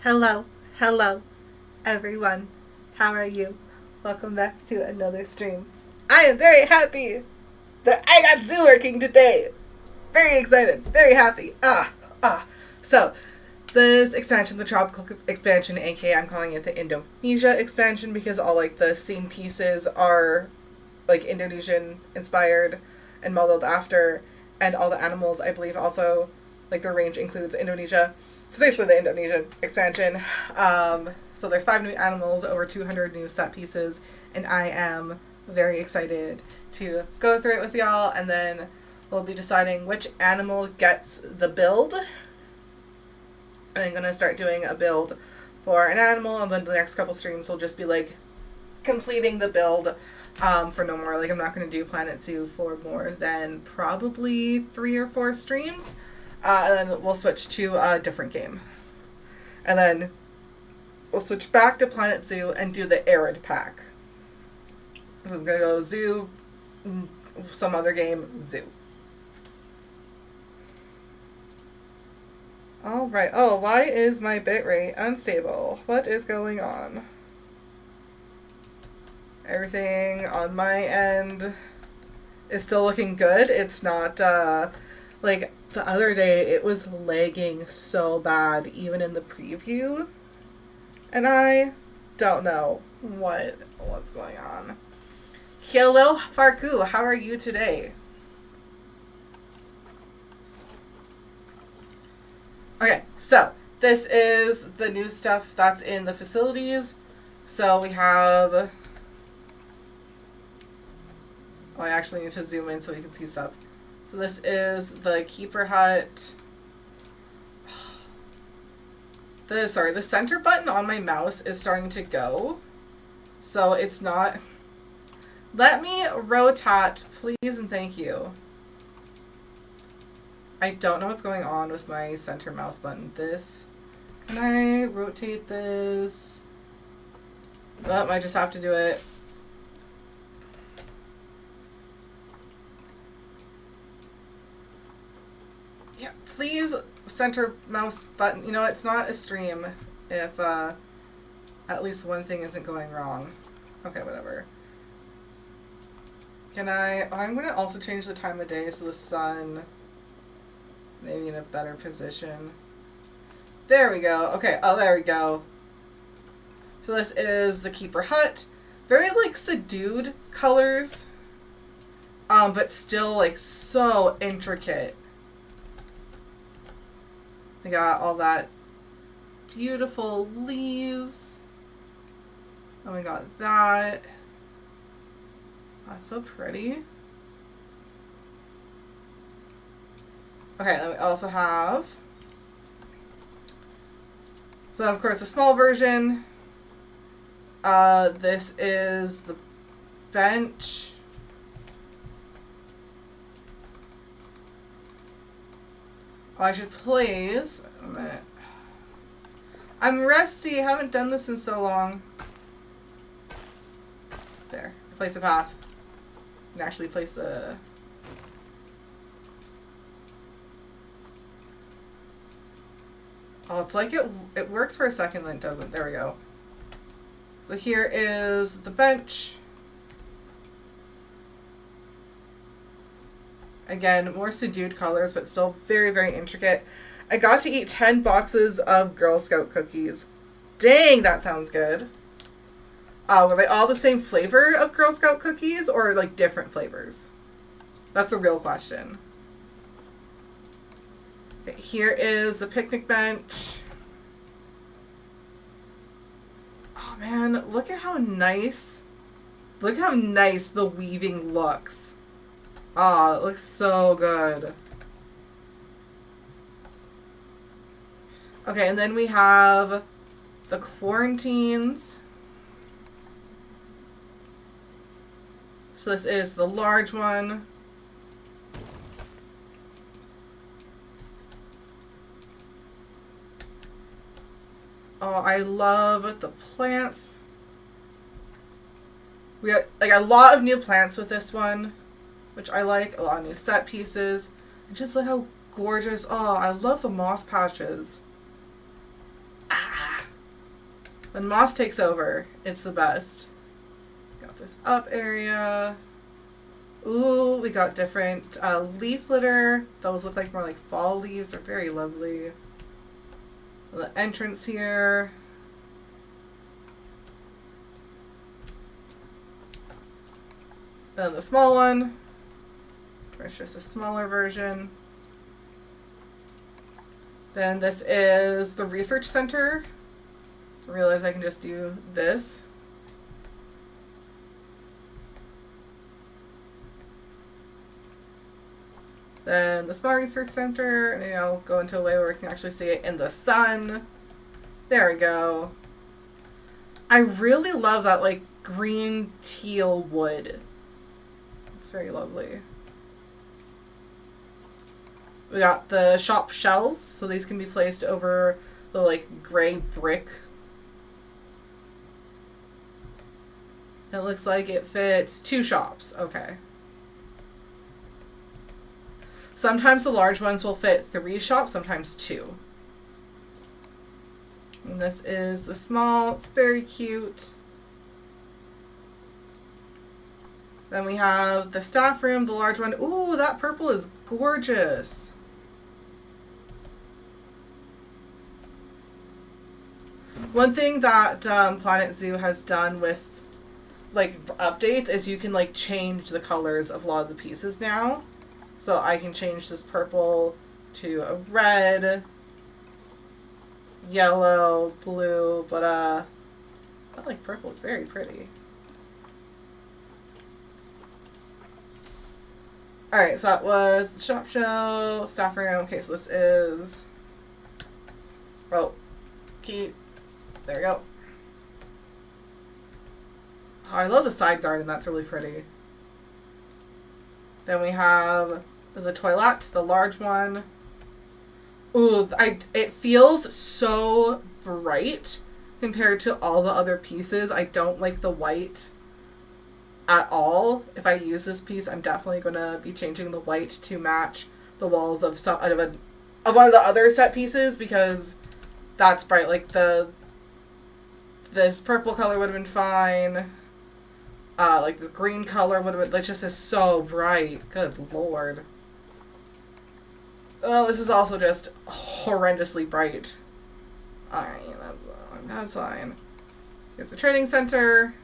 Hello, hello, everyone. How are you? Welcome back to another stream. I am very happy that I got Zoo working today. Very excited, very happy. So, this expansion, the tropical expansion, aka I'm calling it the Indonesia expansion because all like the scene pieces are like Indonesian inspired and modeled after, and all the animals I believe also like their range includes Indonesia. So basically the Indonesian expansion. So there's 5 new animals, over 200 new set pieces, and I am very excited to go through it with y'all, and then we'll be deciding which animal gets the build. I'm going to start doing a build for an animal, and then the next couple streams will just be like completing the build for no more. Like I'm not going to do Planet Zoo for more than probably 3 or 4 streams. And then we'll switch to a different game. And then we'll switch back to Planet Zoo and do the Arid pack. This is going to go Zoo, some other game, Zoo. Alright. Oh, why is my bitrate unstable? What is going on? Everything on my end is still looking good. It's not, like, the other day it was lagging so bad, even in the preview. And I don't know what's going on. Hello, Farku. How are you today? Okay, so this is the new stuff that's in the facilities. So we have... Oh, I actually need to zoom in so we can see stuff. So this is the Keeper Hut. The center button on my mouse is starting to go. So it's not... Let me rotate, please and thank you. I don't know what's going on with my center mouse button. Can I rotate this? Oh, I just have to do it. Yeah, please center mouse button. You know, it's not a stream if at least one thing isn't going wrong. Okay, whatever. I'm going to also change the time of day so the sun maybe in a better position. There we go. Okay, oh, there we go. So this is the Keeper Hut. Very, like, subdued colors. But still, like, so intricate. We got all that beautiful leaves. And we got that. That's so pretty. Okay, then we also have... So, of course, a small version. This is the bench. Oh, I should please... A minute. I'm rusty. I haven't done this in so long. There. Place a path. And actually place the... Oh, it's like it works for a second, then it doesn't. There we go. So here is the bench. Again, more subdued colors, but still very, very intricate. I got to eat 10 boxes of Girl Scout cookies. Dang, that sounds good. Were they all the same flavor of Girl Scout cookies, or like different flavors? That's a real question. Okay, here is the picnic bench. Oh man, look at how nice. Look how nice the weaving looks. Ah, it looks so good. Okay, and then we have the quarantines. So this is the large one. Oh, I love the plants. We got like a lot of new plants with this one, which I like. A lot of new set pieces. And just look how gorgeous. Oh, I love the moss patches. Ah. When moss takes over, it's the best. Got this up area. Ooh, we got different leaf litter. Those look like more like fall leaves. They're very lovely. The entrance here. Then the small one. It's just a smaller version. Then this is the research center. I realize I can just do this. Then the small research center, and I'll go into a way where we can actually see it in the sun. There we go. I really love that like green teal wood. It's very lovely. We got the shop shelves, so these can be placed over the like gray brick. It looks like it fits 2 shops. Okay. Sometimes the large ones will fit 3 shops, sometimes 2. And this is the small. It's very cute. Then we have the staff room, the large one. Ooh, that purple is gorgeous. One thing that Planet Zoo has done with like updates is you can like change the colors of a lot of the pieces now. So I can change this purple to a red, yellow, blue, but I like purple. It's very pretty. Alright, so that was the shop show, staff room. Okay, so this is... Oh, key. There we go. Oh, I love the side garden. That's really pretty. Then we have the toilet, the large one. Ooh, it feels so bright compared to all the other pieces. I don't like the white at all. If I use this piece, I'm definitely going to be changing the white to match the walls of one of the other set pieces because that's bright. Like this purple color would have been fine. Like the green color would have been, like, just is so bright. Good lord. Well, this is also just horrendously bright. Alright, that's fine. Here's the training center.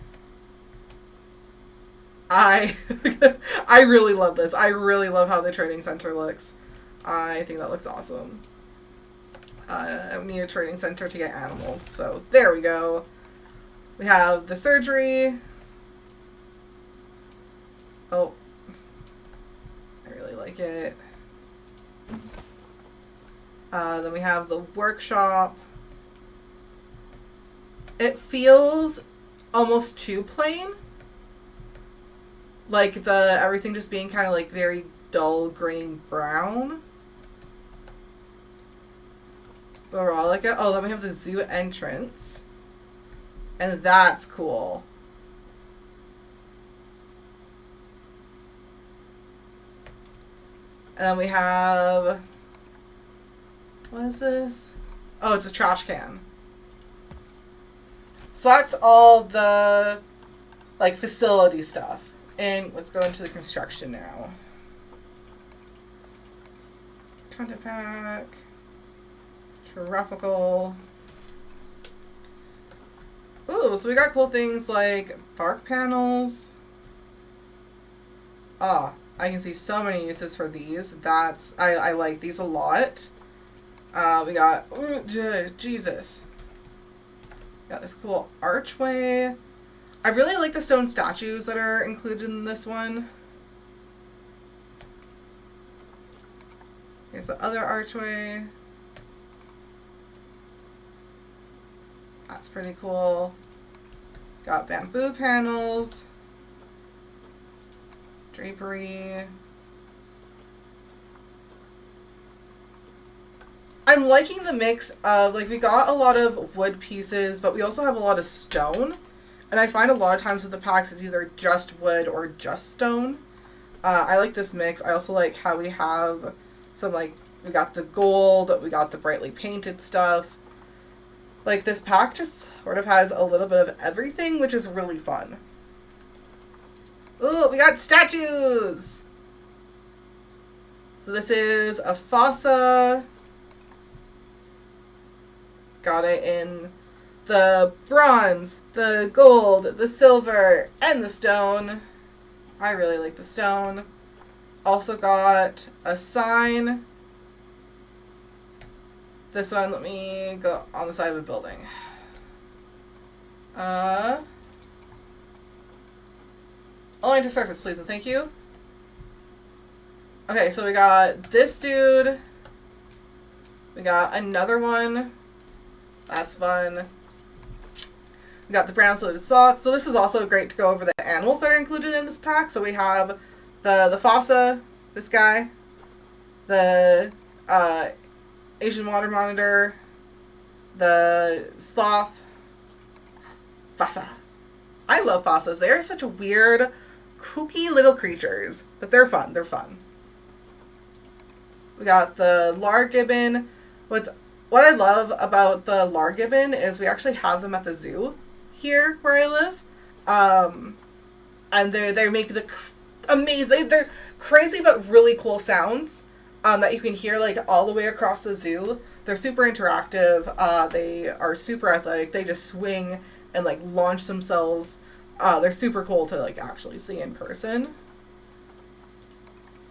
I really love this. I really love how the training center looks. I think that looks awesome. I need a training center to get animals, so there we go. We have the surgery. Oh, I really like it. Then we have the workshop. It feels almost too plain. Like everything just being kind of like very dull green brown. Overall, I like it. Oh, then we have the zoo entrance. And that's cool. And then we have... What is this? Oh, it's a trash can. So that's all the, like, facility stuff. And let's go into the construction now. Content pack. Tropical. Ooh, so we got cool things like bark panels. Ah, I can see so many uses for these. I like these a lot. We got, Jesus. Got this cool archway. I really like the stone statues that are included in this one. Here's the other archway. That's pretty cool. Got bamboo panels. Drapery. I'm liking the mix of, like, we got a lot of wood pieces, but we also have a lot of stone. And I find a lot of times with the packs, it's either just wood or just stone. I like this mix. I also like how we have some, like, we got the gold, we got the brightly painted stuff. Like, this pack just sort of has a little bit of everything, which is really fun. Ooh, we got statues! So this is a fossa. Got it in the bronze, the gold, the silver, and the stone. I really like the stone. Also got a sign. This one, let me go on the side of a building. Align to surface, please, and thank you. Okay, so we got this dude. We got another one. That's fun. We got the brown saluted salt. So this is also great to go over the animals that are included in this pack. So we have the fossa, this guy, the Asian water monitor, the sloth, fossa. I love fossas. They are such weird, kooky little creatures, but they're fun. They're fun. We got the Largibbon. What I love about the Largibbon is we actually have them at the zoo here where I live. And they make the amazing, they're crazy but really cool sounds that you can hear like all the way across the zoo. They're super interactive. They are super athletic. They just swing and like launch themselves. They're super cool to like actually see in person.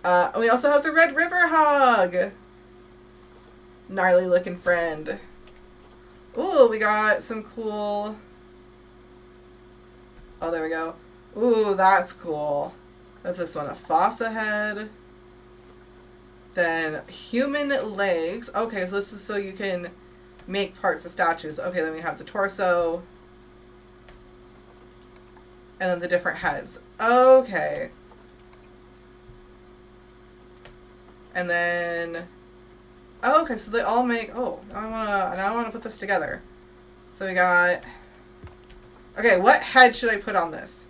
And we also have the Red River Hog. Gnarly looking friend. Ooh, we got some cool... Oh, there we go. Ooh, that's cool. What's this one? A fossa head. Then human legs. Okay, so this is so you can make parts of statues. Okay, then we have the torso. And then the different heads. Okay. And then... Oh, okay, so they all make... Oh, now I wanna put this together. So we got... Okay, what head should I put on this?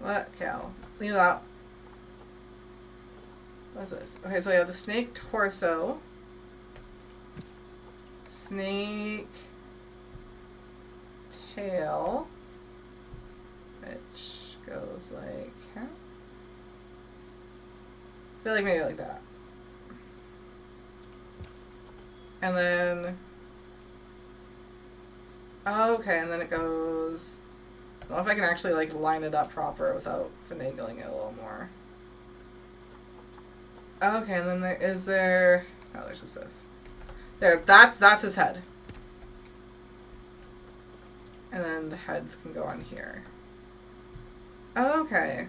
What? Okay, I'll leave that. What's this? Okay, so we have the snake torso. Snake tail. Which goes like... Huh? I feel like maybe like that. And then... Okay, and then it goes... I don't know if I can actually like line it up proper without finagling it a little more. Okay, and then there's just this. There, that's his head. And then the heads can go on here. Okay.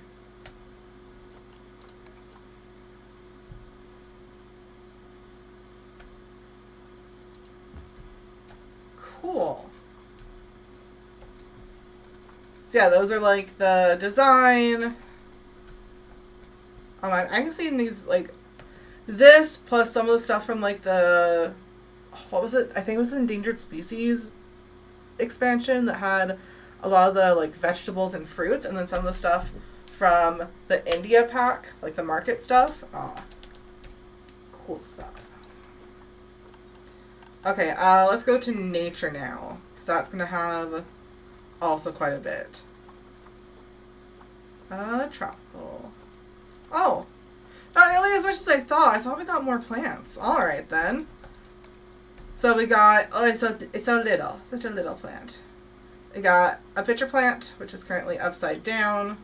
Cool. So yeah, those are like the design. Oh man, I can see in these like this plus some of the stuff from like the what was it? I think it was the Endangered Species expansion that had a lot of the like vegetables and fruits, and then some of the stuff from the India pack, like the market stuff. Oh, cool stuff. Okay, let's go to nature now, because that's gonna have also quite a bit. Tropical. Oh, not nearly as much as I thought. I thought we got more plants. All right then. So we got it's such a little plant. We got a pitcher plant, which is currently upside down.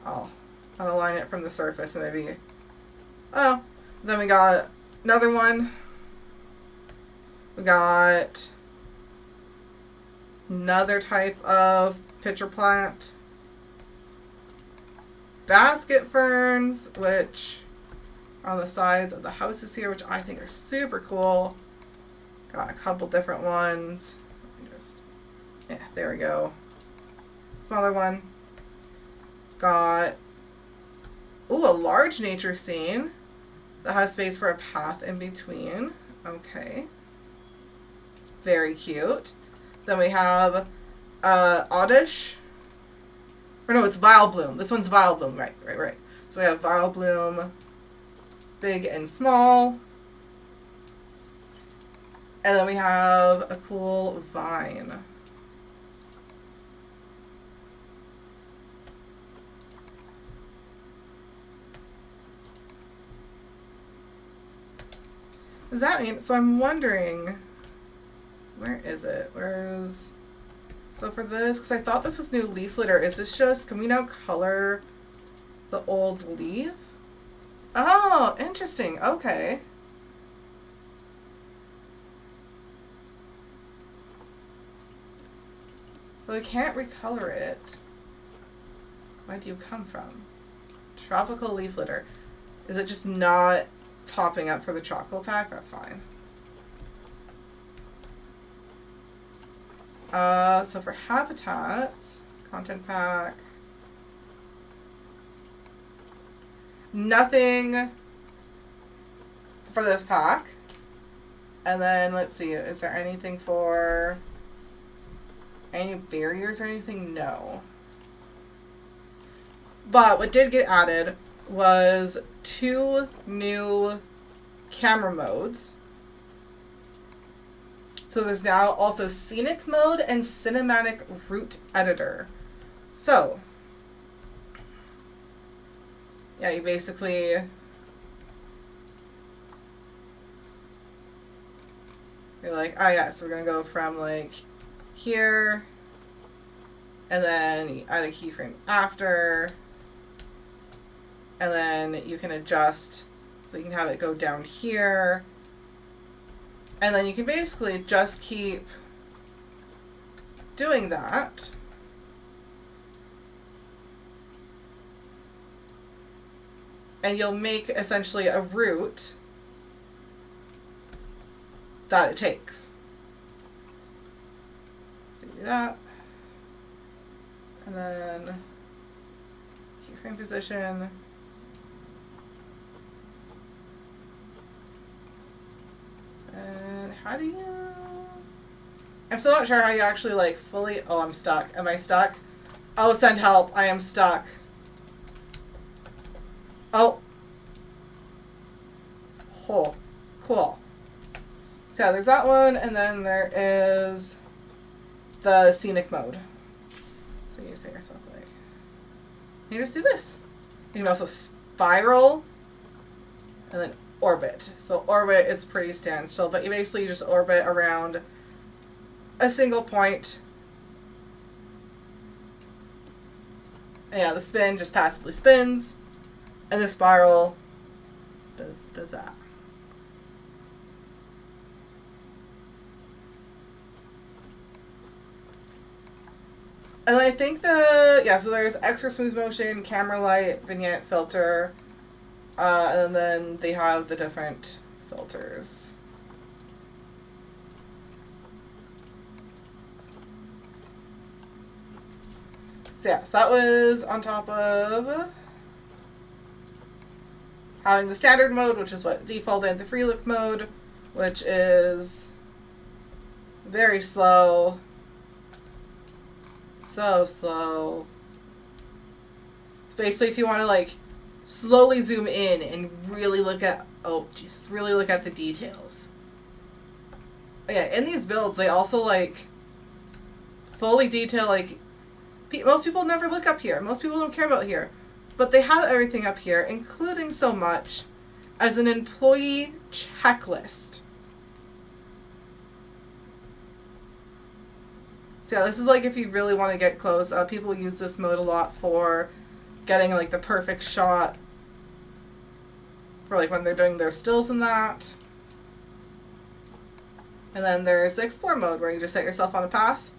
I'll align it from the surface and maybe... Oh, then we got another one. We got another type of pitcher plant. Basket ferns, which are on the sides of the houses here, which I think are super cool. Got a couple different ones. Yeah, there we go. Smaller one. Got, ooh, a large nature scene that has space for a path in between. Okay. Very cute. Then we have Oddish. Or no, it's Vile Bloom. This one's Vile Bloom. Right. So we have Vileplume, big and small. And then we have a cool vine. Does that mean, so I'm wondering, where is it? Where's, so for this, because I thought this was new leaf litter, is this just, can we now color the old leaf? Oh, interesting, okay. So we can't recolor it. Where do you come from? Tropical leaf litter. Is it just not popping up for the chocolate pack? That's fine. So for habitats, content pack, nothing for this pack. And then let's see, is there anything for any barriers or anything? No. But what did get added was 2 new camera modes. So there's now also Scenic Mode and Cinematic Route Editor. So, yeah, you basically... You're like, oh yeah, so we're going to go from like here, and then you add a keyframe after, and then you can adjust, so you can have it go down here, and then you can basically just keep doing that. And you'll make essentially a route that it takes. So you do that. And then keyframe position. And how do you... I'm still not sure how you actually like fully... Oh, I'm stuck. Am I stuck? Oh, send help. I am stuck. Oh. Oh, cool. So yeah, there's that one, and then there is the scenic mode. So you say to yourself, like, you just do this. You can also spiral, and then orbit. So orbit is pretty standstill, but you basically just orbit around a single point. And yeah, the spin just passively spins, and the spiral does that. And I think so there's extra smooth motion, camera light, vignette, filter, and then they have the different filters. So yeah, so that was on top of having the standard mode, which is what default, and the free look mode, which is very slow. So slow. It's basically if you want to like slowly zoom in and really look at, oh Jesus, really look at the details. Yeah, in these builds they also like fully detail, like most people never look up here. Most people don't care about here. But they have everything up here, including so much as an employee checklist. So yeah, this is like if you really want to get close. People use this mode a lot for getting like the perfect shot for like when they're doing their stills and that. And then there's the explore mode where you just set yourself on a path.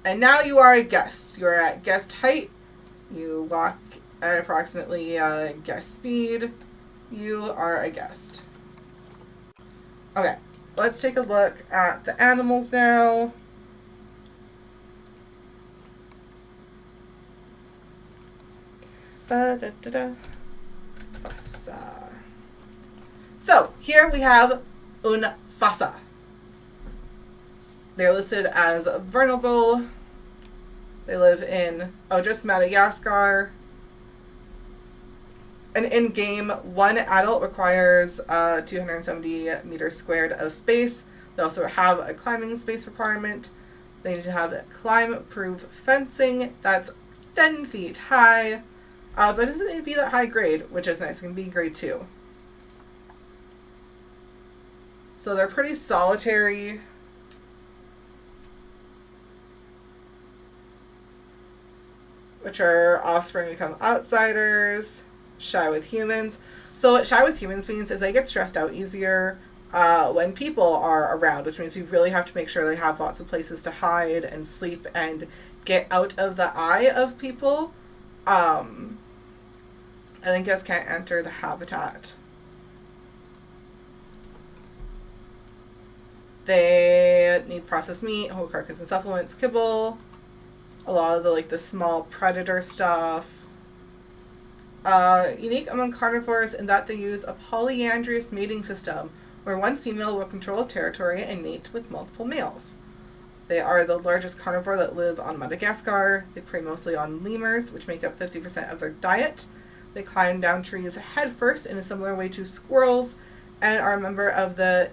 And now you are a guest. You are at guest height. You walk at approximately guest speed. You are a guest. Okay, let's take a look at the animals now. Fasa. So here we have un fasa. They're listed as vulnerable. They live in just Madagascar. And in-game, one adult requires 270 meters squared of space. They also have a climbing space requirement. They need to have climb-proof fencing that's 10 feet high. But it doesn't need to be that high grade, which is nice. It can be grade 2. So they're pretty solitary. Which are offspring become outsiders. Shy with humans. So what shy with humans means is they get stressed out easier when people are around, which means you really have to make sure they have lots of places to hide and sleep and get out of the eye of people. And then guests can't enter the habitat. They need processed meat, whole carcass and supplements, kibble, a lot of the small predator stuff. Unique among carnivores in that they use a polyandrous mating system where one female will control a territory and mate with multiple males. They are the largest carnivore that live on Madagascar. They prey mostly on lemurs, which make up 50% of their diet. They climb down trees head first in a similar way to squirrels and are a member of the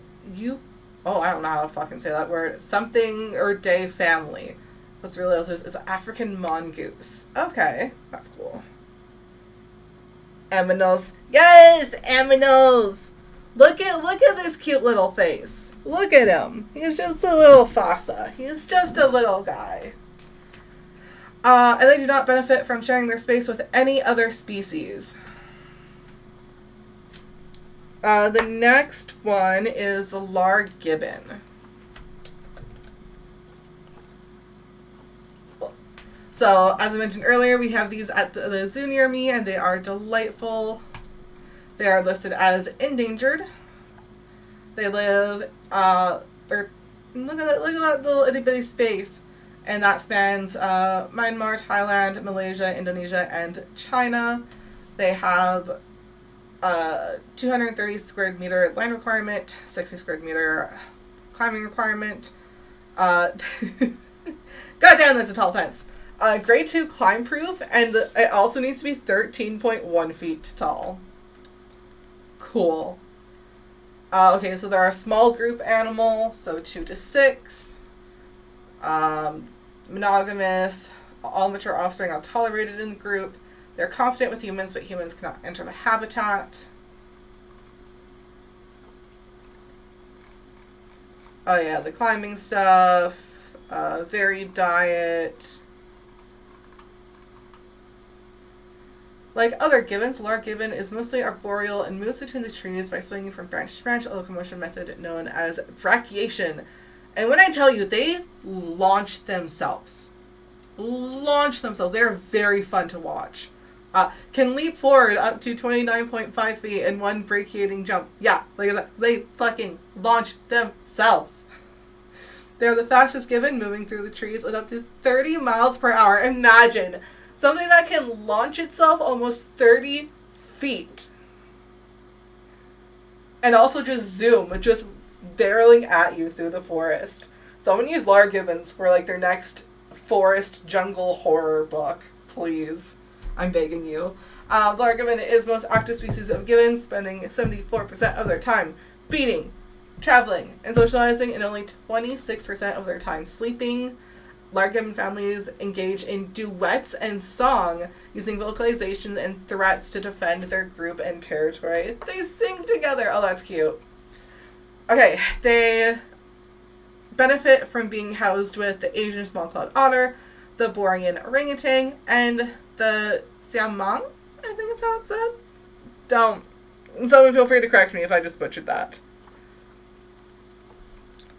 I don't know how to fucking say that word. Something or day family. What's really else is African mongoose. Okay, that's cool. Aminals. Yes, Aminals! Look at this cute little face. Look at him. He's just a little fossa. He's just a little guy. And they do not benefit from sharing their space with any other species. The next one is the Lar gibbon. So, as I mentioned earlier, we have these at the zoo near me, and they are delightful. They are listed as endangered. They live, look at that little itty bitty space. And that spans Myanmar, Thailand, Malaysia, Indonesia, and China. They have 230 square meter land requirement, 60 square meter climbing requirement. Goddamn, that's a tall fence. Grade 2 climb proof, and it also needs to be 13.1 feet tall. Cool. Okay, so they're a small group animal, so 2 to 6. Monogamous. All mature offspring are tolerated in the group. They're confident with humans, but humans cannot enter the habitat. Oh yeah, the climbing stuff. Varied diet. Like other gibbons, Lar gibbon is mostly arboreal and moves between the trees by swinging from branch to branch, a locomotion method known as brachiation. And when I tell you, they launch themselves. They are very fun to watch. Can leap forward up to 29.5 feet in one brachiating jump. Yeah, like I said, they fucking launch themselves. They're the fastest gibbon, moving through the trees at up to 30 miles per hour. Imagine something that can launch itself almost 30 feet. And also just zoom, just barreling at you through the forest. Someone use Lar gibbons for their next forest jungle horror book, please. I'm begging you. Lar gibbon is most active species of gibbon, spending 74% of their time feeding, traveling, and socializing, and only 26% of their time sleeping. Lar gibbon families engage in duets and song, using vocalizations and threats to defend their group and territory. They sing together. Oh, that's cute. Okay, they benefit from being housed with the Asian small-clawed otter, the Bornean orangutan, and the siamang, I think it's how it's said. Someone feel free to correct me if I just butchered that.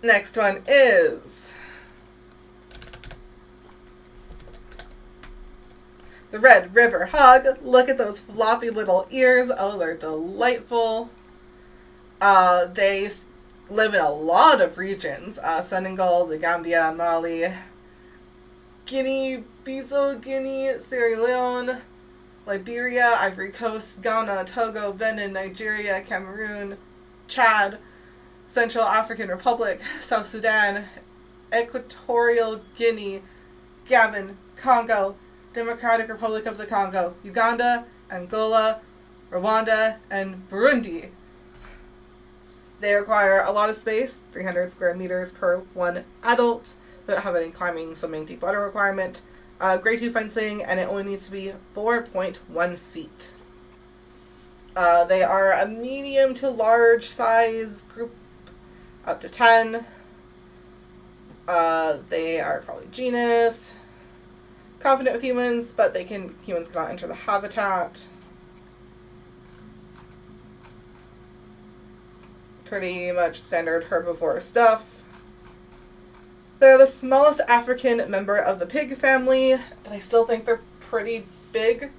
Next one is the Red River Hog. Look at those floppy little ears. Oh, they're delightful. They live in a lot of regions. Senegal, the Gambia, Mali, Guinea, Bissau Guinea, Sierra Leone, Liberia, Ivory Coast, Ghana, Togo, Benin, Nigeria, Cameroon, Chad, Central African Republic, South Sudan, Equatorial Guinea, Gabon, Congo, Democratic Republic of the Congo, Uganda, Angola, Rwanda, and Burundi. They require a lot of space, 300 square meters per one adult. They don't have any climbing, swimming, deep water requirement. Grade 2 fencing, and it only needs to be 4.1 feet. They are a medium to large size group, up to 10. They are probably genus. Confident with humans, but humans cannot enter the habitat. Pretty much standard herbivore stuff. They're the smallest African member of the pig family, but I still think they're pretty big.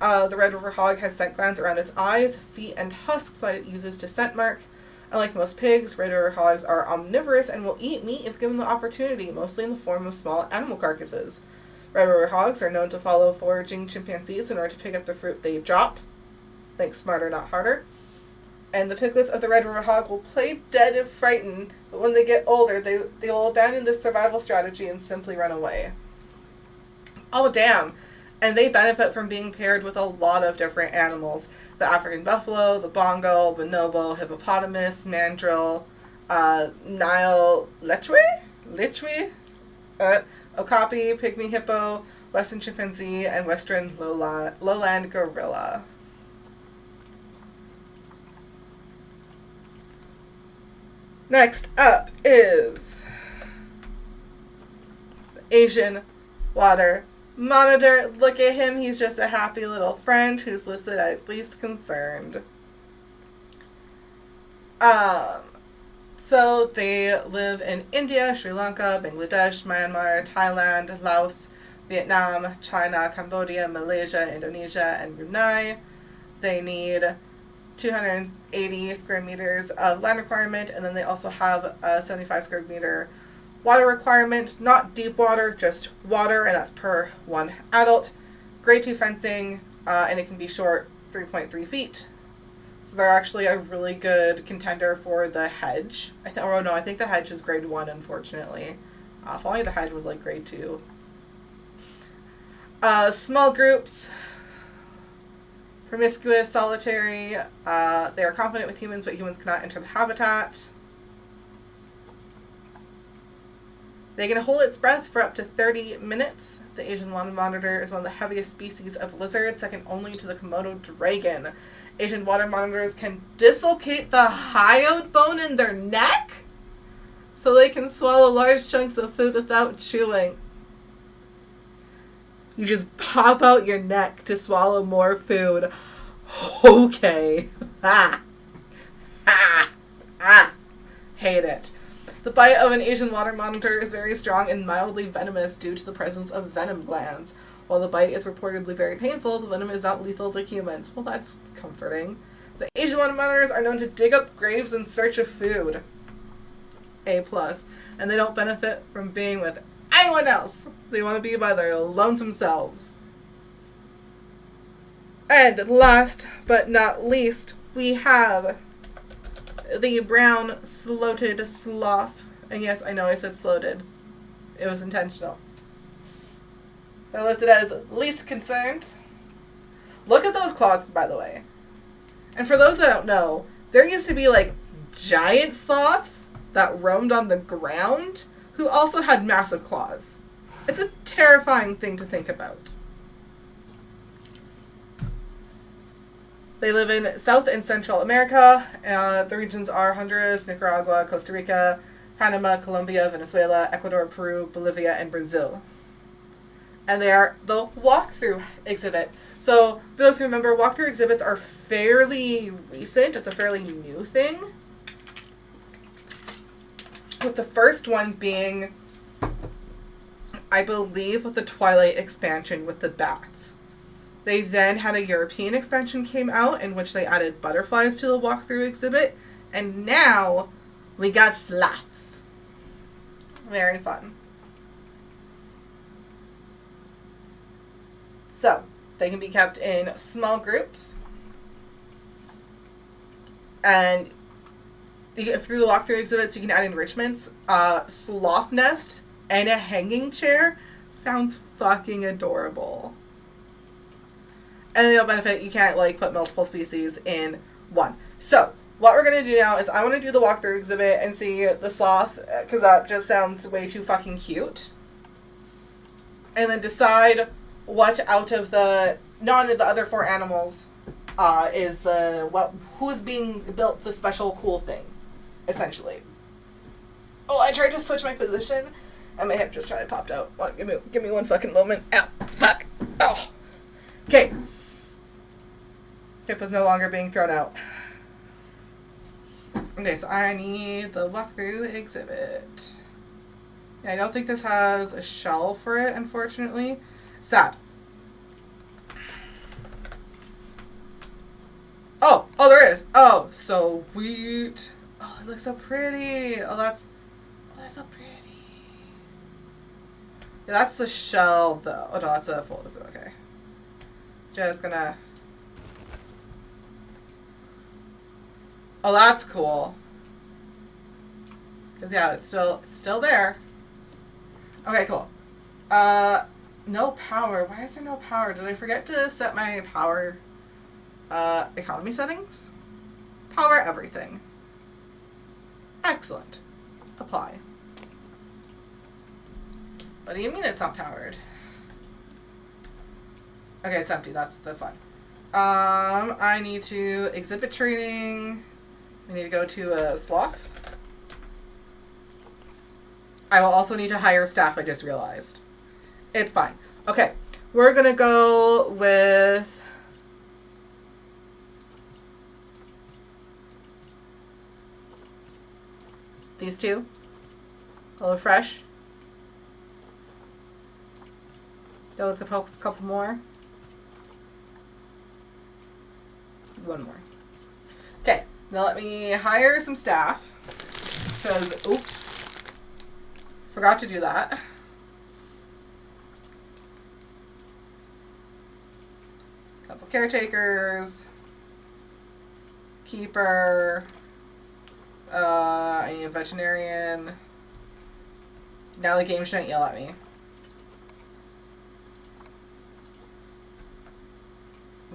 The red river hog has scent glands around its eyes, feet, and husks that it uses to scent mark. Unlike most pigs, red river hogs are omnivorous and will eat meat if given the opportunity, mostly in the form of small animal carcasses. Red river hogs are known to follow foraging chimpanzees in order to pick up the fruit they drop. Think smarter, not harder. And the piglets of the red river hog will play dead if frightened, but when they get older, they will abandon this survival strategy and simply run away. Oh, damn. And they benefit from being paired with a lot of different animals. The African buffalo, the bongo, bonobo, hippopotamus, mandrill, Nile lichwi, okapi, pygmy hippo, western chimpanzee, and western lowland gorilla. Next up is the Asian water monitor. Look at him. He's just a happy little friend who's listed as least concerned. So they live in India, Sri Lanka, Bangladesh, Myanmar, Thailand, Laos, Vietnam, China, Cambodia, Malaysia, Indonesia, and Brunei. They need 280 square meters of land requirement, and then they also have a 75 square meter water requirement. Not deep water, just water, and that's per one adult. Grade 2 fencing, and it can be short, 3.3 feet. So they're actually a really good contender for the hedge. I think the hedge is grade 1, unfortunately. If only the hedge was like grade 2. Small groups. Promiscuous, solitary. They are confident with humans, but humans cannot enter the habitat. They can hold its breath for up to 30 minutes. The Asian water monitor is one of the heaviest species of lizards, second only to the Komodo dragon. Asian water monitors can dislocate the hyoid bone in their neck so they can swallow large chunks of food without chewing. You just pop out your neck to swallow more food. Okay. Hate it. The bite of an Asian water monitor is very strong and mildly venomous due to the presence of venom glands. While the bite is reportedly very painful, the venom is not lethal to humans. Well, that's comforting. The Asian water monitors are known to dig up graves in search of food. A+. And they don't benefit from being with anyone else. They want to be by their lonesome selves. And last but not least, we have the brown sloated sloth. And yes, I know I said sloated. It was intentional. They're listed as least concerned. Look at those claws, by the way. And for those that don't know, there used to be like giant sloths that roamed on the ground who also had massive claws. It's a terrifying thing to think about. They live in South and Central America. The regions are Honduras, Nicaragua, Costa Rica, Panama, Colombia, Venezuela, Ecuador, Peru, Bolivia, and Brazil. And they are the walkthrough exhibit. So, for those who remember, walkthrough exhibits are fairly recent. It's a fairly new thing. With the first one being, I believe, with the Twilight expansion with the bats. They then had a European expansion came out in which they added butterflies to the walkthrough exhibit. And now we got sloths. Very fun. So, they can be kept in small groups. And through the walkthrough exhibits, you can add enrichments. Sloth nest and a hanging chair sounds fucking adorable. And then you'll benefit, you can't like put multiple species in one. So what we're going to do now is I want to do the walkthrough exhibit and see the sloth, because that just sounds way too fucking cute. And then decide what out of the, none of the other 4 animals is who's being built the special cool thing, essentially. Oh, I tried to switch my position and my hip just tried to popped out. Give me one fucking moment. Ow, fuck. Oh. Okay. Hip is no longer being thrown out. Okay, so I need the walkthrough exhibit. Yeah, I don't think this has a shell for it, unfortunately. Sad. Oh, there is. Oh, so sweet. Oh, it looks so pretty. Oh, that's so pretty. Yeah, that's the shell, though. Oh, no, that's a full. Okay. Just gonna. Oh, that's cool. Because, yeah, it's still there. Okay, cool. No power. Why is there no power? Did I forget to set my power economy settings? Power everything. Excellent. Apply. What do you mean it's not powered? Okay, it's empty. That's fine. I need to exhibit training. I need to go to a sloth. I will also need to hire staff, I just realized. It's fine. Okay, we're gonna go with these 2. Hello Fresh. Go with a couple more. One more. Okay, now let me hire some staff. Because, oops. Forgot to do that. Couple caretakers. Keeper. I need a veterinarian. Now the game shouldn't yell at me.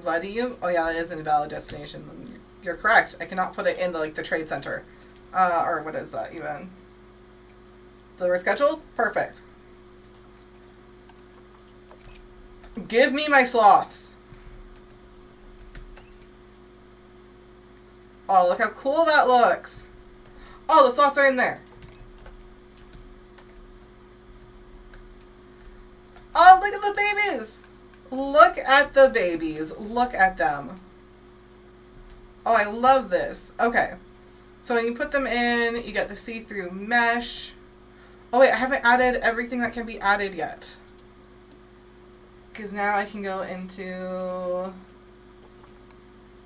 What do you? Oh yeah, that is an invalid destination. You're correct. I cannot put it in the trade center. Or what is that even? Deliver schedule? Perfect. Give me my sloths. Oh, look how cool that looks. Oh, the sloths are in there. Oh, look at the babies. Look at the babies. Look at them. Oh, I love this. Okay. So when you put them in, you get the see-through mesh. Oh wait, I haven't added everything that can be added yet. Because now I can go into... Oh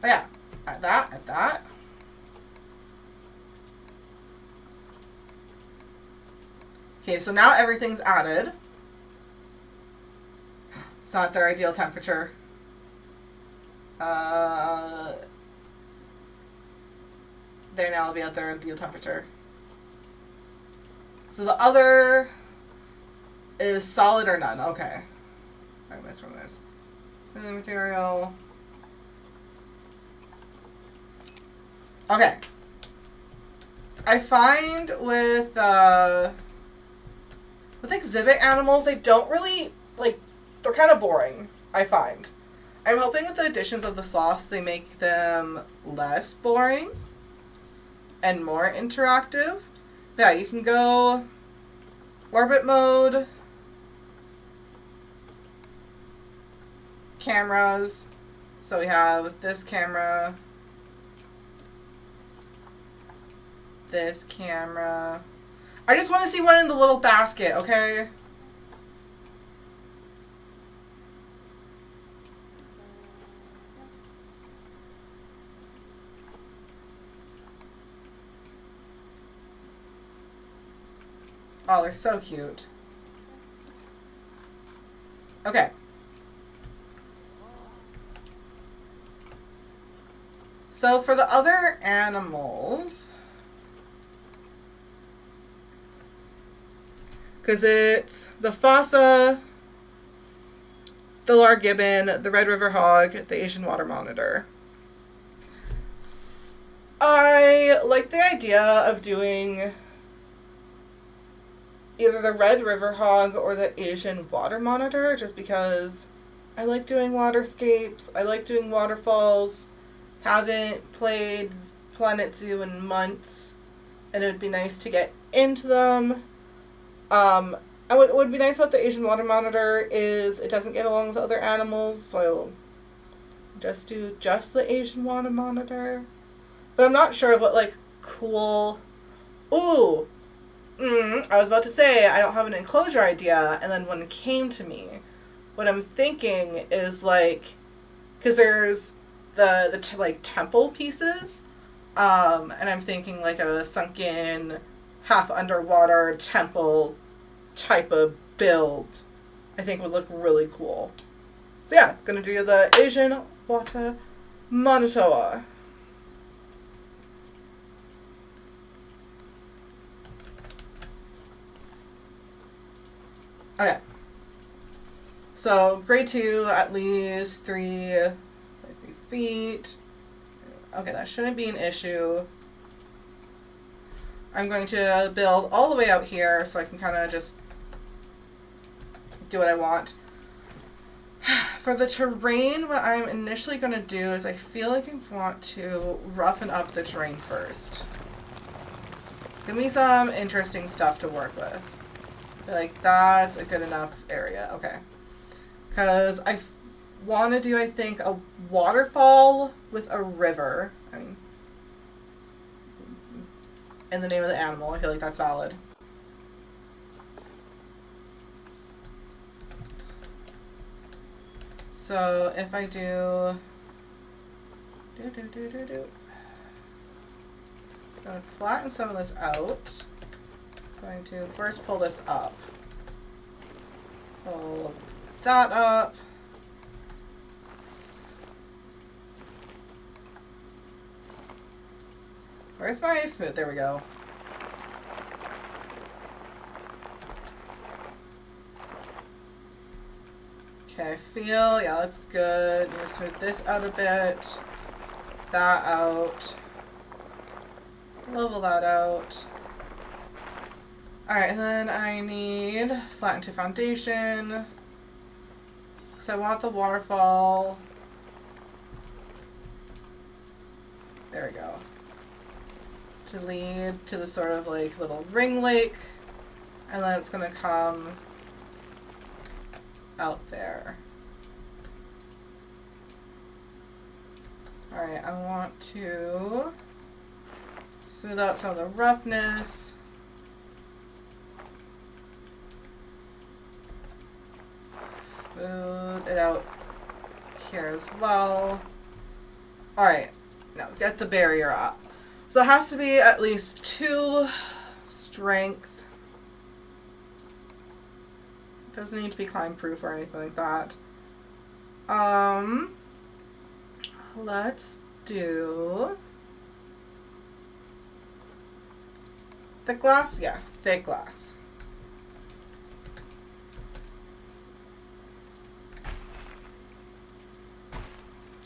yeah. Add that. Okay, so now everything's added. It's not their ideal temperature. They now will be at their ideal temperature. So the other is solid or none. Okay. Alright, what's from this? Smoothing material. Okay. I find with exhibit animals, they don't really, they're kind of boring, I find. I'm hoping with the additions of the sloths, they make them less boring and more interactive. Yeah, you can go orbit mode, cameras. So we have this camera, this camera. I just want to see one in the little basket, okay? Oh, they're so cute. Okay. So for the other animals, because it's the fossa, the Lar Gibbon, the Red River Hog, the Asian Water Monitor. I like the idea of doing either the Red River Hog or the Asian Water Monitor, just because I like doing waterscapes, I like doing waterfalls, haven't played Planet Zoo in months, and it would be nice to get into them. What would be nice about the Asian Water Monitor is it doesn't get along with other animals, so I will just do just the Asian Water Monitor. But I'm not sure of what, like, cool... Ooh! I was about to say I don't have an enclosure idea, and then one came to me. What I'm thinking is, like... Because there's the temple pieces, and I'm thinking, like, a sunken, half-underwater temple type of build, I think would look really cool. So yeah, gonna do the Asian Water Monitor. Okay. So grade 2, at least 3 feet. Okay, that shouldn't be an issue. I'm going to build all the way out here so I can kind of just do what I want. For the terrain, what I'm initially going to do is I feel like I want to roughen up the terrain first. Give me some interesting stuff to work with. Like, that's a good enough area. Okay. Because I want to do, I think, a waterfall with a river. I mean, in the name of the animal, I feel like that's valid. So if I do... So flatten some of this out. I'm going to first pull this up. Pull that up. Where's my smooth? There we go. Okay, I feel, yeah, that's good. Need to smooth this out a bit. That out. Level that out. Alright, and then I need flatten to foundation. Because I want the waterfall. There we go. To lead to the sort of like little ring lake. And then it's going to come out there. Alright, I want to smooth out some of the roughness. Smooth it out here as well. Alright, now get the barrier up. So it has to be at least 2 strength. Doesn't need to be climb proof or anything like that. Let's do thick glass? Yeah, thick glass.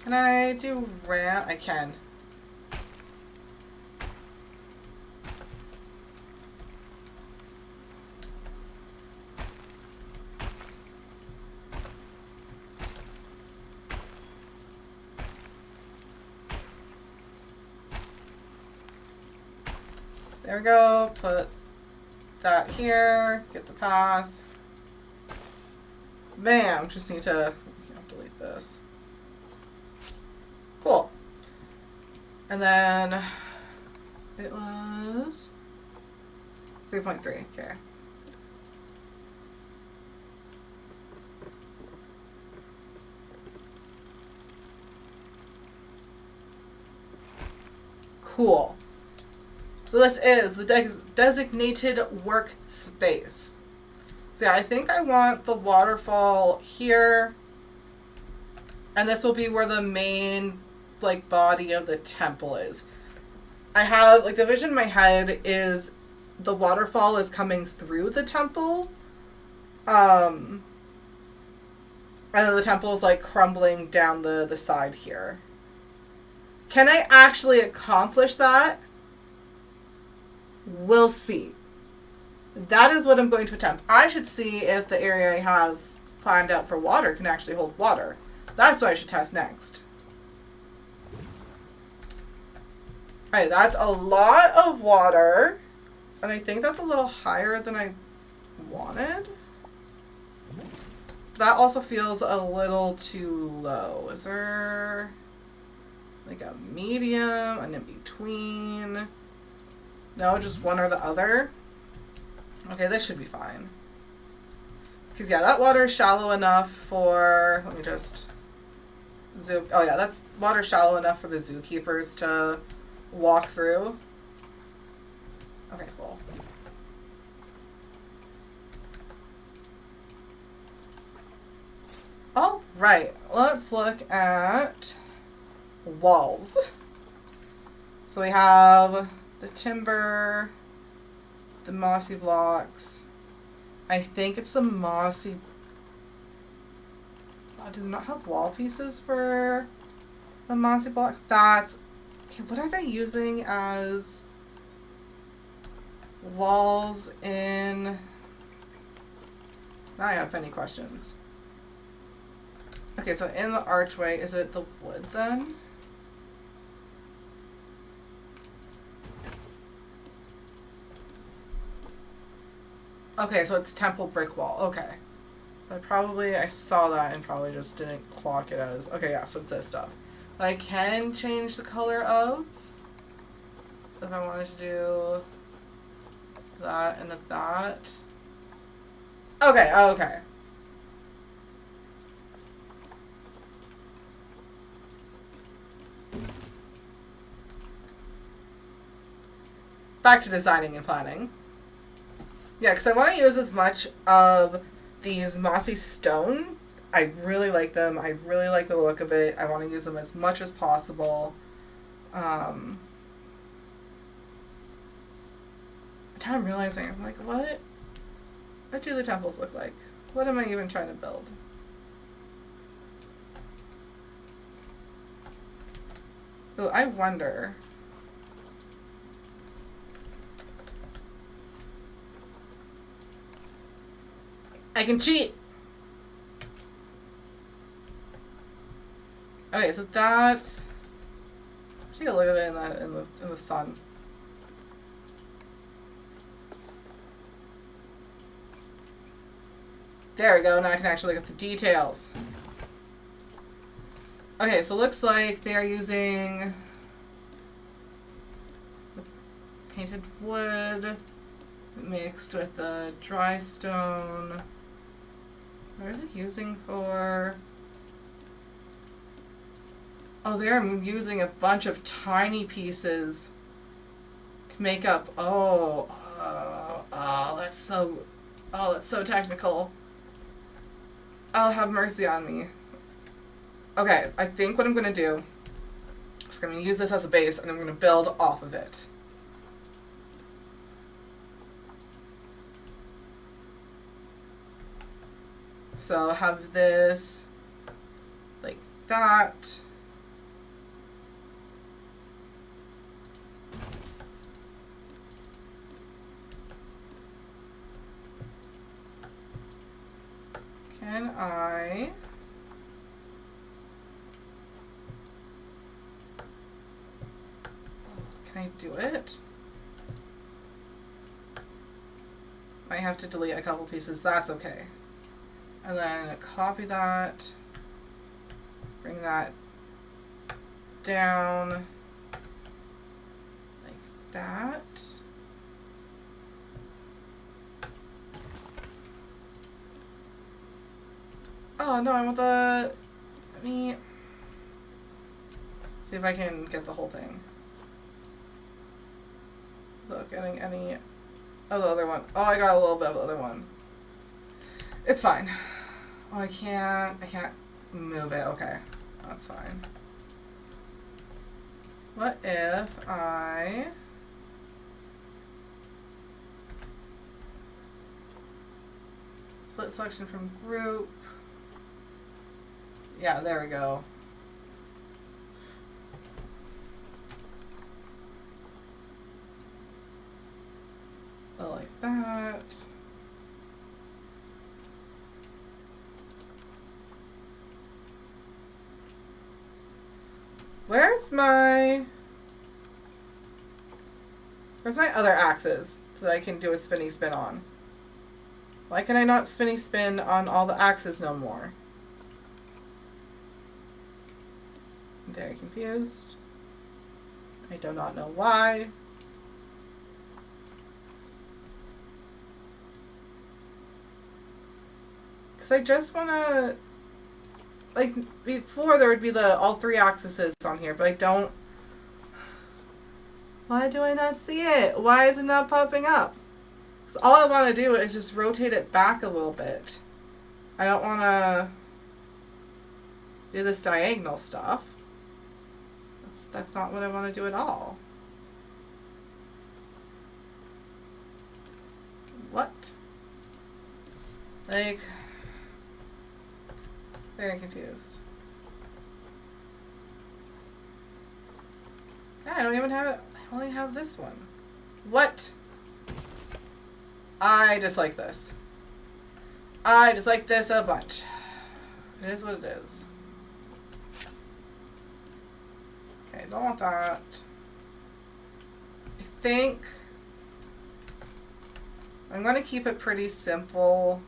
Can I do ramp? I can. There we go. Put that here. Get the path. Bam. Just need to delete this. Cool. And then it was 3.3. Okay. Cool. So this is the designated workspace. So yeah, I think I want the waterfall here. And this will be where the main, like, body of the temple is. I have, like, the vision in my head is the waterfall is coming through the temple. And then the temple is like crumbling down the side here. Can I actually accomplish that? We'll see. That is what I'm going to attempt. I should see if the area I have planned out for water can actually hold water. That's what I should test next. Alright, that's a lot of water. And I think that's a little higher than I wanted. That also feels a little too low. Is there like a medium, an in between? No, just one or the other. Okay, this should be fine. Because, yeah, that water is shallow enough for... Let me just zoom. Oh, yeah, that's water shallow enough for the zookeepers to walk through. Okay, cool. All right, let's look at walls. So we have the timber, the mossy blocks. I think it's the mossy... Oh, do they not have wall pieces for the mossy blocks? That's... Okay, what are they using as walls in... Now I have many questions. Okay, so in the archway, is it the wood then? Okay, so it's temple brick wall. Okay. So I saw that and probably just didn't clock it as... Okay, yeah, so it's this stuff. But I can change the color of... If I wanted to do that and that. Okay, okay. Back to designing and planning. Yeah, because I want to use as much of these mossy stone. I really like them. I really like the look of it. I want to use them as much as possible. I'm realizing, I'm like, what do the temples look like? What am I even trying to build? Oh, I wonder... I can cheat! Okay, so that's... Take a look at it in the sun. There we go, now I can actually look at the details. Okay, so it looks like they are using painted wood mixed with the dry stone. What are they using for... Oh, they're using a bunch of tiny pieces to make up... Oh, that's so technical. Oh, have mercy on me. Okay, I think what I'm going to do is I'm going to use this as a base and I'm going to build off of it. So I'll have this like that. Can I... Can I do it? Might have to delete a couple pieces. That's okay. And then copy that. Bring that down. Like that. Oh no, I want the... Let me... See if I can get the whole thing. Without getting any of the other one. Oh, I got a little bit of the other one. It's fine. Oh, I can't move it. Okay, that's fine. What if I... Split selection from group. Yeah, there we go. Like that. Where's my other axes that I can do a spinny spin on? Why can I not spinny spin on all the axes no more? I'm very confused. I do not know why. Because I just want to... Like, before there would be all 3 axes on here, but I don't... Why do I not see it? Why is it not popping up? Because all I want to do is just rotate it back a little bit. I don't want to do this diagonal stuff. That's not what I want to do at all. What? Like, very confused. Yeah, I don't even have it. I only have this one. What? I dislike this. I dislike this a bunch. It is what it is. Okay, don't want that. I think I'm going to keep it pretty simple.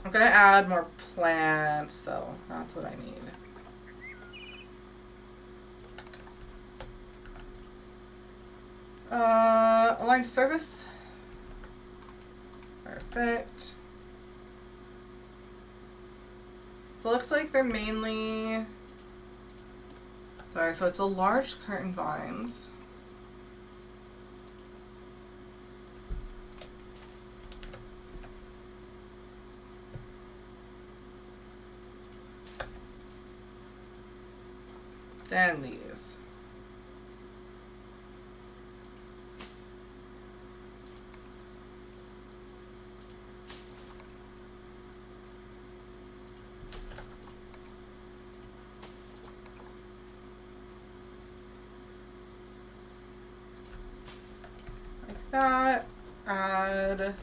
I'm going to add more plants, though. That's what I need. Align to service. Perfect. So it looks like they're mainly... Sorry, so it's a large curtain vines. Then these. Like that. Add...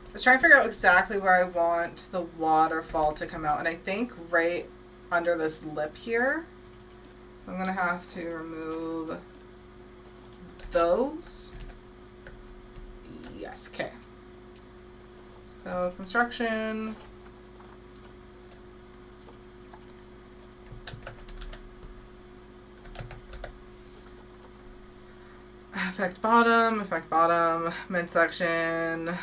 I was trying to figure out exactly where I want the waterfall to come out, and I think right under this lip here. I'm going to have to remove those. Yes, okay. So construction. Effect bottom, midsection.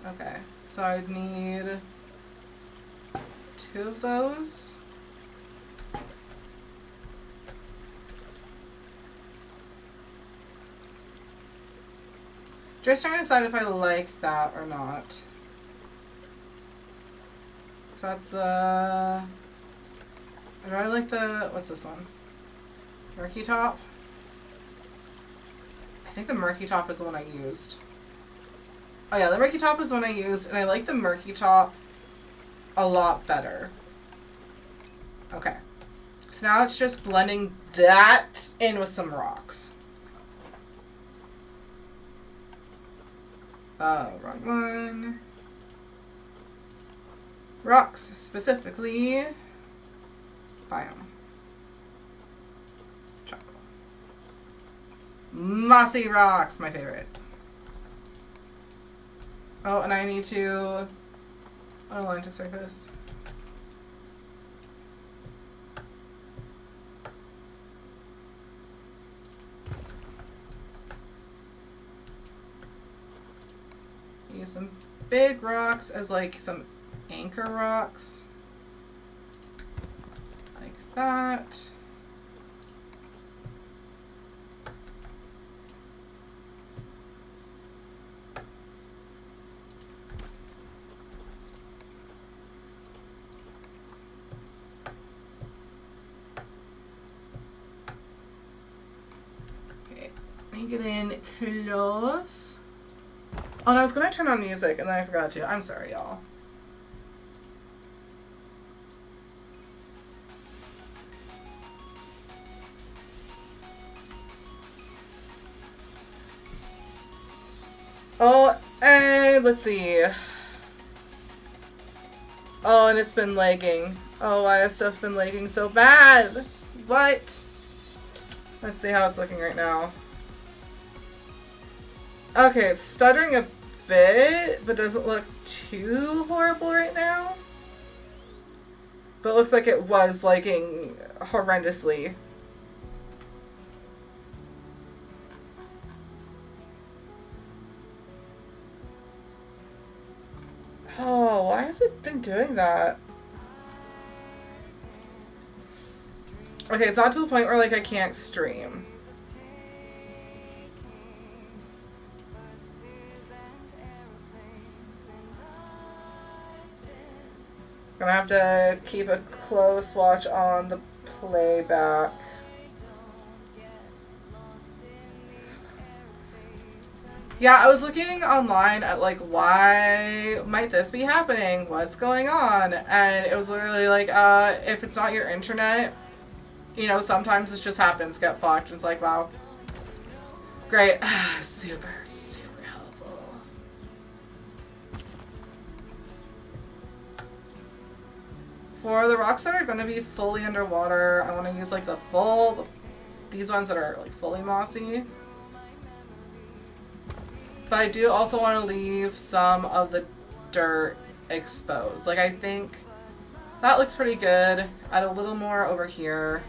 Okay, so I'd need 2 of those. Just trying to decide if I like that or not. So that's I really like the, what's this one? Murky top? I think the murky top is the one I used. Oh yeah, the murky top is the one I used, and I like the murky top a lot better. Okay. So now it's just blending that in with some rocks. Oh, wrong one. Rocks, specifically biome. Chocolate. Mossy rocks, my favorite. Oh, and I need to align to surface. Use some big rocks as like some anchor rocks. Like that. get in close. Oh, and I was gonna turn on music and then I forgot to. I'm sorry, y'all. Oh, and let's see. Oh, and it's been lagging. Oh, why has stuff been lagging so bad? What? Let's see how it's looking right now. Okay, it's stuttering a bit, but doesn't look too horrible right now. But it looks like it was lagging horrendously. Oh, why has it been doing that? Okay, it's not to the point where, like, I can't stream. Gonna have to keep a close watch on the playback. Yeah, I was looking online at, like, why might this be happening? What's going on? And it was literally like, if it's not your internet, you know, sometimes it just happens, get fucked. And it's like, wow. Great. Super helpful. For the rocks that are going to be fully underwater, I want to use, like, these ones that are, like, fully mossy. But I do also want to leave some of the dirt exposed. Like, I think that looks pretty good. Add a little more over here.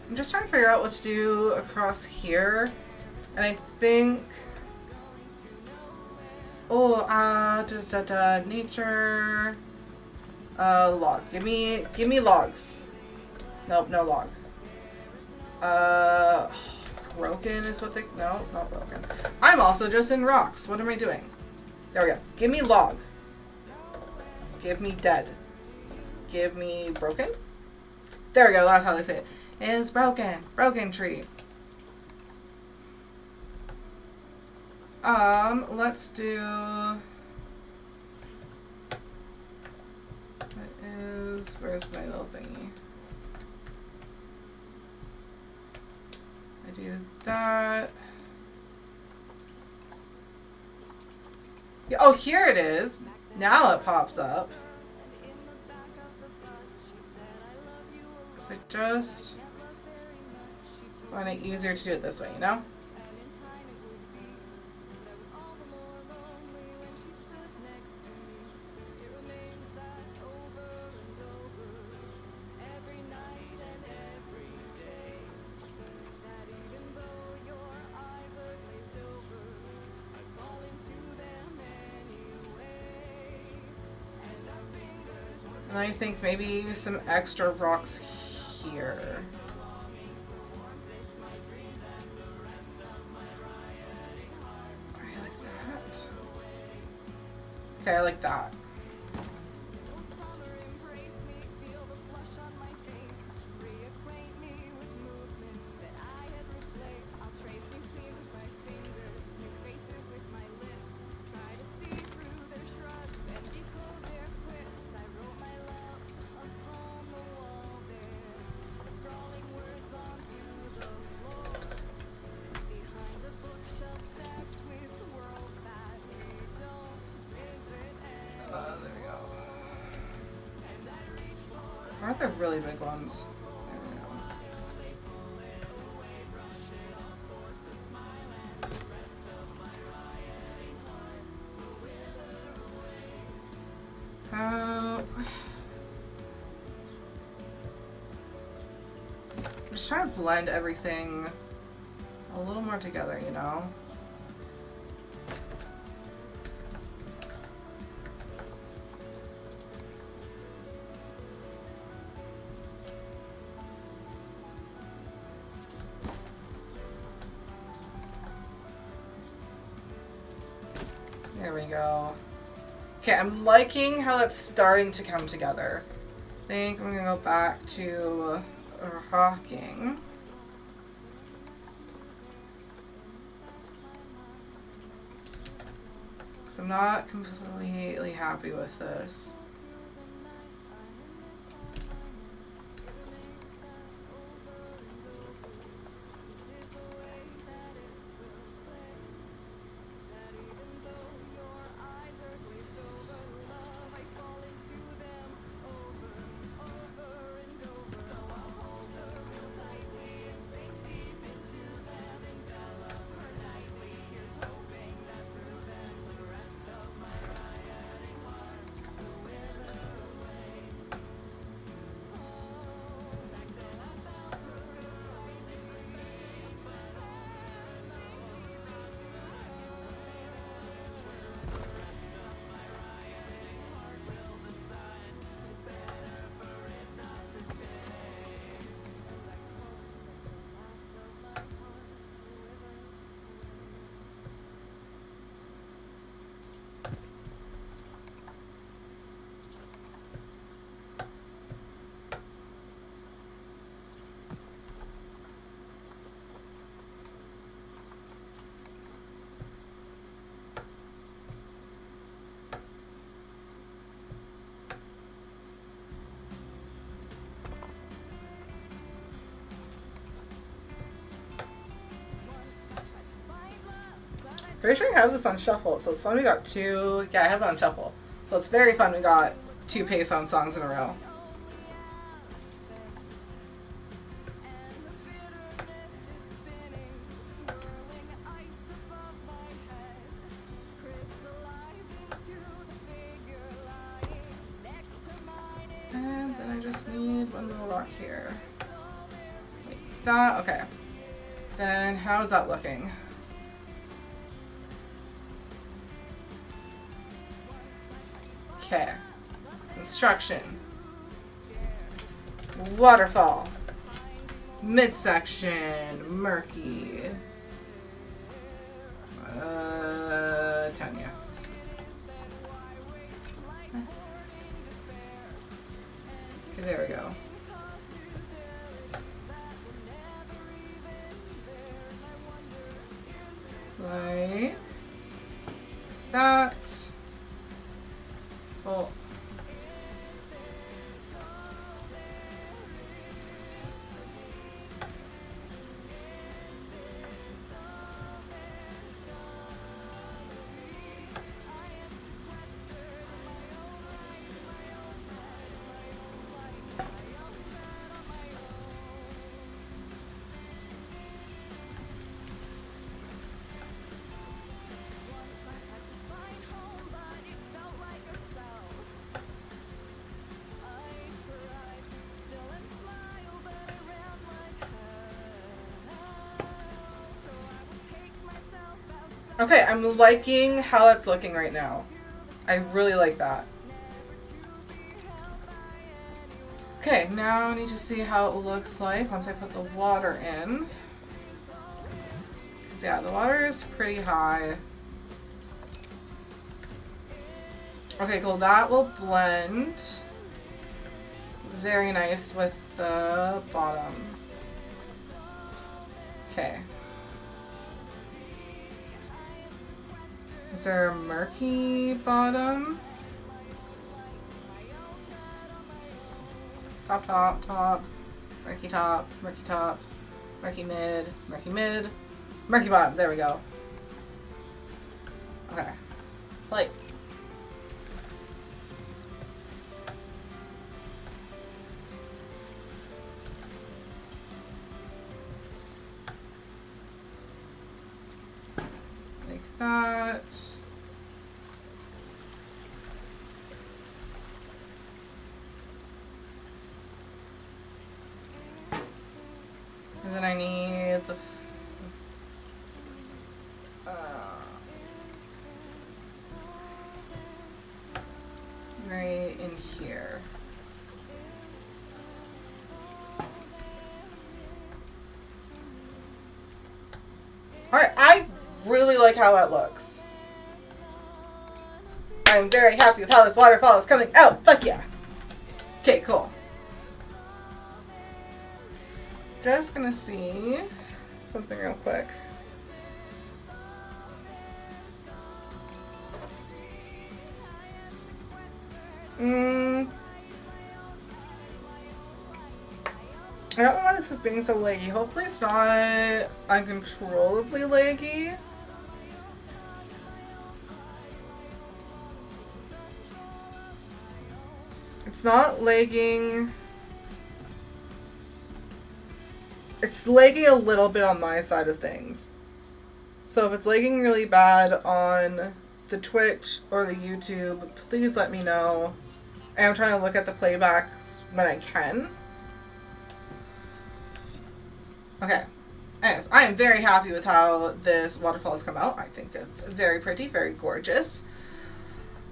I'm just trying to figure out what to do across here. And I think... Oh, nature... log. Give me logs. Nope, no log. Broken is what they... No, not broken. I'm also just in rocks. What am I doing? There we go. Give me log. Give me dead. Give me broken? There we go, that's how they say it. It's broken. Broken tree. Let's do... Where's my little thingy? I do that. Yeah, oh, here it is. Now it pops up. So I just find it easier to do it this way, you know? And I think maybe some extra rocks here. I like that. Okay, I like that. want the really big ones. There we go. I'm just trying to blend everything a little more together, you know? There we go. Okay, I'm liking how it's starting to come together. I think I'm gonna go back to rocking. I'm not completely happy with this. Pretty sure I have this on shuffle, so it's fun we got two. Yeah, I have it on shuffle. So it's very fun we got two payphone songs in a row. And then I just need one little rock here. Like that, okay. Then how's that looking? Okay. Construction. Waterfall. Midsection. Murky. 10, yes. Okay, there we go. Like that. Well, okay, I'm liking how it's looking right now. I really like that. Okay, now I need to see how it looks like once I put the water in. Yeah, the water is pretty high. Okay, cool. That will blend very nice with the bottom. Okay. Is there a murky bottom? Top, top, top. Murky top, murky top. Murky mid, murky mid. Murky bottom. There we go. Okay. Light. And then I need the... right in here. Alright, I really like how that looks. I'm very happy with how this waterfall is coming out. Fuck yeah. Okay, cool. Just gonna see something real quick. I don't know why this is being so laggy. Hopefully it's not uncontrollably laggy. It's not lagging. It's lagging a little bit on my side of things. So if it's lagging really bad on the Twitch or the YouTube, please let me know. I am trying to look at the playbacks when I can. Okay. Anyways, I am very happy with how this waterfall has come out. I think it's very pretty, very gorgeous.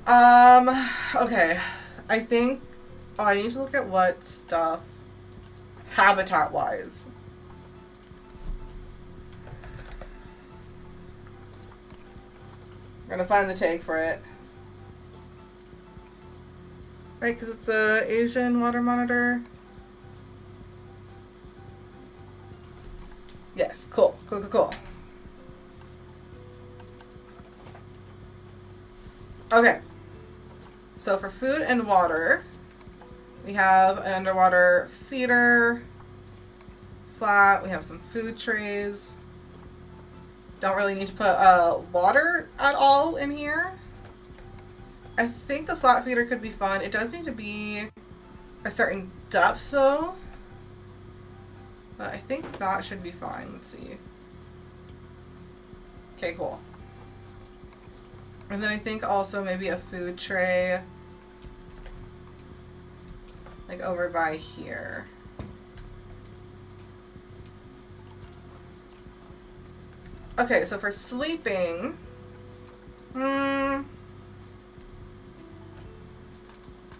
Okay. I think... Oh, I need to look at what stuff... Habitat-wise. I'm gonna find the tag for it. Right, because it's a Asian water monitor. Yes, cool. Cool, cool, cool. Okay. So for food and water, we have an underwater feeder, flat, we have some food trays. Don't really need to put water at all in here. I think the flat feeder could be fun. It does need to be a certain depth though. But I think that should be fine. Let's see. Okay, cool. And then I think also maybe a food tray like over by here. Okay, so for sleeping,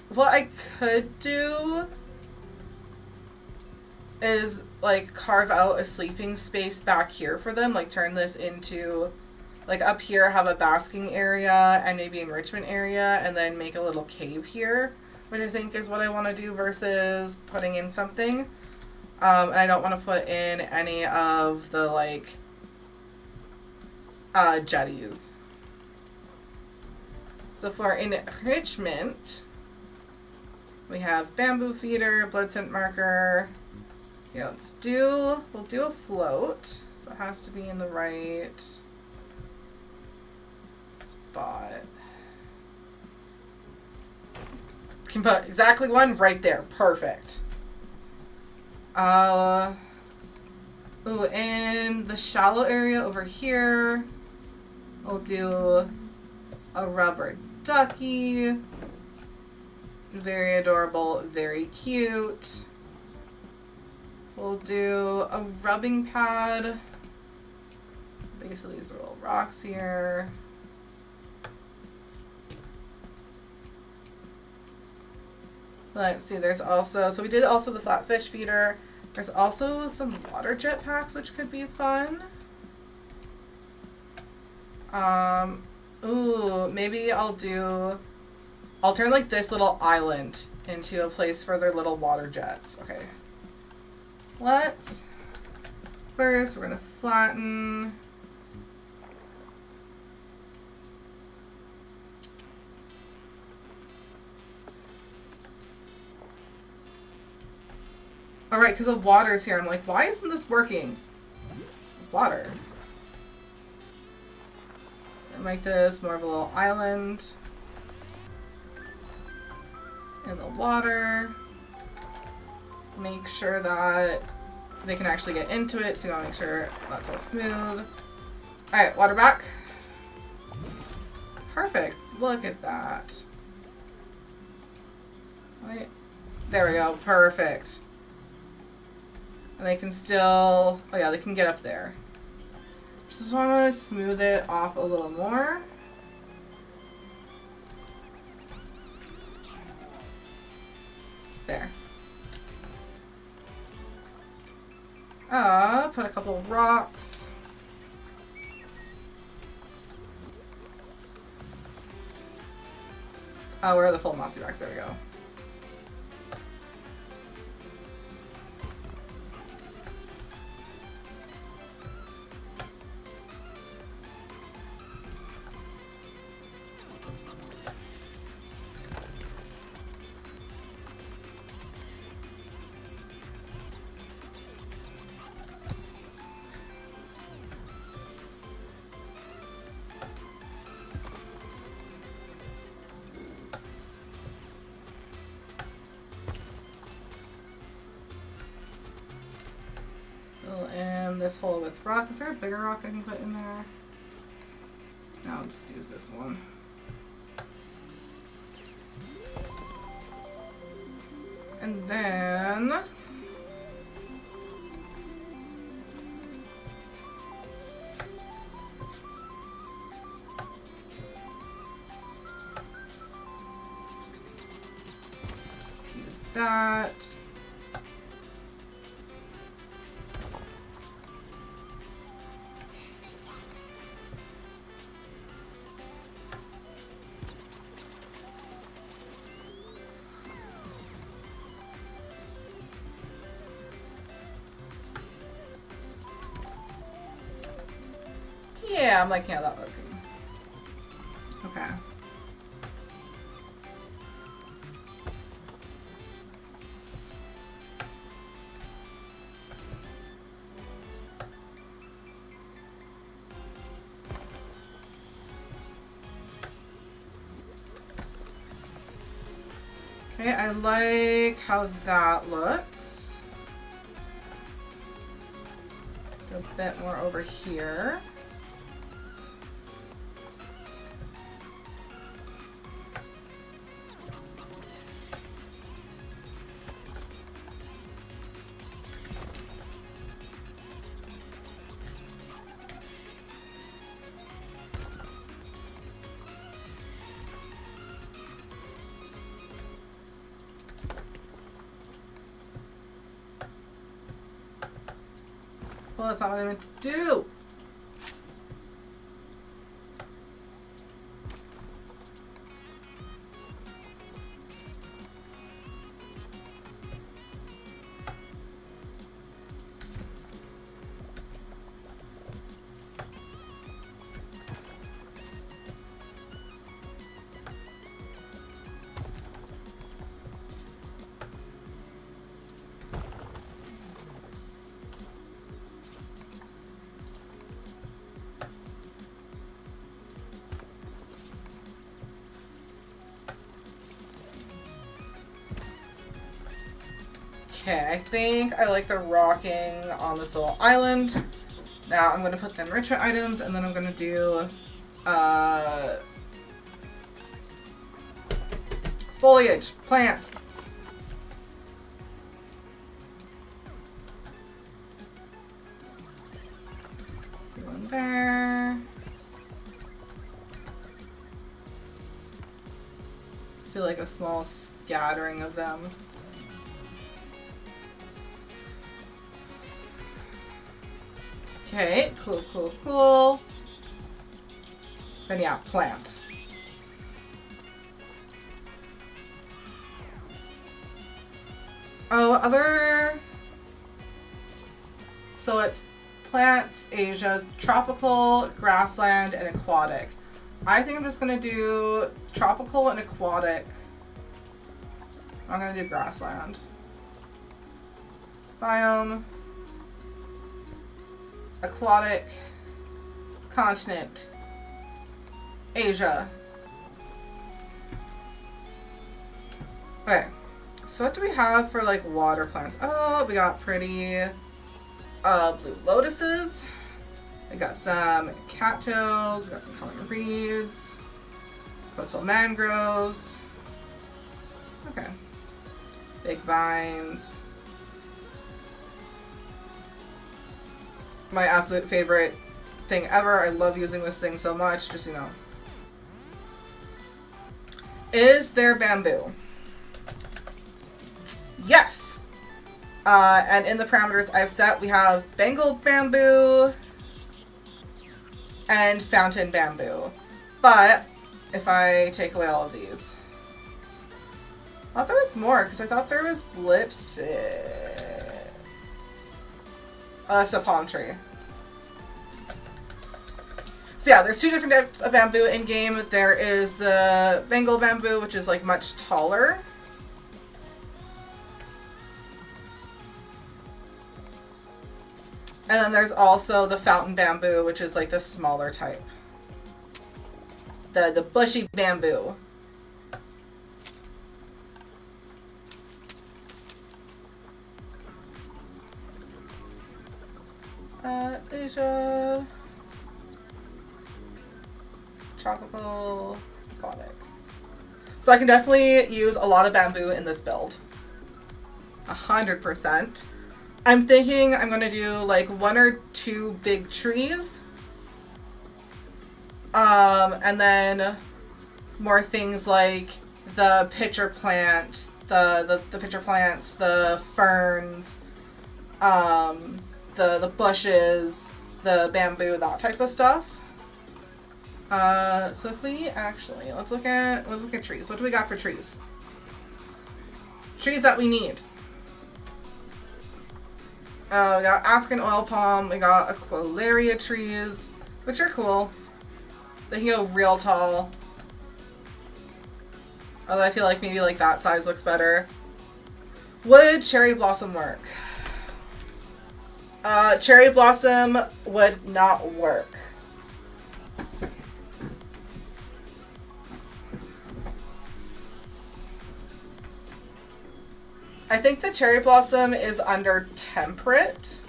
what I could do is like carve out a sleeping space back here for them, like turn this into, like up here have a basking area and maybe enrichment area, and then make a little cave here, which I think is what I want to do versus putting in something. And I don't want to put in any of the like jetties. So for enrichment, we have bamboo feeder, blood scent marker. Yeah, we'll do a float. So it has to be in the right spot. Can put exactly one right there. Perfect. Ooh, in the shallow area over here, we'll do a rubber ducky. Very adorable, very cute. We'll do a rubbing pad. Basically, these little rocks here. Let's see, there's also, so we did also the flatfish feeder. There's also some water jet packs, which could be fun. Ooh, maybe I'll turn like this little island into a place for their little water jets. Okay. First we're gonna flatten. Alright, because of water's here. I'm like, why isn't this working? Water. And make this more of a little island. In the water. Make sure that they can actually get into it, so you want to make sure that's all smooth. Alright, water back. Perfect. Look at that. Right. There we go. Perfect. And they can still, oh yeah, they can get up there. Just want to smooth it off a little more. There. Put a couple of rocks. Oh, where are the full mossy rocks? There we go. And this hole with rock. Is there a bigger rock I can put in there? No, I'll just use this one. And then that. Yeah, I'm liking how that looking. Okay. Okay, I like how that looks. Do a bit more over here. Well, that's not what I meant to do. Okay, I think I like the rocking on this little island. Now I'm going to put the enrichment items, and then I'm going to do foliage, plants. One there. Let's do like a small scattering of them. Okay, cool, cool, cool. Then yeah, plants. Oh, other... So it's plants, Asia, tropical, grassland, and aquatic. I think I'm just gonna do tropical and aquatic. I'm gonna do grassland. Biome. Aquatic, continent, Asia. Okay, so what do we have for like water plants? Oh, we got pretty blue lotuses. We got some cattails. We got some common reeds, coastal mangroves. Okay, big vines. my absolute favorite thing ever. I love using this thing so much, just, you know. Is there bamboo? Yes! And in the parameters I've set, we have Bengal bamboo and fountain bamboo. But if I take away all of these, I thought there was more, because I thought there was lipstick. It's a palm tree. So yeah, there's two different types of bamboo in game. There is the Bengal bamboo, which is like much taller. And then there's also the fountain bamboo, which is like the smaller type. The bushy bamboo. Asia. Tropical, aquatic. So I can definitely use a lot of bamboo in this build. 100%. I'm thinking I'm going to do like 1 or 2 big trees. And then more things like the pitcher plant, the pitcher plants, the ferns, the bushes, the bamboo, that type of stuff. So if we actually, let's look at trees. What do we got for trees? Trees that we need. We got African oil palm, we got Equalaria trees, which are cool. They can go real tall. Although I feel like maybe like that size looks better. Would cherry blossom work? Cherry blossom would not work. I think the cherry blossom is under temperate.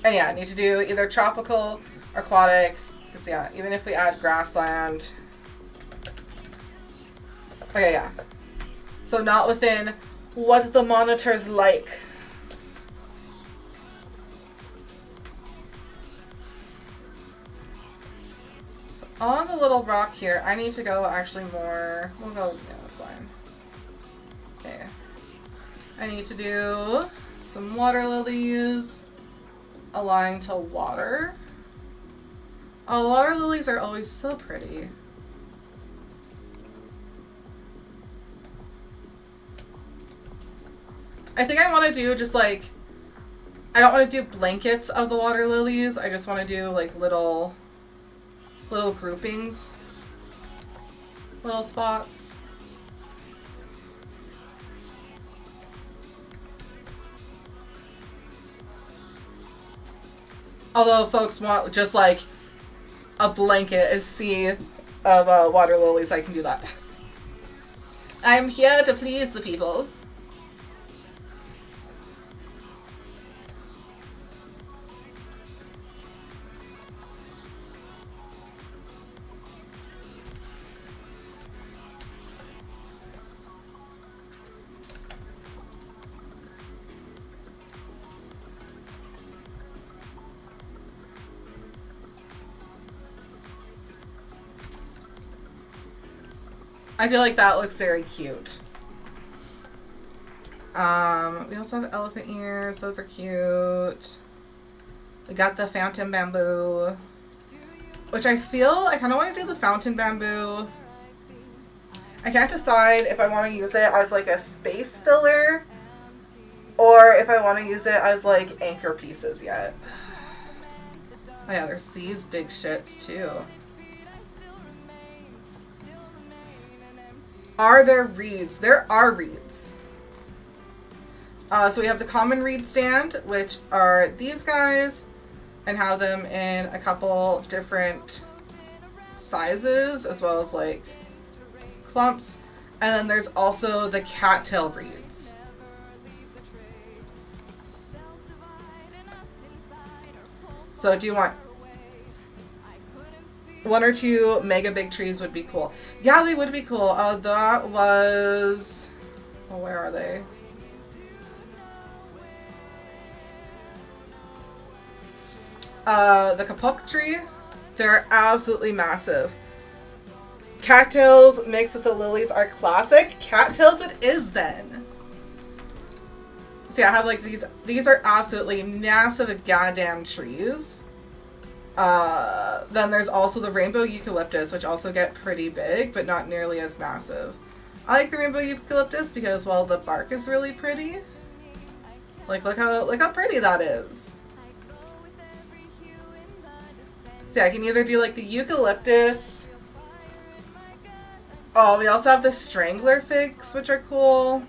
And yeah, I need to do either tropical or aquatic. Because yeah, even if we add grassland. Okay, yeah. So not within what the monitor's like. So on the little rock here, I need to go actually more. We'll go, yeah, that's fine. Okay. I need to do some water lilies aligned to water. Oh, the water lilies are always so pretty. I think I want to do just like, I don't want to do blankets of the water lilies. I just want to do like little groupings, little spots. Although folks want just like a blanket, a sea of water lilies, I can do that. I'm here to please the people. I feel like that looks very cute. We also have elephant ears. Those are cute. We got the fountain bamboo, which I feel I kind of want to do the fountain bamboo. I can't decide if I want to use it as like a space filler or if I want to use it as like anchor pieces yet. Oh yeah, there's these big shits too. Are there reeds? There are reeds. So we have the common reed stand, which are these guys, and have them in a couple different sizes, as well as like clumps. And then there's also the cattail reeds. So do you want 1 or 2 mega big trees would be cool. Yeah, they would be cool. That was... Oh, where are they? The kapok tree, they're absolutely massive. Cattails mixed with the lilies are classic. Cattails it is then. So yeah, I have like these are absolutely massive goddamn trees. Then there's also the rainbow eucalyptus, which also get pretty big, but not nearly as massive. I like the rainbow eucalyptus because, well, the bark is really pretty. Like, look how pretty that is. So yeah, I can either do like the eucalyptus. Oh, we also have the strangler figs, which are cool.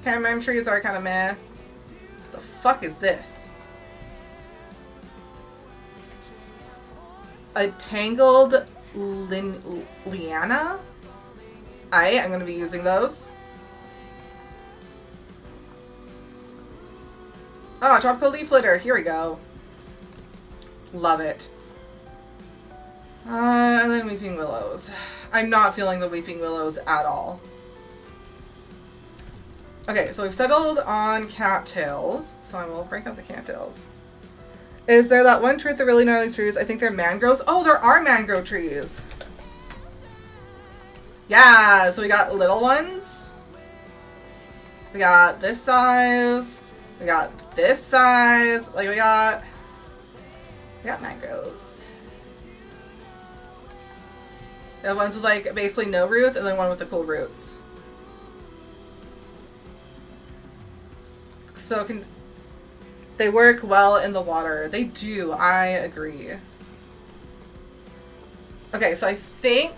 Tamarind trees are kind of meh. The fuck is this? A tangled liana? I'm going to be using those. Oh, tropical leaf litter. Here we go. Love it. And then weeping willows. I'm not feeling the weeping willows at all. Okay, so we've settled on cattails. So I will break out the cattails. Is there that one tree with the really gnarly trees? I think they're mangroves. Oh, there are mangrove trees. Yeah, so we got little ones. We got this size. We got this size. Like we got mangroves. We have ones with like basically no roots and then one with the cool roots. So they work well in the water. They do, I agree. Okay, so I think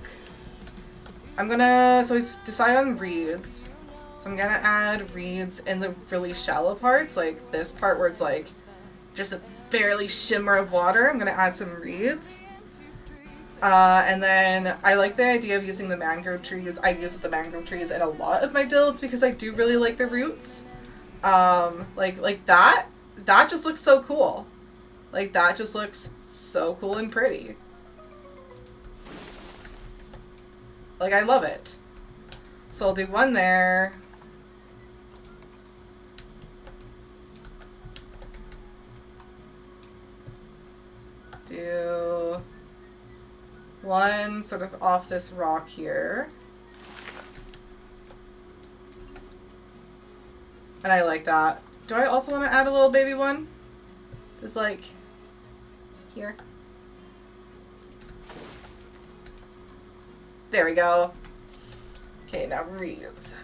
so we've decided on reeds. So I'm gonna add reeds in the really shallow parts, like this part where it's like just a barely shimmer of water. I'm gonna add some reeds. And then I like the idea of using the mangrove trees. I use the mangrove trees in a lot of my builds because I do really like the roots. Like that just looks so cool. Like that just looks so cool and pretty. Like I love it. So I'll do one there. Do one sort of off this rock here. And I like that. Do I also want to add a little baby one? Just like here. There we go. Okay, now reeds.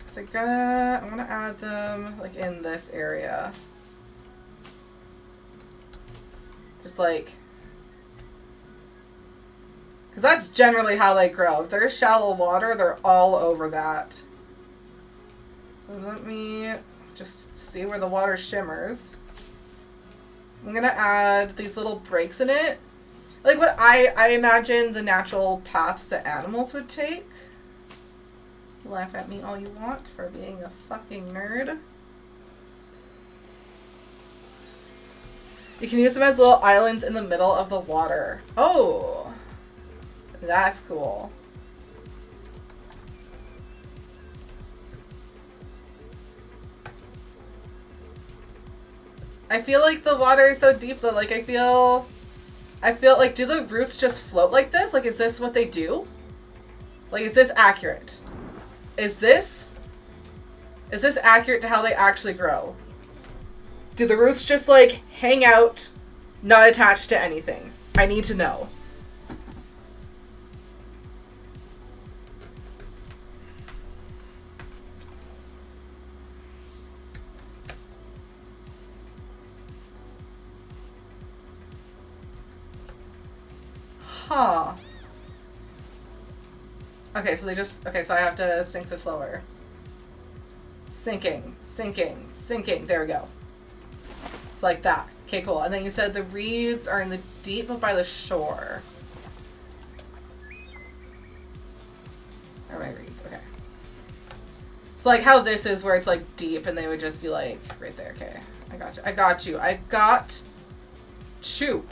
So I want to add them like in this area. Just like, because that's generally how they grow. If there's shallow water, they're all over that. So let me just see where the water shimmers. I'm gonna add these little breaks in it. Like what I imagine the natural paths that animals would take. Laugh at me all you want for being a fucking nerd. You can use them as little islands in the middle of the water. Oh, that's cool. I feel like the water is so deep though. Like I feel like, do the roots just float like this? Like, is this what they do? Like, is this accurate? Is this accurate to how they actually grow? Do the roots just like hang out, not attached to anything? I need to know. Huh. Okay, so so I have to sink this lower. Sinking, sinking, sinking. There we go. It's like that. Okay, cool. And then you said the reeds are in the deep but by the shore. Are my reeds? Okay. So like how this is where it's like deep and they would just be like right there. Okay. I got you. I got you. I got you.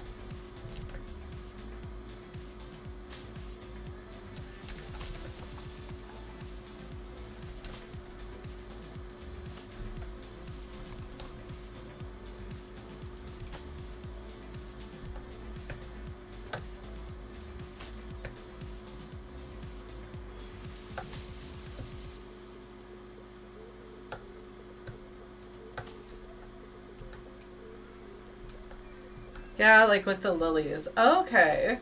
Yeah, like with the lilies. Okay.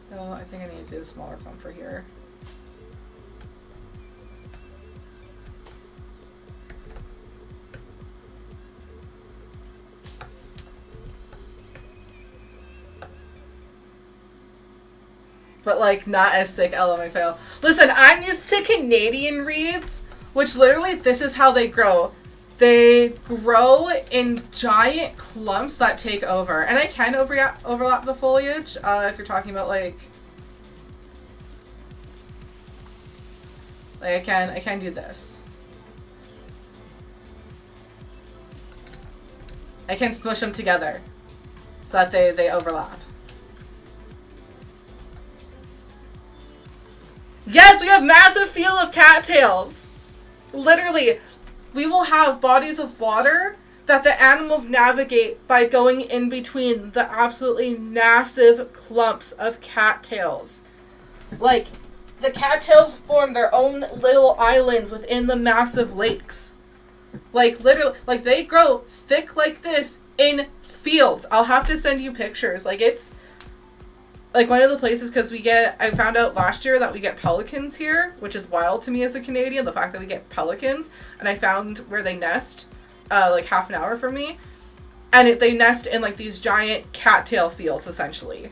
So I think I need to do a smaller font for here. But like not as thick, LMFAO. Listen, I'm used to Canadian reeds, which literally this is how they grow. They grow in giant clumps that take over. And I can overlap the foliage if you're talking about like I can do this. I can smush them together so that they overlap. Yes, we have massive field of cattails. Literally, we will have bodies of water that the animals navigate by going in between the absolutely massive clumps of cattails. Like, the cattails form their own little islands within the massive lakes. Like, literally, like, they grow thick like this in fields. I'll have to send you pictures. Like, it's like one of the places, because I found out last year that we get pelicans here, which is wild to me as a Canadian, the fact that we get pelicans, and I found where they nest, like half an hour from me, and they nest in like these giant cattail fields, essentially.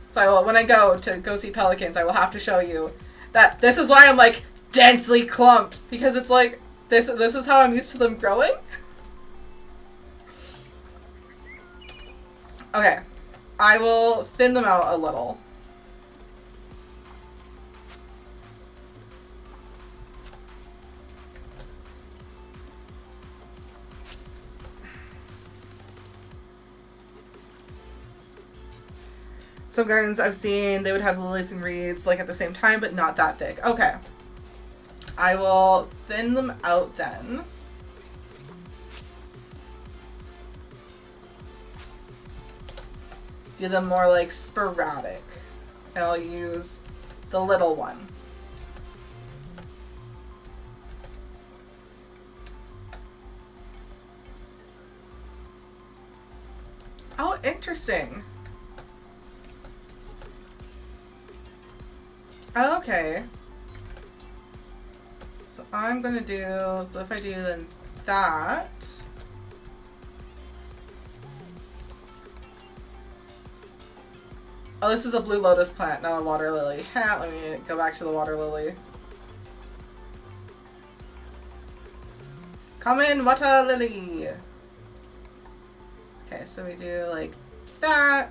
So when I go see pelicans, I will have to show you that. This is why I'm like densely clumped, because it's like, this is how I'm used to them growing. Okay. I will thin them out a little. Some gardens I've seen, they would have lilies and reeds like at the same time, but not that thick. Okay. I will thin them out then. Do them more like sporadic. And I'll use the little one. Oh, interesting. Okay. So I'm gonna do, so if I do then that. Oh, this is a blue lotus plant, not a water lily. Let me go back to the water lily. Come in, water lily. Okay, so we do like that.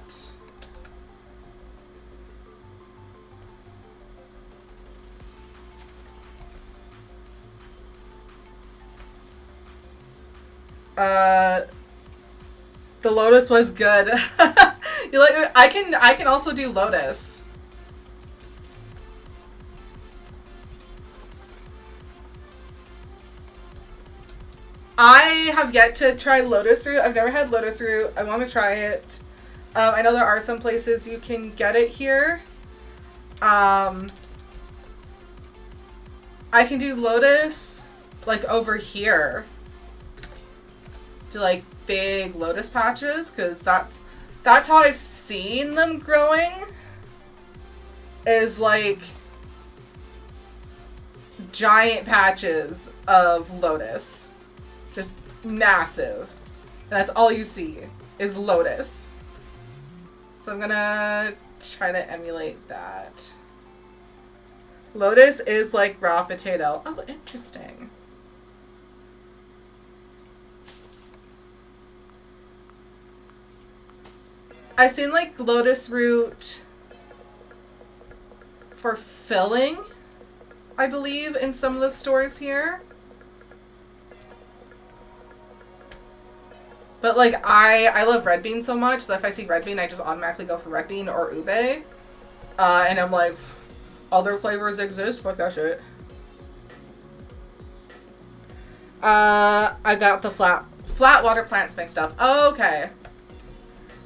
The lotus was good. You like? I can also do lotus. I have yet to try lotus root. I've never had lotus root. I want to try it. I know there are some places you can get it here. I can do lotus like over here. Do like big lotus patches, because that's how I've seen them growing, is like giant patches of lotus, just massive, and that's all you see is lotus. So I'm gonna try to emulate that. Lotus is like raw potato. Oh, interesting. I've seen like lotus root for filling, I believe, in some of the stores here. But like I love red bean so much that if I see red bean, I just automatically go for red bean or ube. And I'm like, other flavors exist? Fuck that shit. I got the flat water plants mixed up. Okay.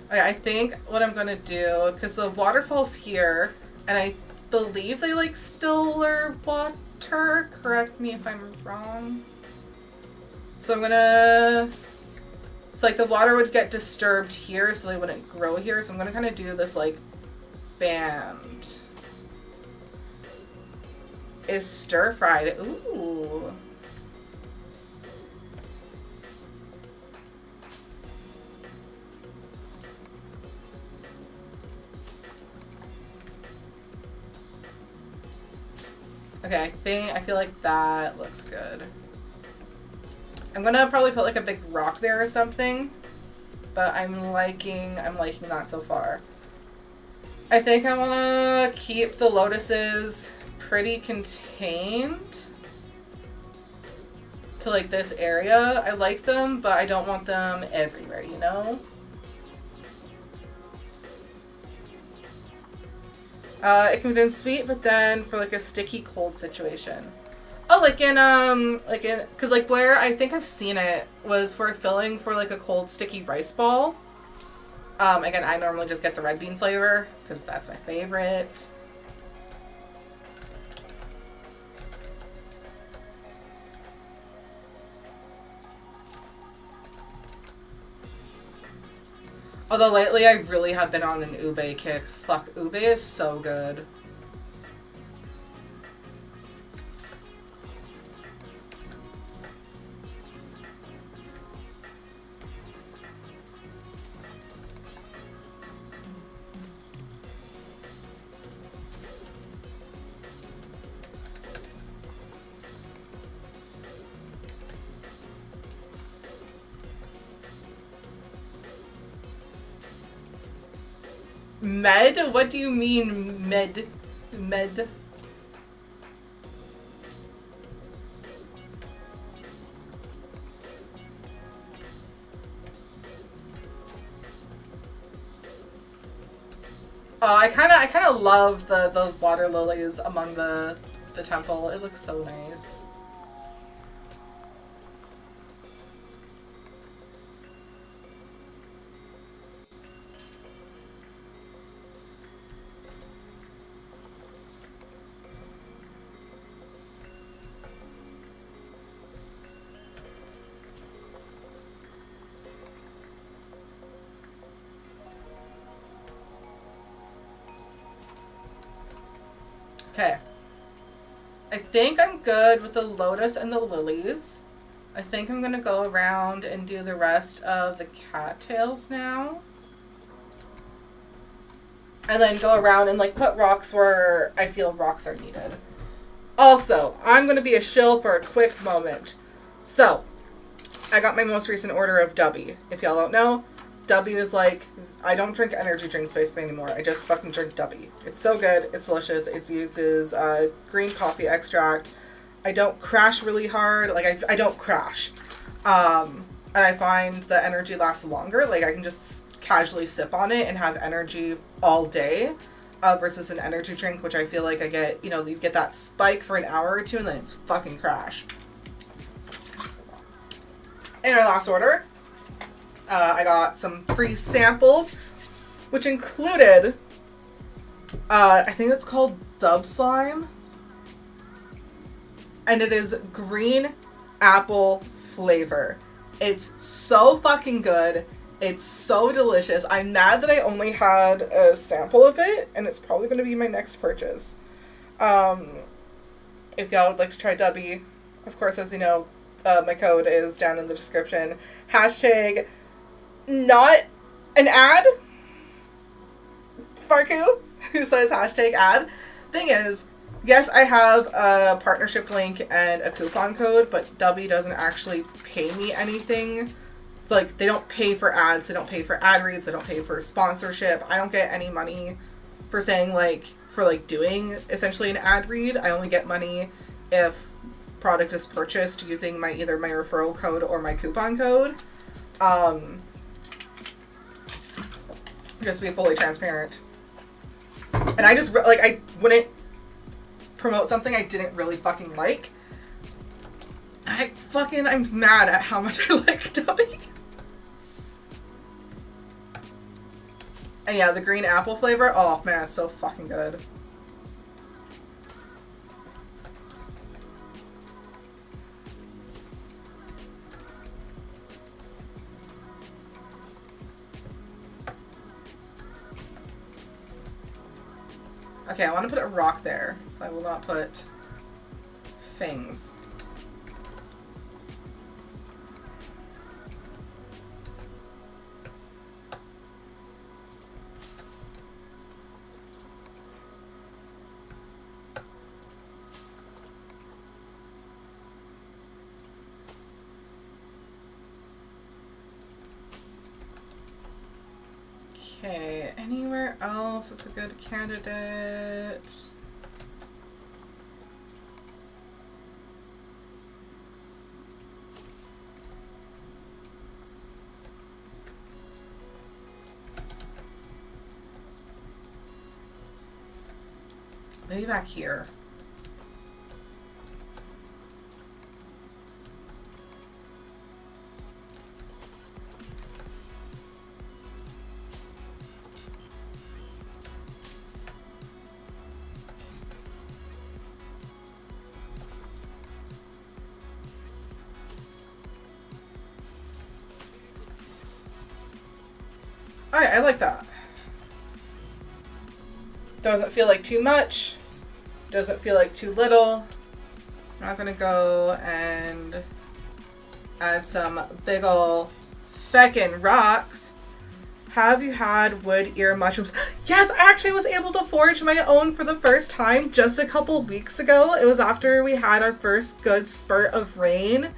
Okay, I think what I'm gonna do, because the waterfall's here, and I believe they like stiller water. Correct me if I'm wrong. So I'm gonna... It's like the water would get disturbed here, so they wouldn't grow here. So I'm gonna kind of do this like band. Is stir fried. Ooh. Okay, I feel like that looks good. I'm gonna probably put like a big rock there or something, but I'm liking that so far. I think I wanna keep the lotuses pretty contained to like this area. I like them, but I don't want them everywhere, you know? It can be done sweet, but then for like a sticky cold situation. Oh, cause like where I think I've seen it was for filling for like a cold sticky rice ball. Again, I normally just get the red bean flavor because that's my favorite. Although lately I really have been on an ube kick. Fuck, ube is so good. Med? What do you mean, med? Med? Oh, I kind of love the water lilies among the temple. It looks so nice. Okay. I think I'm good with the lotus and the lilies. I think I'm gonna go around and do the rest of the cattails now. And then go around and like put rocks where I feel rocks are needed. Also, I'm gonna be a shill for a quick moment. So, I got my most recent order of Dubby. If y'all don't know, Dubby is like, I don't drink energy drinks basically anymore. I just fucking drink Dubby. It's so good. It's delicious. It uses green coffee extract. I don't crash really hard. Like, I don't crash. And I find the energy lasts longer. Like, I can just casually sip on it and have energy all day. Versus an energy drink, which I feel like I get, you know, you get that spike for an hour or two and then it's fucking crash. In our last order, I got some free samples, which included, I think it's called Dub Slime. And it is green apple flavor. It's so fucking good. It's so delicious. I'm mad that I only had a sample of it, and it's probably going to be my next purchase. If y'all would like to try Dubby, of course, as you know, my code is down in the description. Hashtag not an ad. Farku, who says hashtag ad. Thing is, yes, I have a partnership link and a coupon code, but Dubby doesn't actually pay me anything. Like, they don't pay for ads, they don't pay for ad reads, they don't pay for sponsorship. I don't get any money for saying, like, for, like, doing essentially an ad read. I only get money if product is purchased using either my referral code or my coupon code. Just to be fully transparent. And I just, like, I wouldn't promote something I didn't really fucking like. I'm mad at how much I like Dubby. And yeah, the green apple flavor, oh man, it's so fucking good. Okay, I want to put a rock there, so I will not put things. Okay, anywhere else is a good candidate? Maybe back here. Alright, I like that. Doesn't feel like too much. Doesn't feel like too little. I'm not gonna go and add some big ol' feckin' rocks. Have you had wood ear mushrooms? Yes, I actually was able to forage my own for the first time just a couple weeks ago. It was after we had our first good spurt of rain.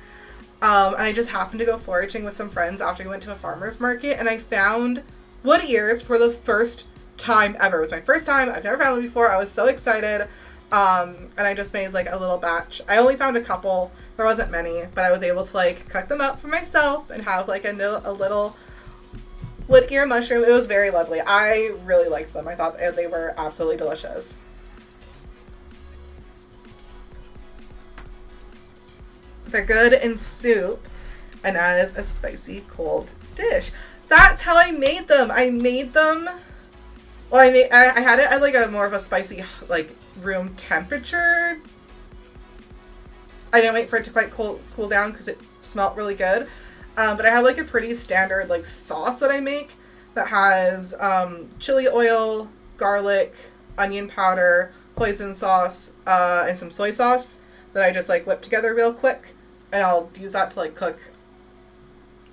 And I just happened to go foraging with some friends after we went to a farmer's market, and I found wood ears for the first time ever. It was my first time. I've never found them before. I was so excited. And I just made like a little batch. I only found a couple. There wasn't many, but I was able to like cook them up for myself and have like a little wood ear mushroom. It was very lovely. I really liked them. I thought they were absolutely delicious. They're good in soup and as a spicy cold dish. That's how I made them. I made them. Well, I had it at like a more of a spicy like room temperature. I didn't wait for it to quite cool down because it smelled really good. But I have like a pretty standard like sauce that I make that has chili oil, garlic, onion powder, hoisin sauce, and some soy sauce that I just like whip together real quick. And I'll use that to like cook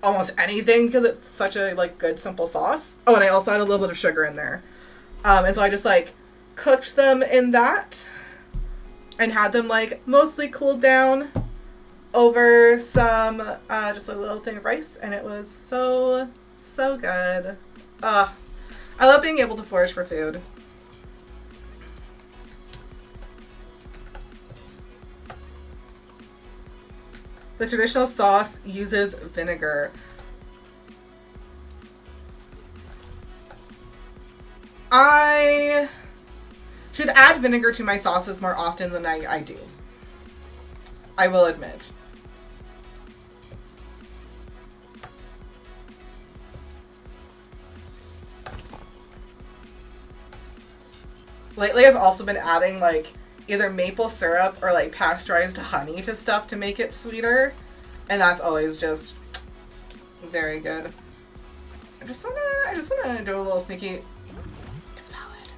almost anything because it's such a like good simple sauce. Oh, and I also add a little bit of sugar in there. And so I just like cooked them in that and had them like mostly cooled down over some just a little thing of rice, and it was so good. I love being able to forage for food. The traditional sauce uses vinegar. I should add vinegar to my sauces more often than I do. I will admit. Lately, I've also been adding like either maple syrup or like pasteurized honey to stuff to make it sweeter, and that's always just very good. I just wanna do a little sneaky. It's valid.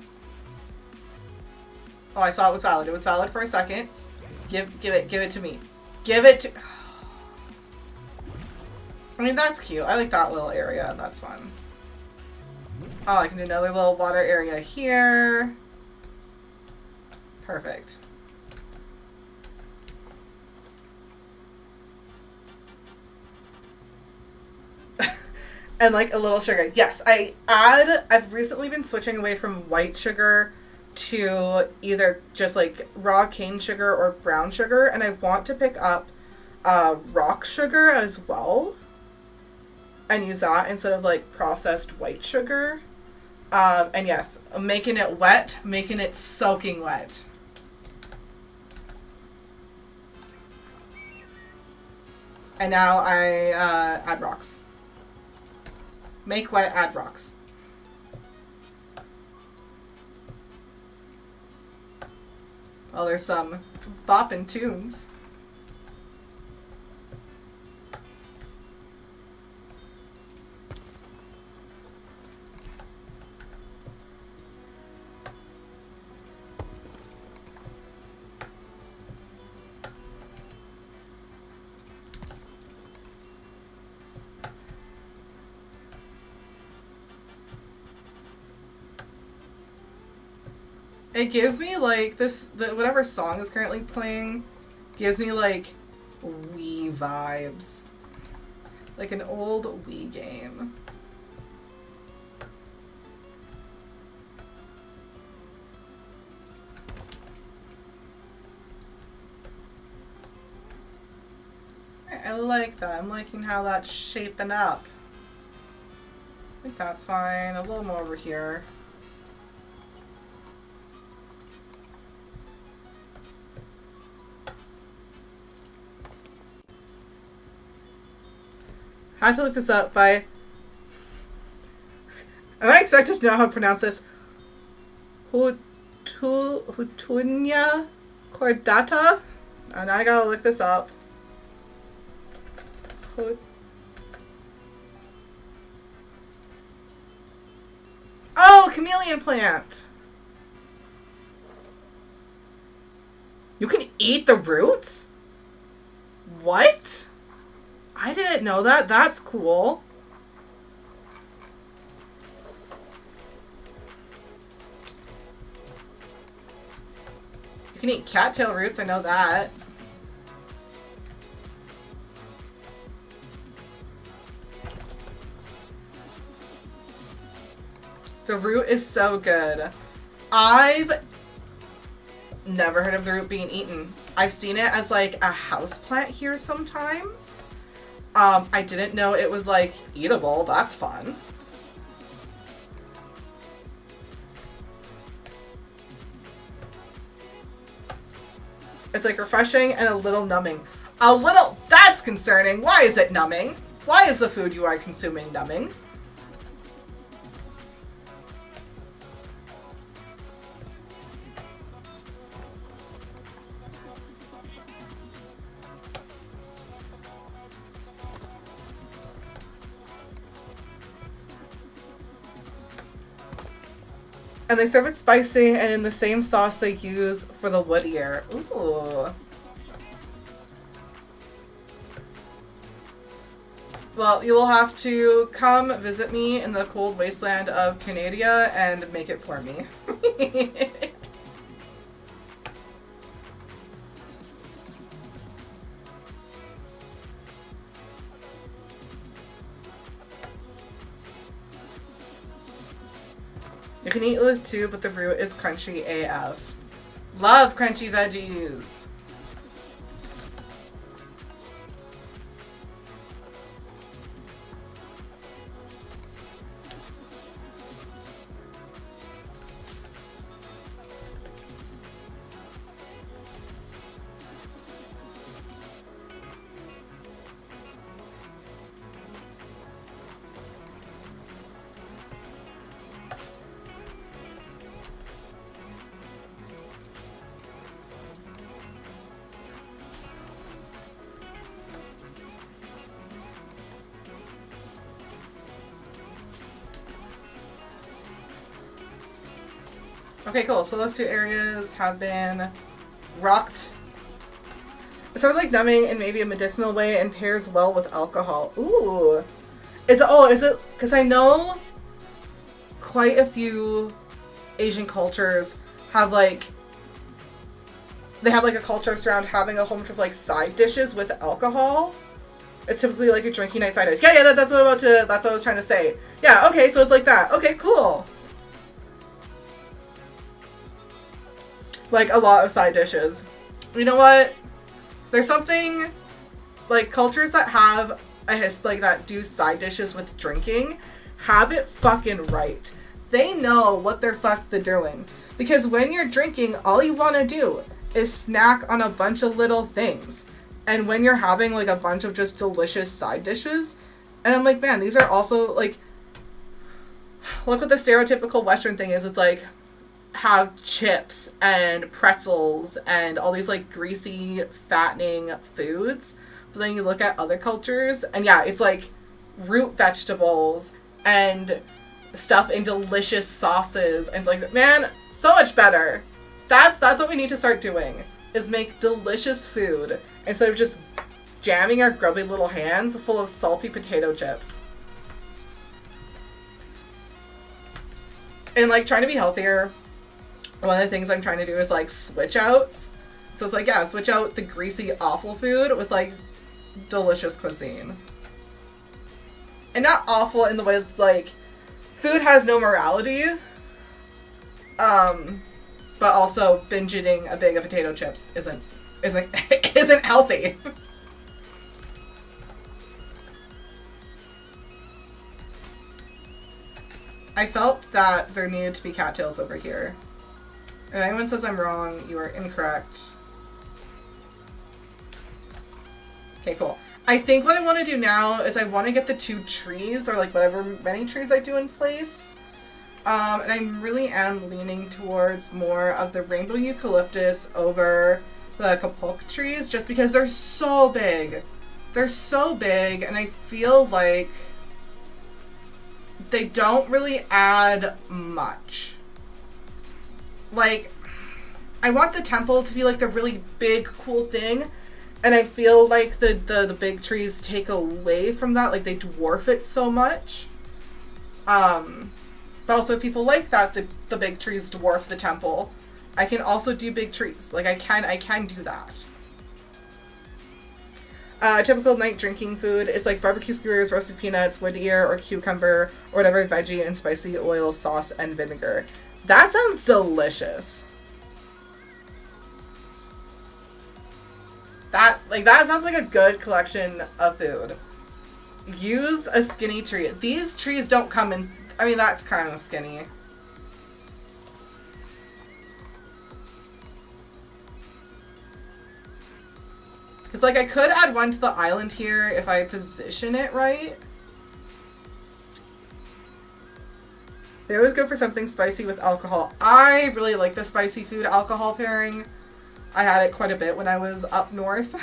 Oh, I saw it was valid. It was valid for a second. Give it to me. Give it to. I mean, that's cute. I like that little area. That's fun. Oh, I can do another little water area here. Perfect. And like a little sugar. Yes, I've recently been switching away from white sugar to either just like raw cane sugar or brown sugar, and I want to pick up rock sugar as well and use that instead of like processed white sugar. And yes, making it wet, making it soaking wet. And now I add rocks. Make wet, add rocks. Well, there's some bopping tunes. It gives me like whatever song is currently playing gives me like Wii vibes. Like an old Wii game. I like that. I'm liking how that's shaping up. I think that's fine. A little more over here. I have to look this up by... Am I expected to know how to pronounce this? Hutunya cordata? And I gotta look this up. Oh, chameleon plant! You can eat the roots? What? I didn't know that. That's cool. You can eat cattail roots, I know that. The root is so good. I've never heard of the root being eaten. I've seen it as like a houseplant here sometimes. I didn't know it was like eatable. That's fun. It's like refreshing and a little numbing. A little, that's concerning. Why is it numbing? Why is the food you are consuming numbing? And they serve it spicy and in the same sauce they use for the wood ear. Ooh. Well, you will have to come visit me in the cold wasteland of Canada and make it for me. You can eat leaf too, but the root is crunchy AF. Love crunchy veggies! Okay, cool. So those two areas have been rocked. It's sort of like numbing in maybe a medicinal way and pairs well with alcohol. Ooh. Is it, because I know quite a few Asian cultures have like, they have like a culture around having a whole bunch of like side dishes with alcohol. It's typically like a drinking night side dish. Yeah, that's what I was trying to say. Yeah, okay, so it's like that. Okay, cool. Like a lot of side dishes. You know what? There's something like cultures that have that do side dishes with drinking have it fucking right. They know what they're doing. Because when you're drinking, all you want to do is snack on a bunch of little things. And when you're having like a bunch of just delicious side dishes, and I'm like, man, these are also like, look what the stereotypical Western thing is. It's like, have chips and pretzels and all these like greasy, fattening foods. But then you look at other cultures and yeah, it's like root vegetables and stuff in delicious sauces. And it's like, man, so much better. That's what we need to start doing, is make delicious food instead of just jamming our grubby little hands full of salty potato chips. And like trying to be healthier. one of the things I'm trying to do is like switch outs. So it's like, yeah, switch out the greasy, awful food with like delicious cuisine. And not awful in the way that, like, food has no morality. But also binge eating a bag of potato chips isn't isn't healthy. I felt that there needed to be cattails over here. If anyone says I'm wrong, you are incorrect. Okay, cool. I think what I want to do now is I want to get the 2 trees, or like whatever many trees I do in place. And I really am leaning towards more of the rainbow eucalyptus over the kapok trees, just because they're so big. They're so big, and I feel like they don't really add much. Like, I want the temple to be like the really big, cool thing, and I feel like the big trees take away from that, like they dwarf it so much. But also if people like that, the big trees dwarf the temple, I can also do big trees. Like I can do that. Typical night drinking food is like barbecue skewers, roasted peanuts, wood ear, or cucumber, or whatever veggie and spicy oil, sauce, and vinegar. That sounds delicious. That sounds like a good collection of food. Use a skinny tree. These trees don't come in... I mean, that's kind of skinny. It's like I could add one to the island here if I position it right. They always go for something spicy with alcohol. I really like the spicy food alcohol pairing. I had it quite a bit when I was up north.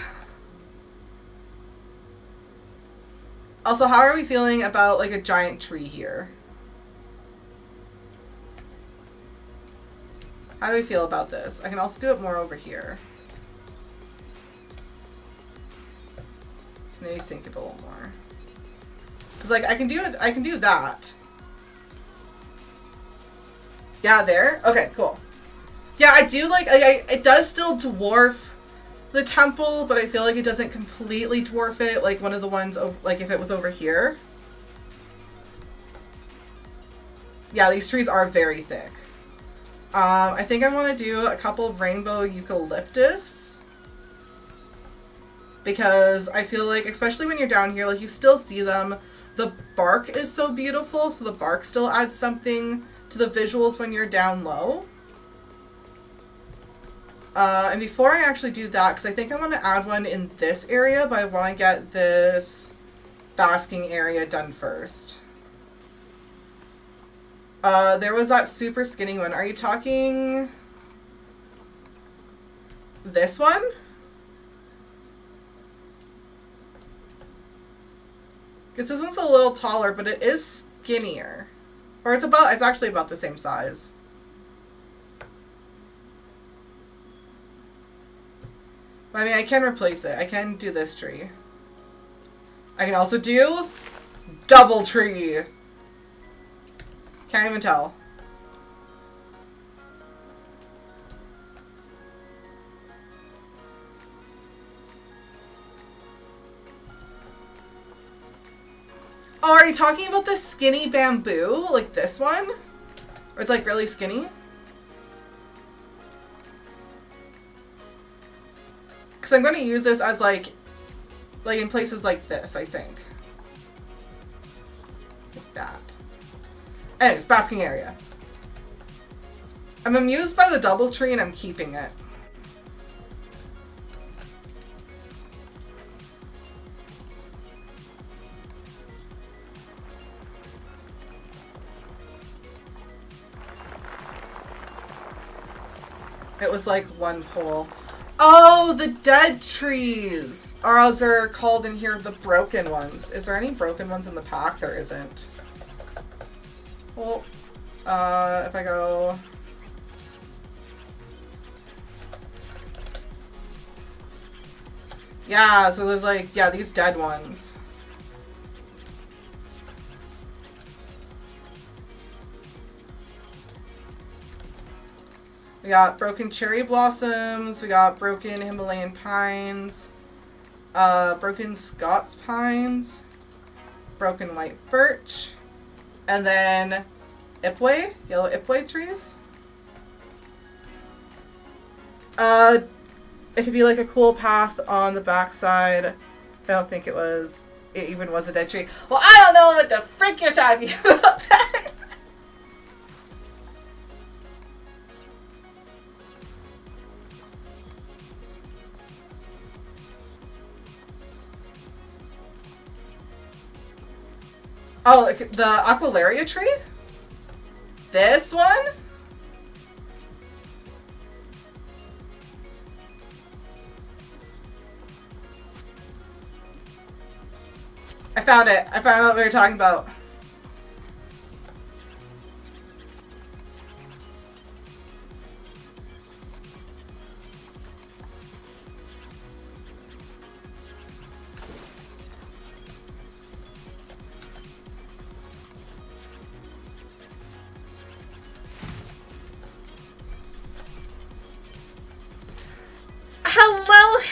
Also, how are we feeling about like a giant tree here? How do we feel about this? I can also do it more over here. Let's maybe sink it a little more. Cause like I can do that. Yeah, there? Okay, cool. Yeah, I do like it does still dwarf the temple, but I feel like it doesn't completely dwarf it like one of the ones like if it was over here. Yeah, these trees are very thick. I think I want to do a couple of rainbow eucalyptus, because I feel like, especially when you're down here, like you still see them. The bark is so beautiful, so the bark still adds something to the visuals when you're down low. And before I actually do that, because I think I want to add one in this area, but I want to get this basking area done first. There was that super skinny one. Are you talking this one? Because this one's a little taller, but it is skinnier. Or it's actually about the same size. I mean, I can replace it. I can do this tree. I can also do double tree. Can't even tell. Oh, are you talking about the skinny bamboo? Like this one? Or it's like really skinny? Because I'm going to use this as like in places like this, I think. Like that. Anyways, basking area. I'm amused by the double tree and I'm keeping it. It was like one pole. Oh, the dead trees! Or as they're called in here, the broken ones. Is there any broken ones in the pack? There isn't. Well, if I go... Yeah, so there's like, yeah, these dead ones. We got broken cherry blossoms. We got broken Himalayan pines. Broken Scots pines. Broken white birch. And then Ipwe, yellow Ipwe trees. It could be like a cool path on the backside. I don't think it even was a dead tree. Well, I don't know what the frick you're talking about then. Oh, like the Aqualaria tree? This one? I found it. I found out what we were talking about.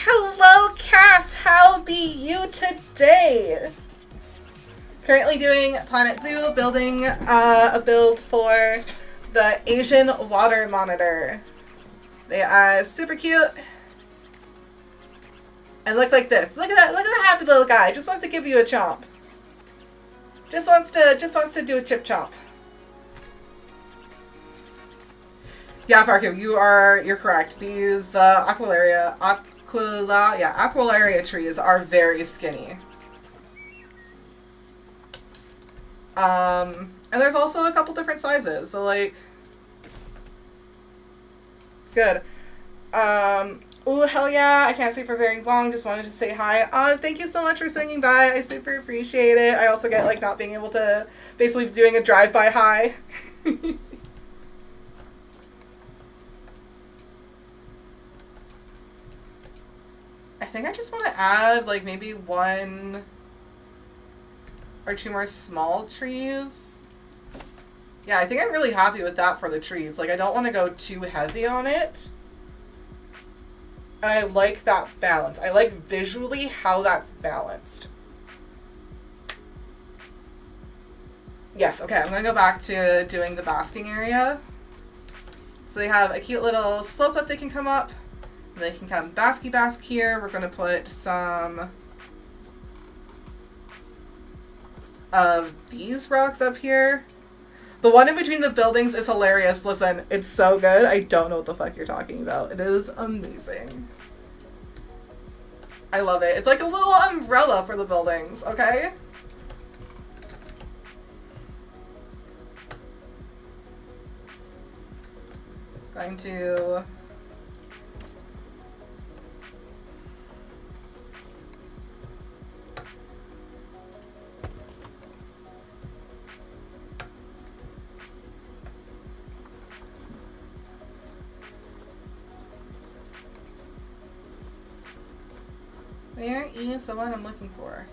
Hello, Cass. How be you today? Currently doing Planet Zoo, building a build for the Asian water monitor. They are super cute. And look like this. Look at that. Look at that happy little guy. Just wants to give you a chomp. Just wants to do a chip chomp. Yeah, Farku, you're correct. The Aqualaria trees are very skinny. And there's also a couple different sizes, so like, it's good. Ooh, hell yeah, I can't say for very long, just wanted to say hi. Thank you so much for swinging by, I super appreciate it. I also get, like, not being able to, basically doing a drive-by hi. I think I just want to add, like, maybe 1 or 2 more small trees. Yeah, I think I'm really happy with that for the trees. Like, I don't want to go too heavy on it. And I like that balance. I like visually how that's balanced. Yes, okay, I'm going to go back to doing the basking area. So they have a cute little slope that they can come up. They can come bask here. We're going to put some of these rocks up here. The one in between the buildings is hilarious. Listen, it's so good. I don't know what the fuck you're talking about. It is amazing. I love it. It's like a little umbrella for the buildings, okay? Going to... Where is the one I'm looking for?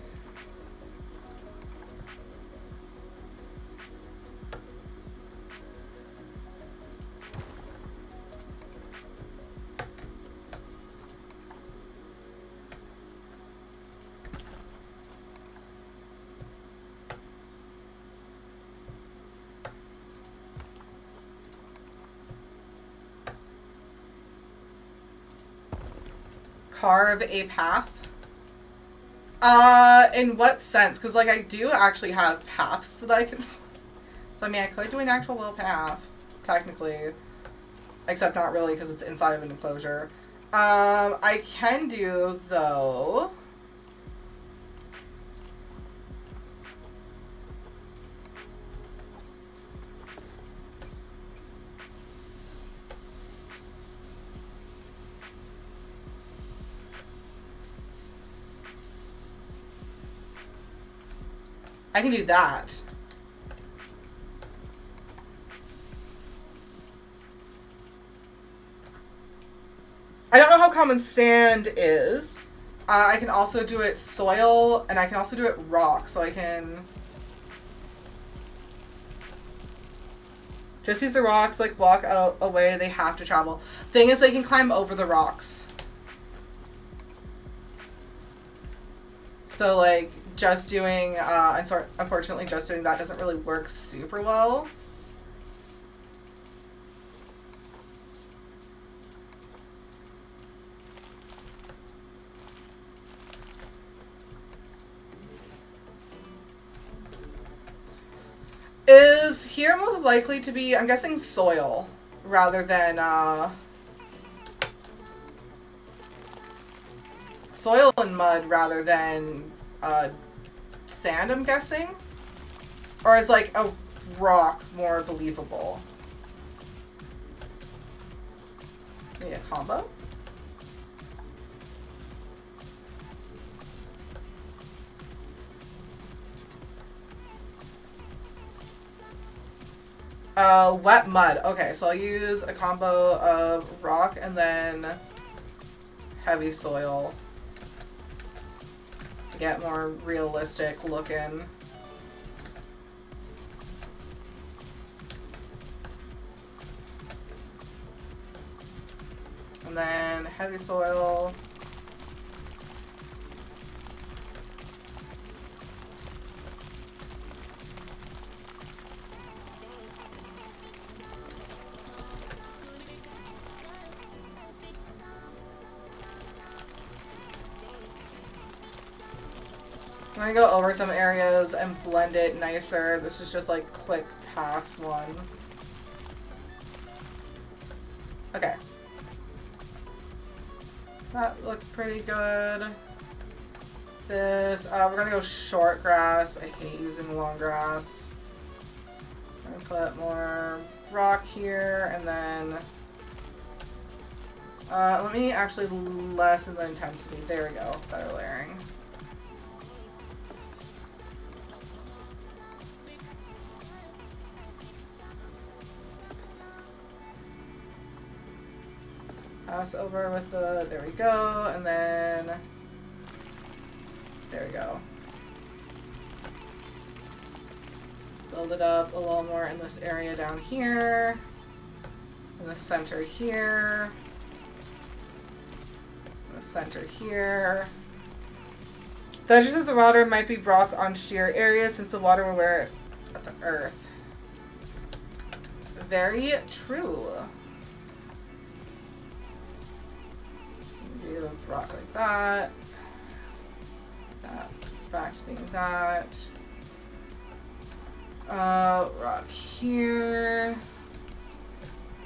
Carve a path? In what sense? Because, like, I do actually have paths that I can... So, I mean, I could do an actual little path, technically. Except not really, because it's inside of an enclosure. I can do, though... I can do that. I don't know how common sand is. I can also do it soil, and I can also do it rock, so I can... Just use the rocks, like, block out a way they have to travel. Thing is, they can climb over the rocks. So, like, just doing, unfortunately, just doing that doesn't really work super well. Is here most likely to be, I'm guessing, soil rather than, soil and mud rather than, sand, I'm guessing? Or is, like, a rock more believable? Maybe a combo? Wet mud. Okay, so I'll use a combo of rock and then heavy soil to get more realistic looking. And then heavy soil. I'm gonna go over some areas and blend it nicer. This is just like quick pass one. Okay. That looks pretty good. This, we're gonna go short grass. I hate using long grass. I'm gonna put more rock here and then let me actually lessen the intensity. There we go. Better layering. Pass over with the, there we go, and then, there we go. Build it up a little more in this area down here, in the center here, in the center here. The edges of the water might be rock on sheer areas since the water will wear at the earth. Very true. Do rock like that. That back to being that. Rock here.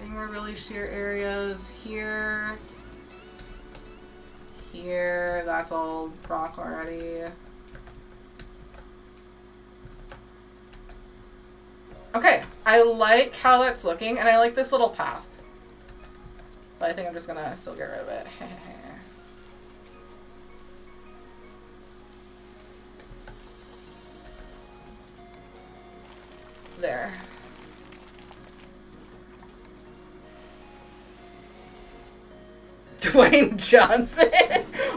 Any more really sheer areas here. Here, that's all rock already. Okay, I like how that's looking, and I like this little path. But I think I'm just gonna still get rid of it. There. Dwayne Johnson?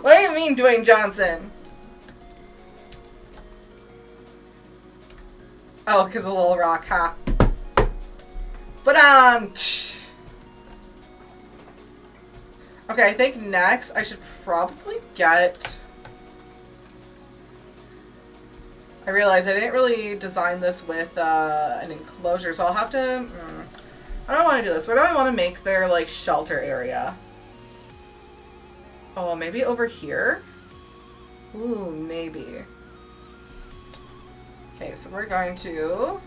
What do you mean, Dwayne Johnson? Oh, because of Little Rock, huh? But, okay, I think next I should probably get... I realized I didn't really design this with an enclosure, so I'll have to... I don't want to do this. Where do I want to make their, like, shelter area? Oh, maybe over here? Ooh, maybe. Okay, so we're going to...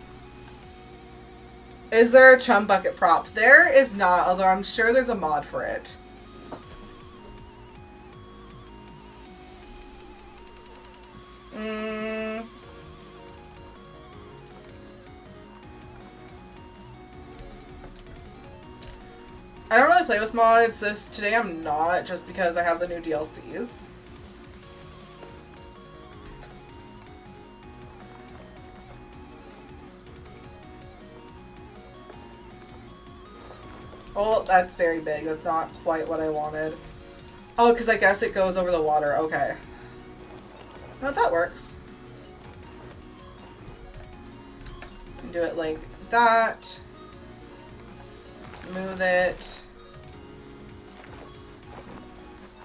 Is there a chum bucket prop? There is not, although I'm sure there's a mod for it. I don't really play with mods. Today I'm not, just because I have the new DLCs. Oh, that's very big. That's not quite what I wanted. Oh, because I guess it goes over the water. Okay. No, that works. Do it like that. Smooth it.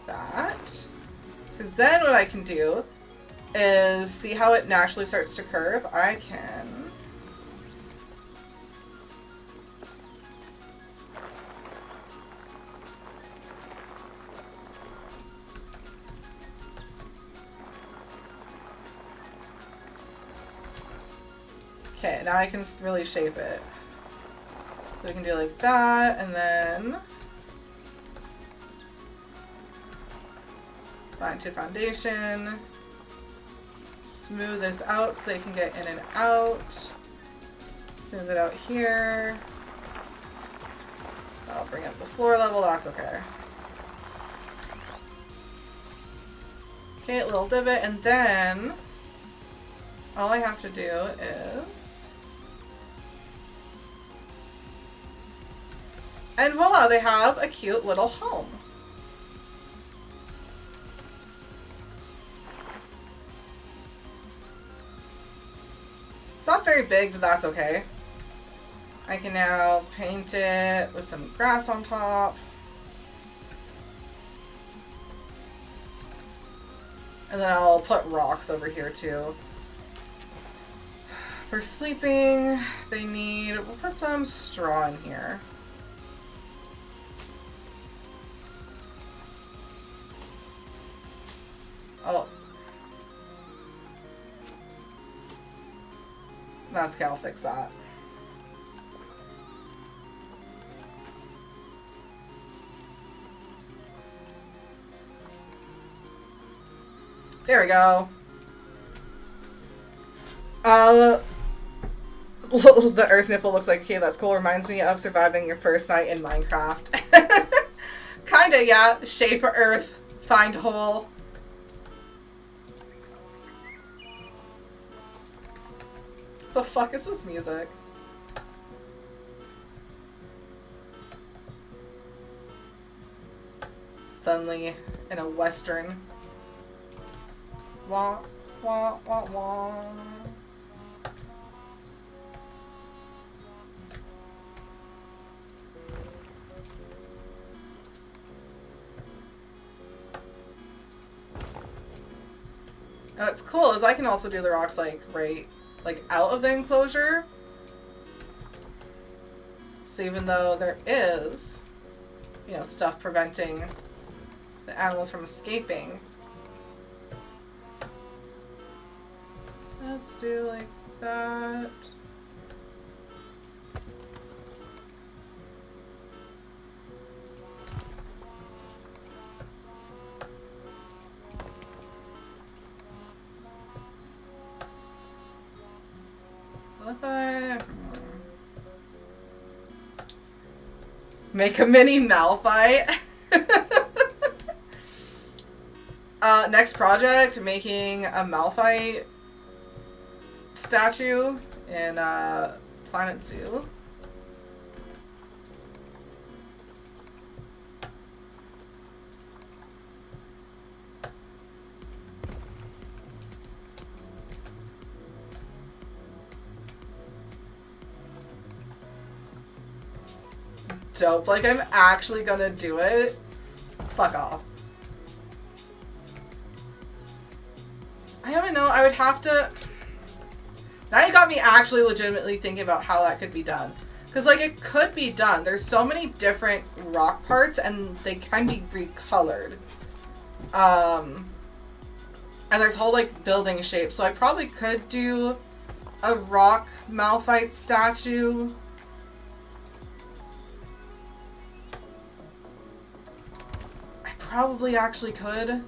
That. Because then what I can do is see how it naturally starts to curve. I can... Okay, now I can really shape it. So we can do like that, and then fine to foundation. Smooth this out so they can get in and out. Smooth it out here. I'll bring up the floor level, that's okay. Okay, little divot, and then all I have to do is... And voila, they have a cute little home. It's not very big, but that's okay. I can now paint it with some grass on top. And then I'll put rocks over here too. For sleeping, they need, we'll put some straw in here. Oh. That's okay, I'll fix that. There we go. The earth nipple looks like, okay, that's cool. Reminds me of surviving your first night in Minecraft. Kinda, yeah. Shape of earth, find hole. The fuck is this music? Suddenly in a western. Wah, wah, wah, wah. Now what's cool is I can also do the rocks like right like out of the enclosure. So even though there is, you know, stuff preventing the animals from escaping. Let's do like that. What if I make a mini Malphite? Next project, making a Malphite statue in Planet Zoo. Dope. Like, I'm actually gonna do it. Fuck off. I don't know. I would have to... Now you got me actually legitimately thinking about how that could be done. Because, like, it could be done. There's so many different rock parts, and they can be recolored. And there's whole, like, building shapes. So I probably could do a rock Malphite statue. I probably actually could.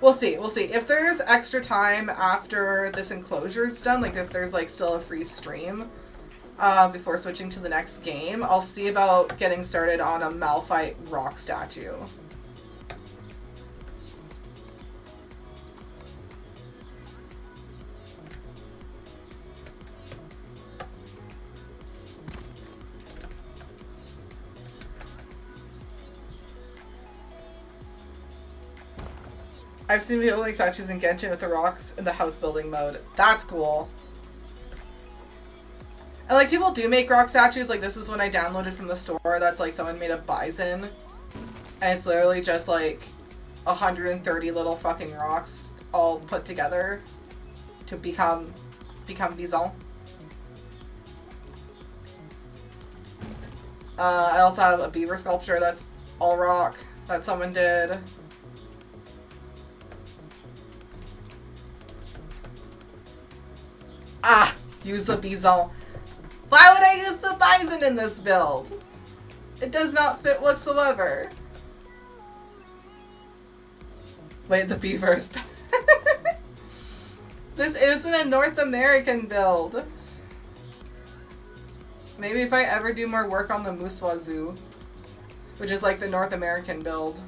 We'll see. We'll see. If there's extra time after this enclosure is done, like if there's like still a free stream before switching to the next game, I'll see about getting started on a Malphite rock statue. I've seen people make statues in Genshin with the rocks in the house building mode. That's cool. And, like, people do make rock statues. Like, this is one I downloaded from the store. That's, like, someone made a bison. And it's literally just, like, 130 little fucking rocks all put together to become bison. I also have a beaver sculpture that's all rock that someone did. Ah! Use the bison. Why would I use the bison in this build? It does not fit whatsoever. Wait, the beaver is back. This isn't a North American build. Maybe if I ever do more work on the Muswa Zoo, which is like the North American build.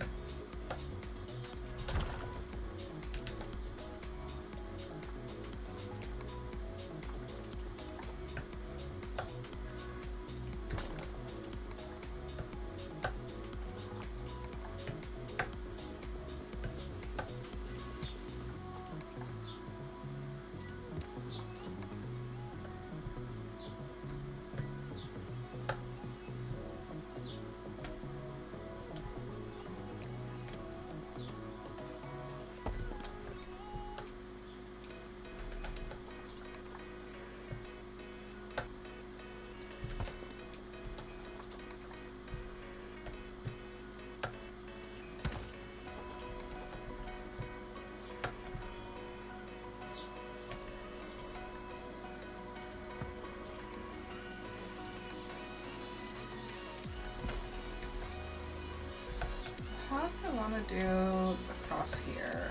How do I want to do across here?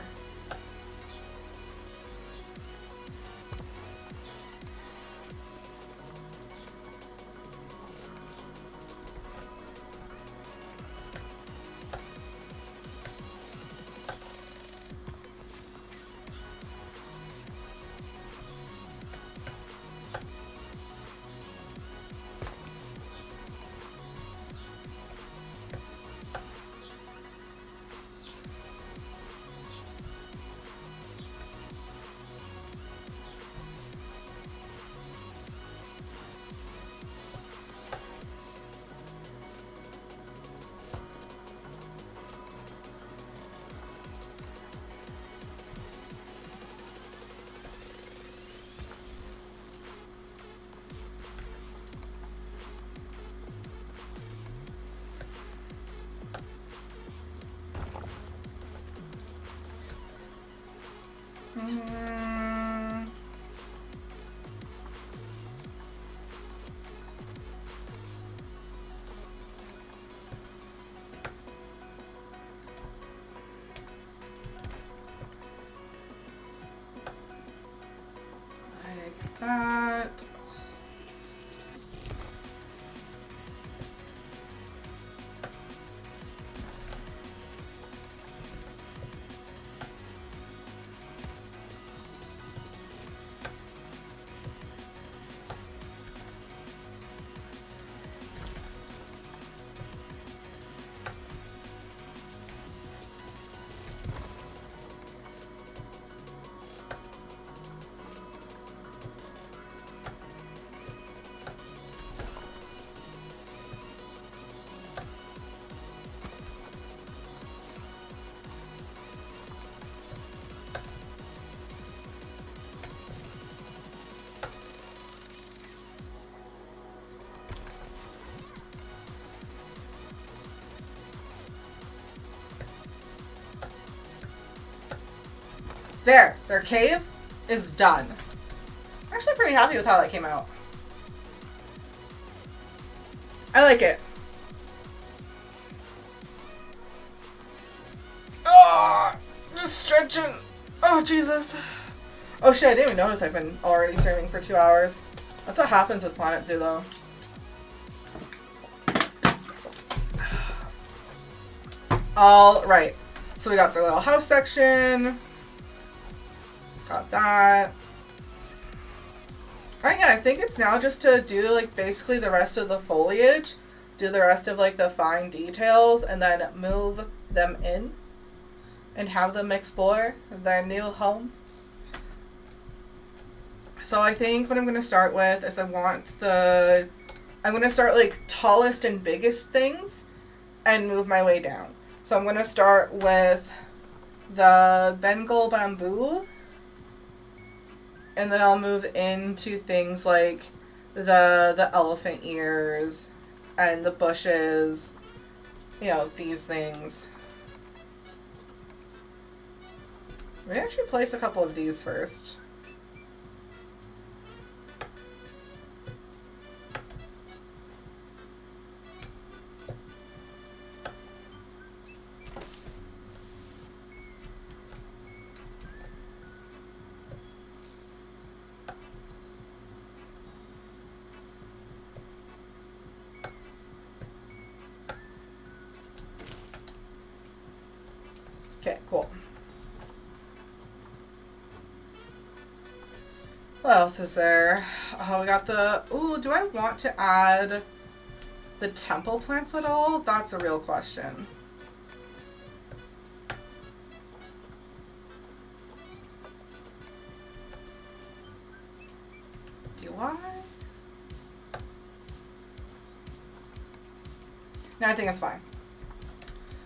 Like that. There, their cave is done. I'm actually pretty happy with how that came out. I like it. Oh, just stretching. Oh, Jesus. Oh shit, I didn't even notice I've been already streaming for 2 hours. That's what happens with Planet Zoo, though. All right. So we got the little house section. Got that. Alright, yeah, I think it's now just to do, like, basically the rest of the foliage. Do the rest of, like, the fine details. And then move them in. And have them explore their new home. So I think what I'm going to start with is I'm going to start like tallest and biggest things and move my way down. So I'm going to start with the Bengal bamboo, and then I'll move into things like the elephant ears and the bushes, you know, these things. Maybe I should place a couple of these first. Okay, cool. What else is there? Oh, we got the... Ooh, do I want to add the temple plants at all? That's a real question. Do I? No, I think it's fine.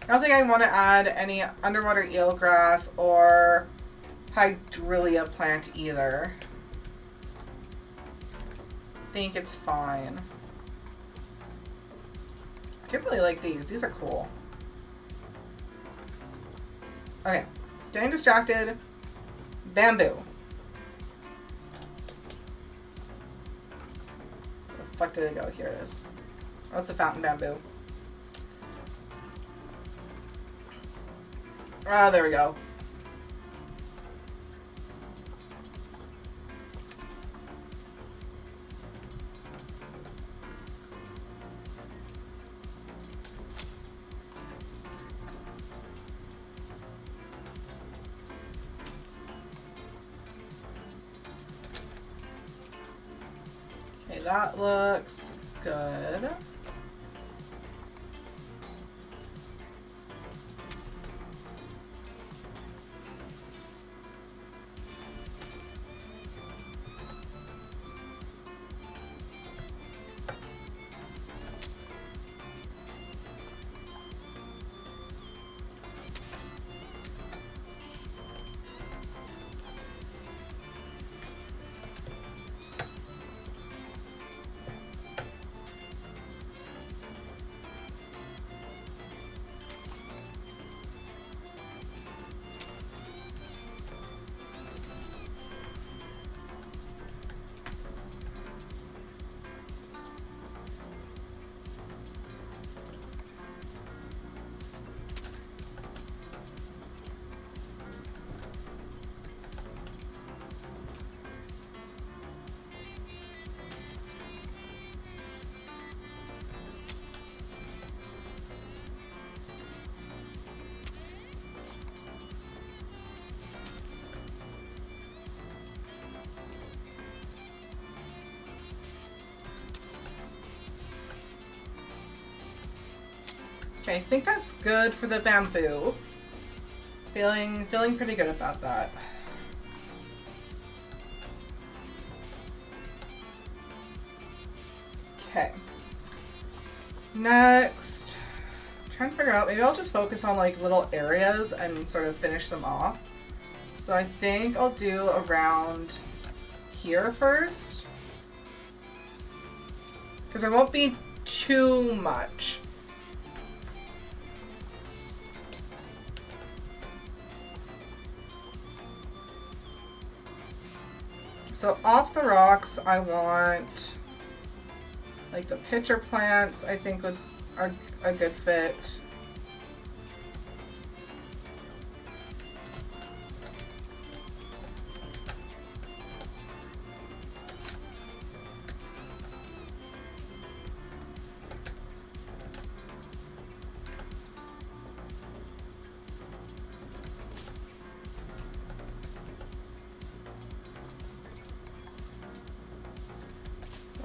I don't think I want to add any underwater eelgrass or hydrillia plant either. I think it's fine. I really like these. These are cool. Okay. Getting distracted. Bamboo. Where the fuck did it go? Here it is. Oh, it's a fountain bamboo. Oh, there we go. Okay, that looks good. Okay, I think that's good for the bamboo. Feeling pretty good about that. Okay. Next, I'm trying to figure out, maybe I'll just focus on like little areas and sort of finish them off. So I think I'll do around here first, because there won't be too much. So off the rocks, I want like the pitcher plants. I think are a good fit.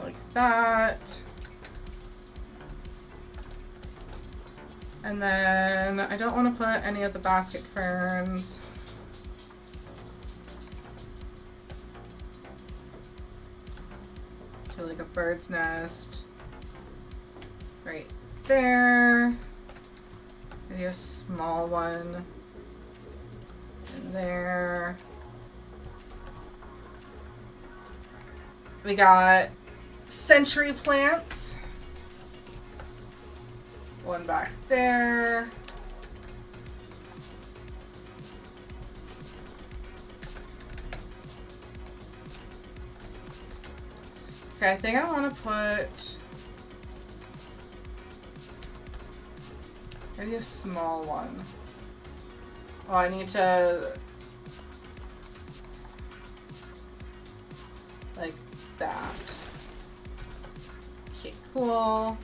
Like that. And then I don't want to put any of the basket ferns. like a bird's nest right there. Maybe a small one in there. We got century plants. One back there. Okay, I think I want to put maybe a small one. Oh, I need to like that. Okay, cool.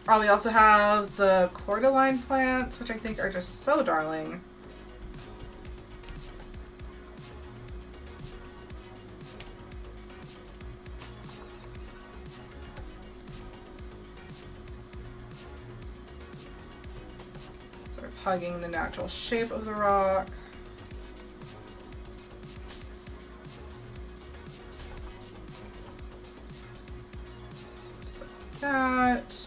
Oh, we also have the cordyline plants, which I think are just so darling. Sort of hugging the natural shape of the rock. Just like that.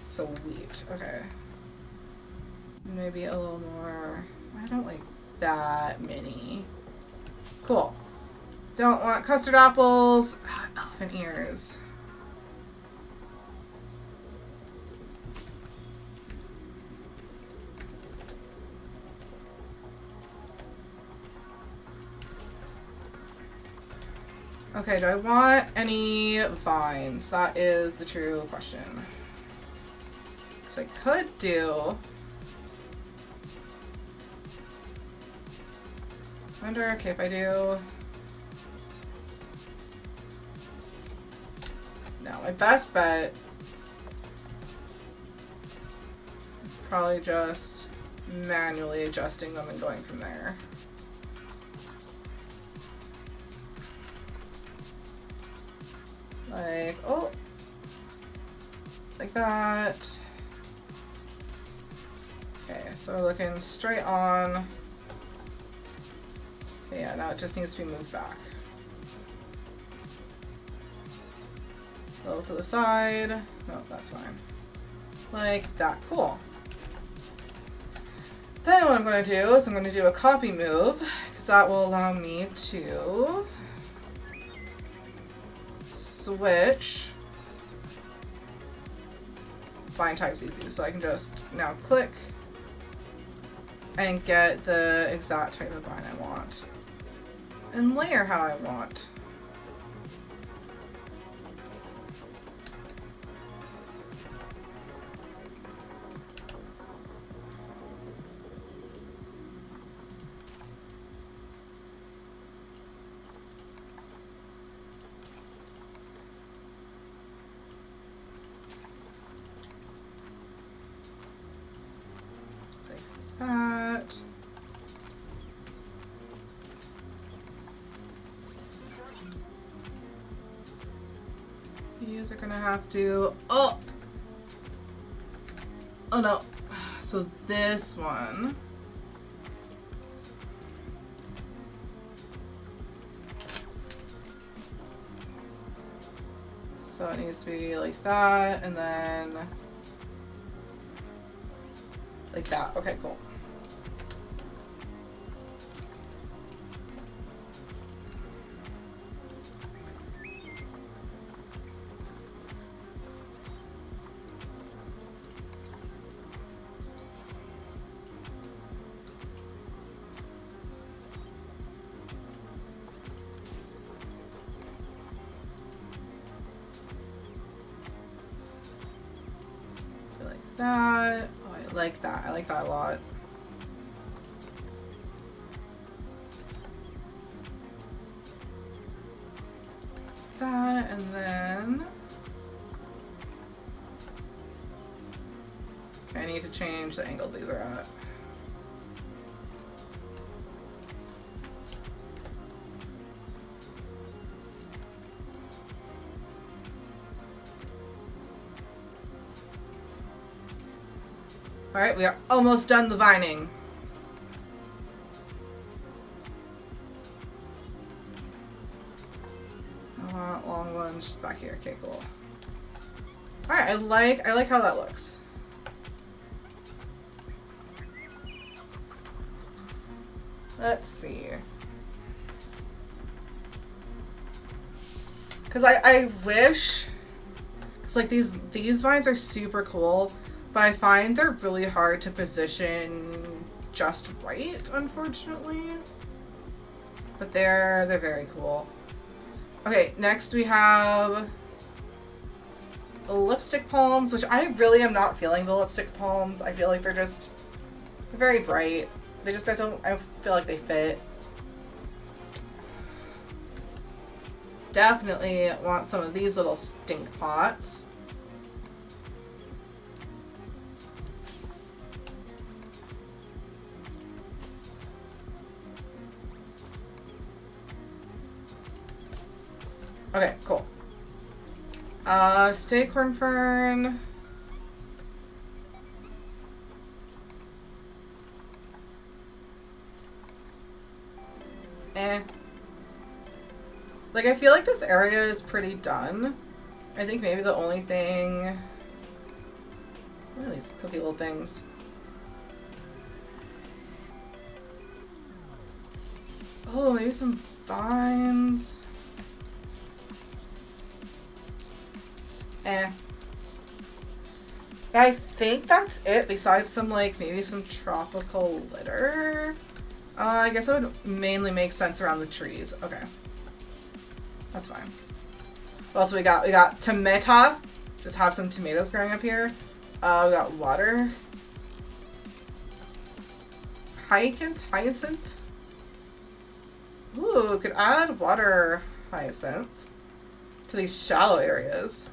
Sweet. Okay. Maybe a little more. I don't like that many. Cool. Don't want custard apples. Elephant ears. Okay, do I want any vines? That is the true question. I could do. I wonder, okay, if I do. No, my best bet is probably just manually adjusting them and going from there. Like, oh, like that. Okay, so we're looking straight on. Okay, yeah, now it just needs to be moved back. A little to the side. No, that's fine. Like that. Cool. Then what I'm going to do is I'm going to do a copy move, because that will allow me to switch vine types easy. So I can just now click and get the exact type of vine I want and layer how I want. That. These are gonna have to, oh no. So this one, so it needs to be like that, and then like that. Okay, cool. Like that. Oh, I like that. I like that a lot. That, and then I need to change the angle these are at. Alright, we are almost done the vining. Long one's just back here. Okay, cool. Alright, I like how that looks. Let's see. Because I wish... Because, like, these vines are super cool, but I find they're really hard to position just right, unfortunately. But they're very cool. Okay, next we have the lipstick palms, which I really am not feeling the lipstick palms. I feel like they're very bright. I feel like they fit. Definitely want some of these little stink pots. Okay, cool. Staghorn fern. Like, I feel like this area is pretty done. I think maybe the only thing... What are these cookie little things? Oh, maybe some vines. I think that's it, besides some, like, maybe some tropical litter. I guess it would mainly make sense around the trees. Okay. That's fine. What else we got? We got tomato. Just have some tomatoes growing up here. We got water. Hyacinth. Ooh, could add water hyacinth to these shallow areas.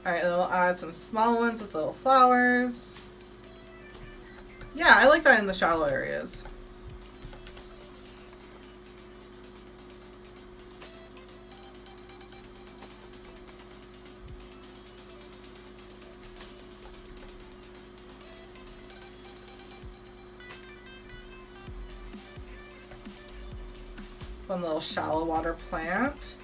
Alright, then we'll add some small ones with little flowers. Yeah, I like that in the shallow areas. One little shallow water plant.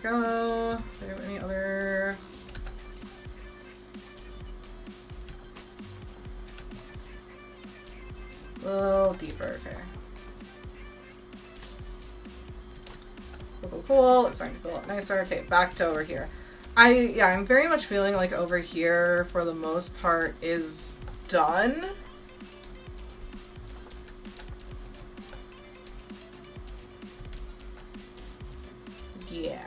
Go. Do we have any other? A little deeper, okay. Cool. It's starting to feel a lot nicer. Okay, back to over here. I'm very much feeling like over here, for the most part, is done. Yeah.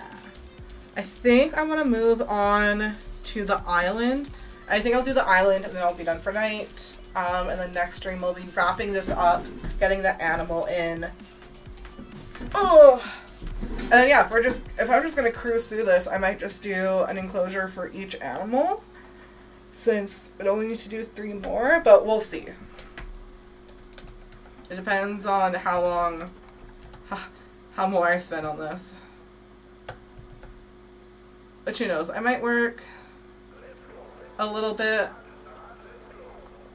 I think I want to move on to the island. I think I'll do the island and then I'll be done for night. And then next stream we'll be wrapping this up, getting the animal in. Oh! And yeah, if I'm just gonna cruise through this, I might just do an enclosure for each animal, since it only needs to do 3 more, but we'll see. It depends on how more I spend on this. But who knows, I might work a little bit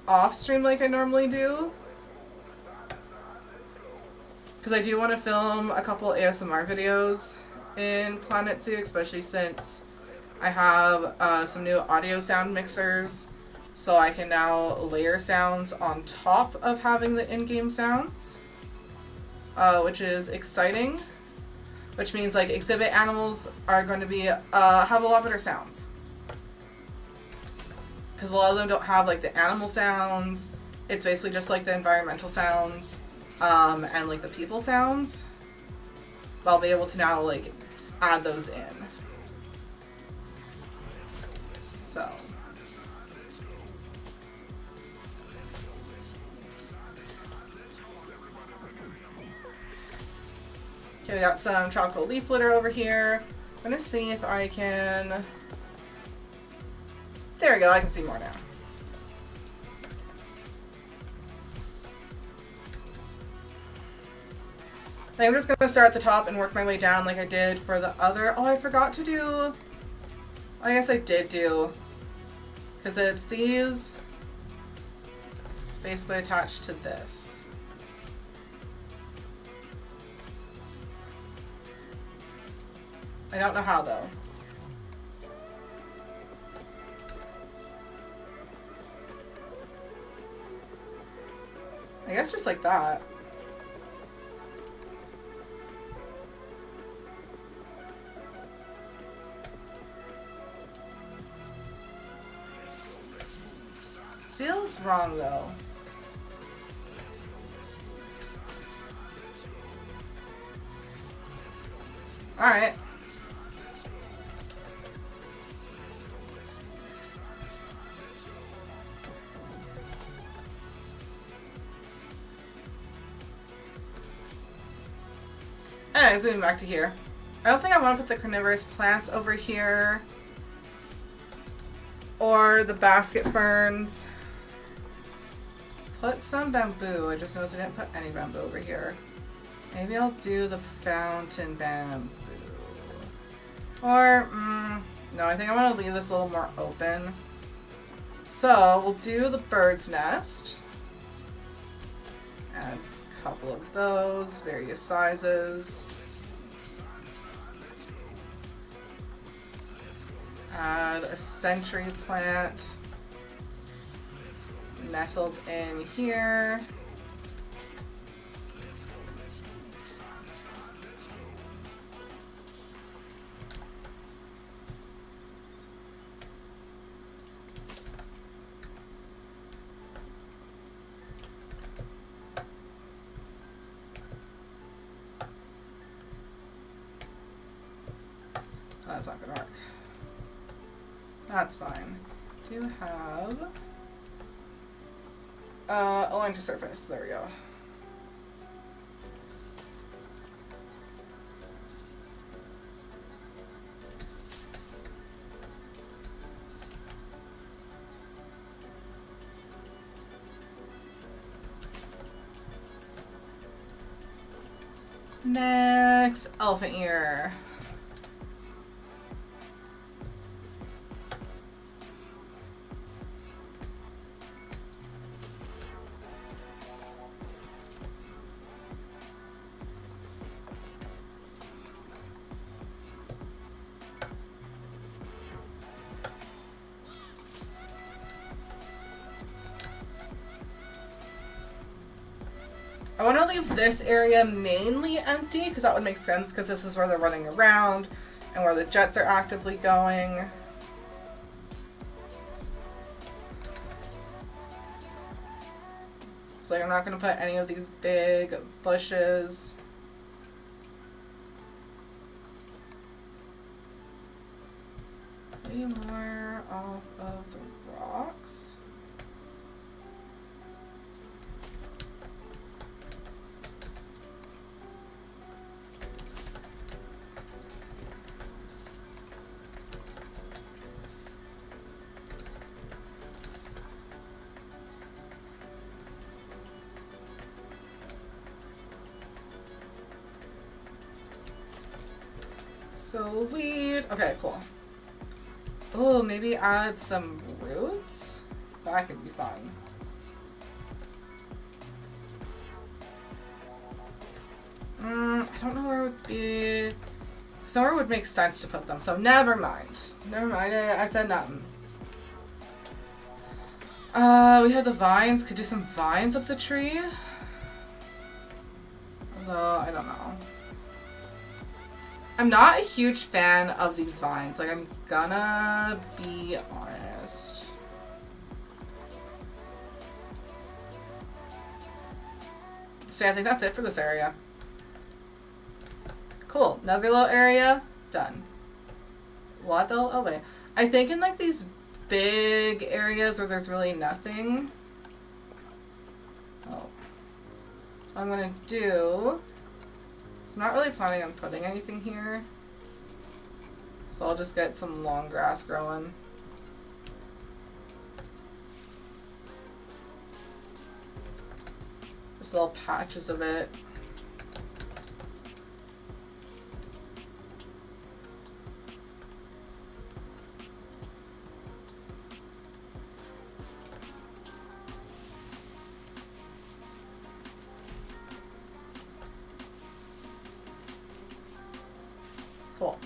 off stream like I normally do. Because I do want to film a couple ASMR videos in Planet Zoo, especially since I have some new audio sound mixers. So I can now layer sounds on top of having the in-game sounds. Which is exciting. Which means like exhibit animals are going to be have a lot better sounds. Because a lot of them don't have like the animal sounds. It's basically just like the environmental sounds. And like the people sounds, but I'll be able to now like add those in. So. Okay, we got some tropical leaf litter over here. I'm gonna see if I can... There we go, I can see more now. I think I'm just gonna start at the top and work my way down like I did for the other... Oh, I forgot to do... I guess I did do... Because it's these... basically attached to this. I don't know how though. I guess just like that. Feels wrong though. Alright. Anyways, moving back to here. I don't think I want to put the carnivorous plants over here. Or the basket ferns. Put some bamboo. I just noticed I didn't put any bamboo over here. Maybe I'll do the fountain bamboo. Or, no, I think I want to leave this a little more open. So, we'll do the bird's nest. Add a couple of those, various sizes. Add a century plant. Nestled in here. That's not gonna work. That's fine. Do you have align to surface? There we go. Next, elephant ear. I want to leave this area mainly empty because that would make sense because this is where they're running around and where the jets are actively going. So like, I'm not going to put any of these big bushes. Way more off of the rocks. So weed. Okay, cool. Oh, maybe add some roots? That could be fun. I don't know where it would be. Somewhere would make sense to put them, so never mind. Never mind, I said nothing. We have the vines. Could do some vines up the tree. Although, I don't know. I'm not a huge fan of these vines. Like, I'm gonna be honest. So yeah, I think that's it for this area. Cool. Another little area. Done. What the hell? Oh, wait. I think in, like, these big areas where there's really nothing. Oh. What I'm gonna do is I'm not really planning on putting anything here. So I'll just get some long grass growing. Just little patches of it. Cool.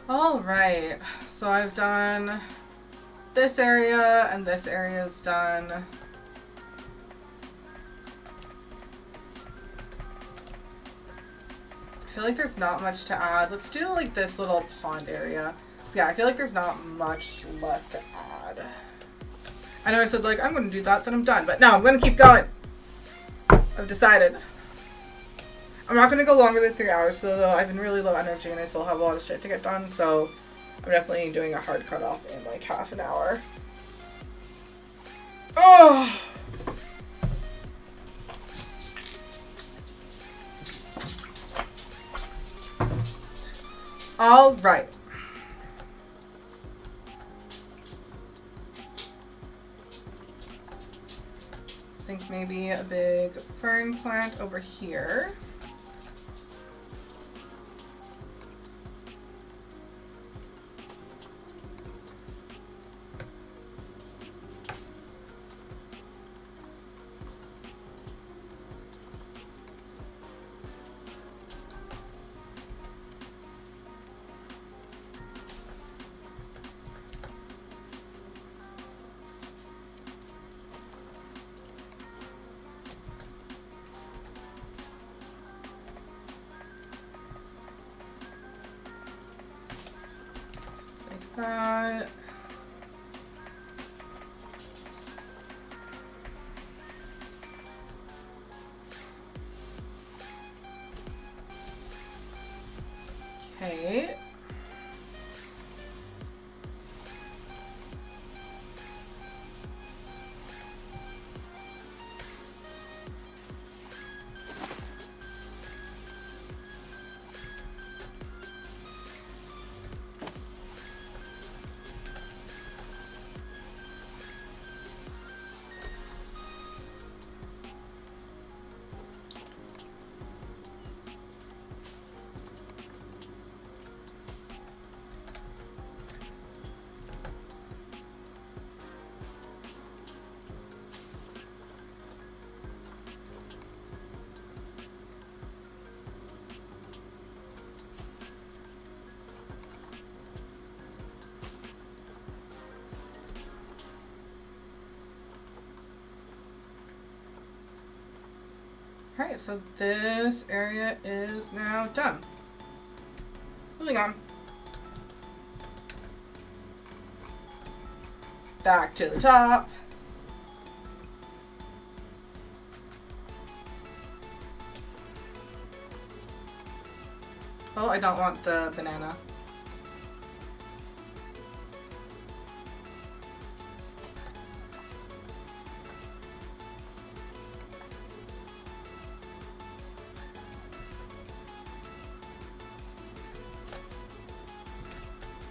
All right, so I've done this area and this area is done. I feel like there's not much to add. Let's do like this little pond area. So yeah, I feel like there's not much left to add. I know I said like, I'm gonna do that, then I'm done, but no, I'm gonna keep going. I've decided. I'm not gonna go longer than 3 hours though. I've been really low energy and I still have a lot of shit to get done, so I'm definitely doing a hard cutoff in like half an hour. Oh! All right. I think maybe a big fern plant over here. That. Okay. Alright, so this area is now done. Moving on. Back to the top. Oh, I don't want the banana.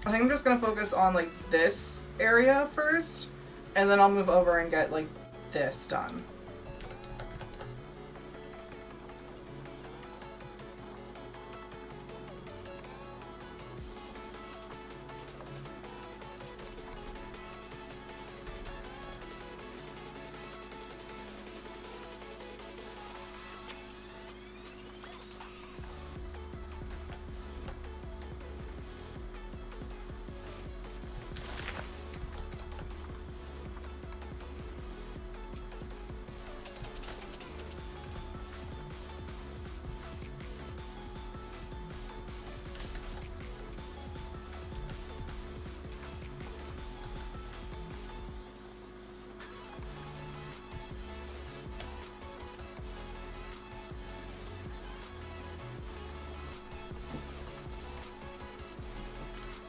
I think I'm just gonna focus on like this area first, and then I'll move over and get like this done.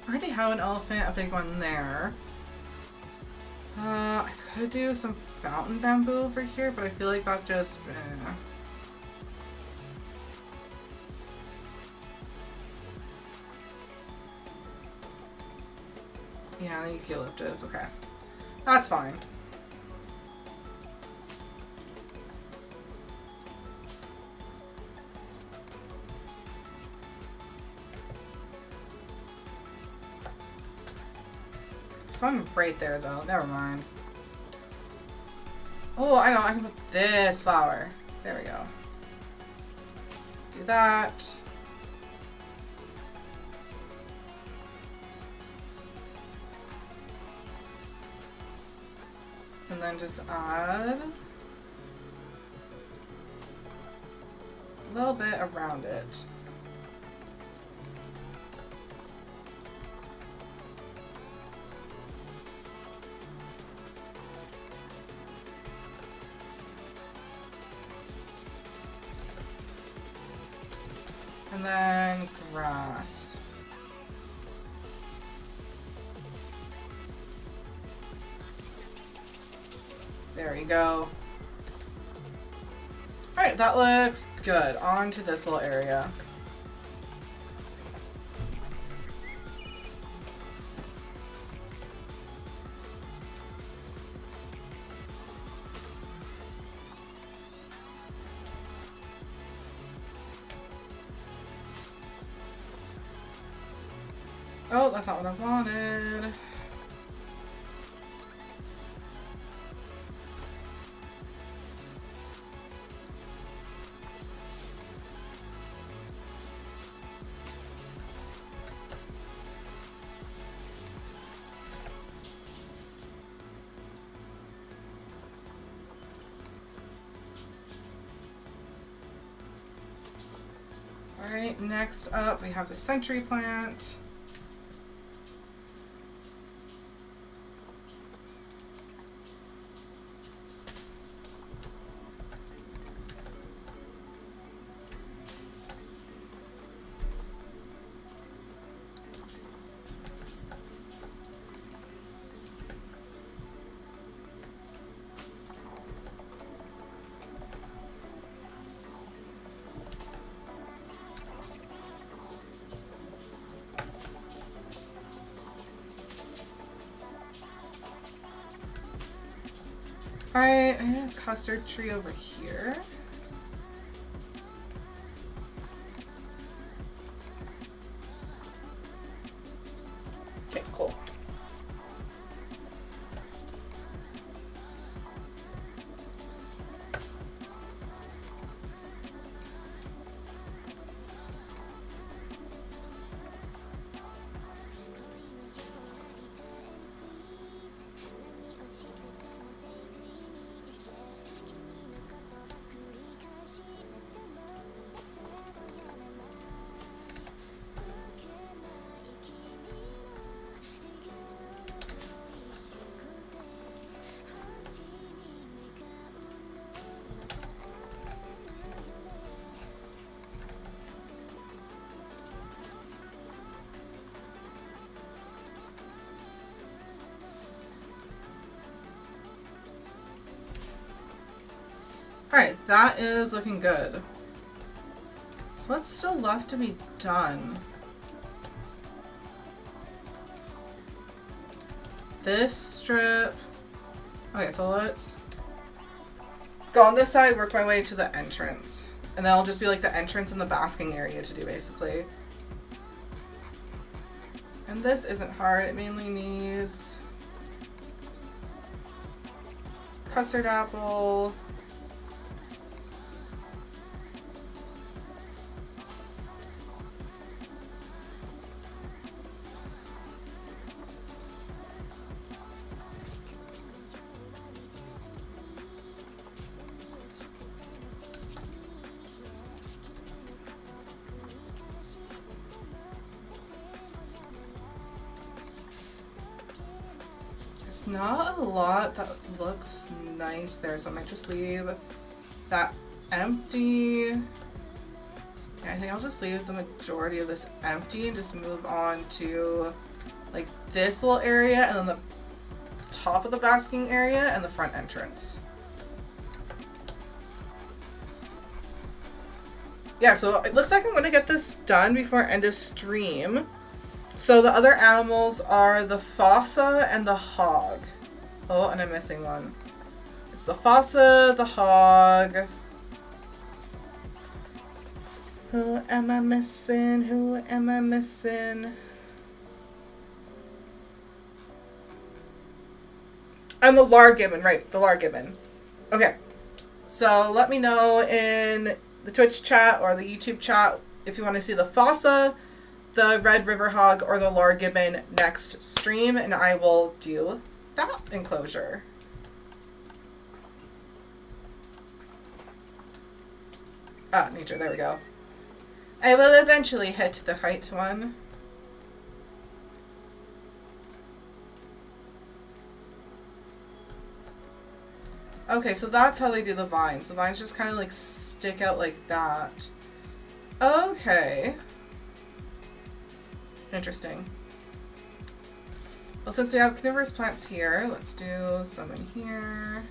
I already have an elephant, a big one there. I could do some fountain bamboo over here, but I feel like that just... Yeah, the eucalyptus. Okay. That's fine. So I'm right there though. Never mind. Oh, I know. I can put this flower. There we go. Do that. And then just add a little bit around it. And then grass. There we go. Alright, that looks good. On to this little area. Oh, that's not what I wanted. Alright, next up we have the century plant. Alright, I have a custard tree over here. Okay, cool. Alright, that is looking good. So what's still left to be done? This strip. Okay, so let's go on this side, work my way to the entrance. And that'll just be like the entrance and the basking area to do basically. And this isn't hard, it mainly needs custard apple. Not a lot that looks nice there, so I might just leave that empty. Yeah, I think I'll just leave the majority of this empty and just move on to like this little area and then the top of the basking area and the front entrance. Yeah, so it looks like I'm going to get this done before end of stream. So the other animals are the fossa and the hog. Oh, and I'm missing one. It's the fossa, the hog. Who am I missing? Who am I missing? And the largibbon, right, the largibbon. Okay. So let me know in the Twitch chat or the YouTube chat if you want to see the fossa, the red river hog, or the largibbon next stream, and I will do that enclosure. Ah, nature, there we go. I will eventually head to the height one. Okay, so that's how they do the vines. The vines just kind of like stick out like that. Okay. Interesting. Well, since we have carnivorous plants here, let's do some in here.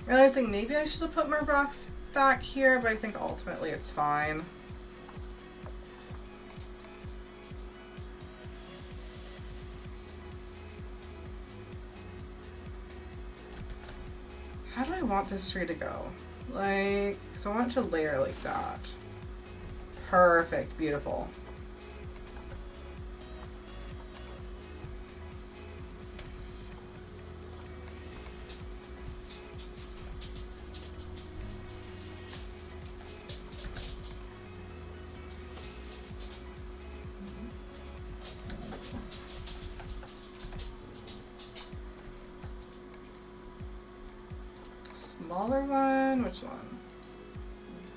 Realizing maybe I should have put more rocks back here, but I think ultimately it's fine. How do I want this tree to go? Like, so I want it to layer like that. Perfect, beautiful. Smaller one, which one?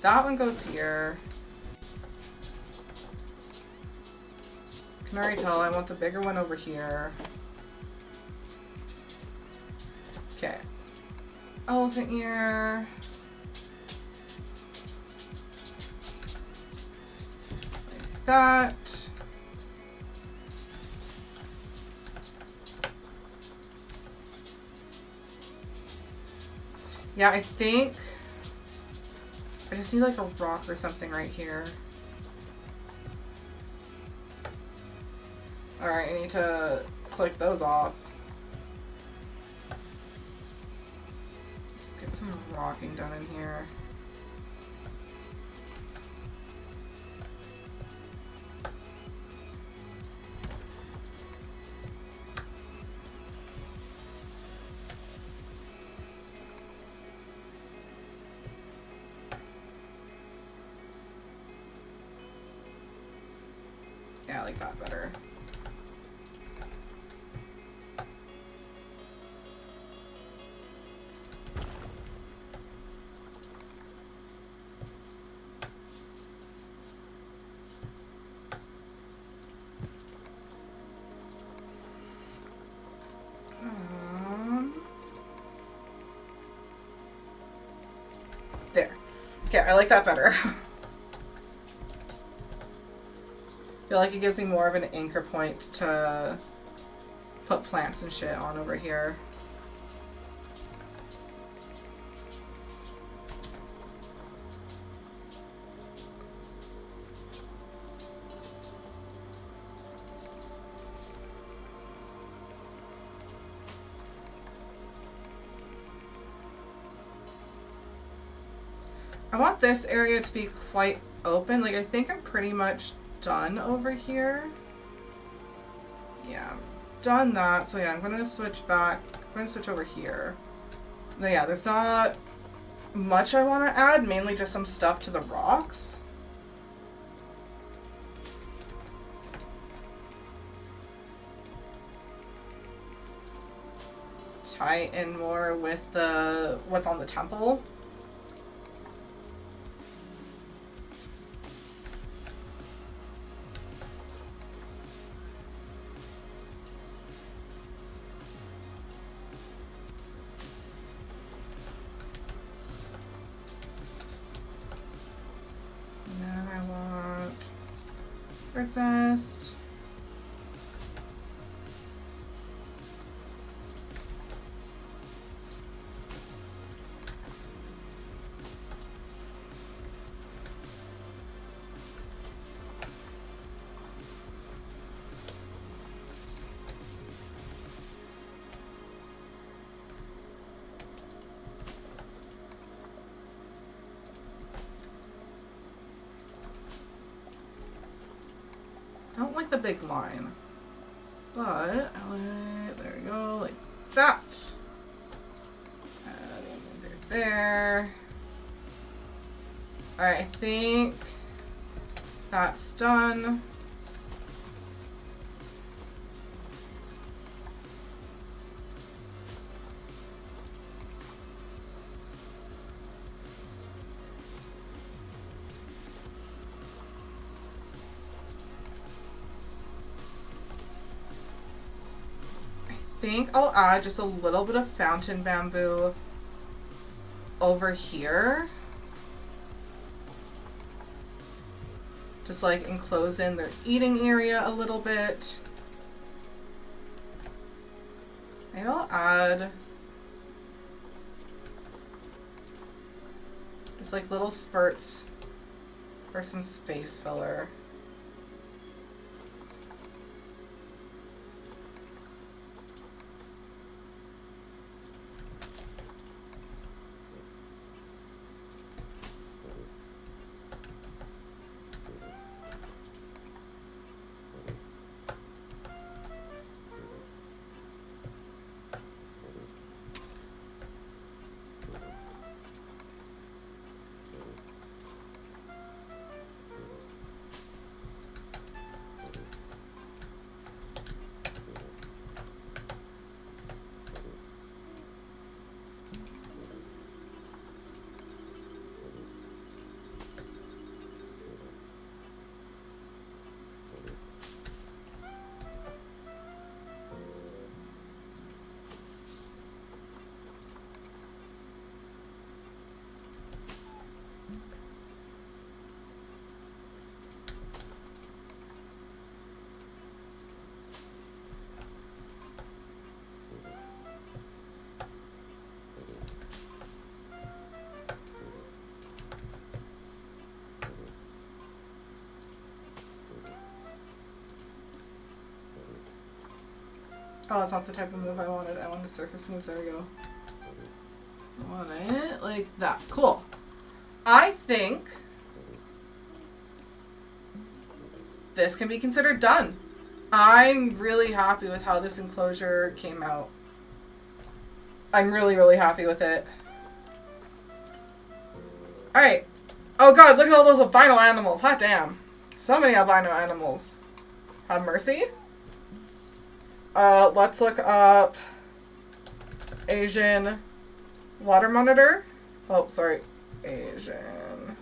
That one goes here. Can already tell I want the bigger one over here. Okay. Elephant ear. Like that. Yeah, I think I just need like a rock or something right here. Alright, I need to click those off. Let's get some rocking done in here. Yeah, I like that better. There. Okay, I like that better. I feel like it gives me more of an anchor point to put plants and shit on over here. I want this area to be quite open. Like, I think I'm pretty much done over here. Yeah, I'm done that. So yeah, I'm gonna switch back. I'm gonna switch over here. But yeah, there's not much I want to add, mainly just some stuff to the rocks. tie in more with the what's on the temple. Now I want bird's nest. I don't like the big line, but there we go, like that. There. Alright, I think that's done. I think I'll add just a little bit of fountain bamboo over here. Just like enclose in their eating area a little bit. Maybe I'll add just like little spurts for some space filler. Oh, that's not the type of move I wanted. I wanted a surface move. There we go. I want it like that. Cool. I think this can be considered done. I'm really happy with how this enclosure came out. I'm really, really happy with it. Alright. Oh god, look at all those albino animals. Hot damn. So many albino animals. Have mercy. Let's look up Asian water monitor. Oh, sorry. Asian.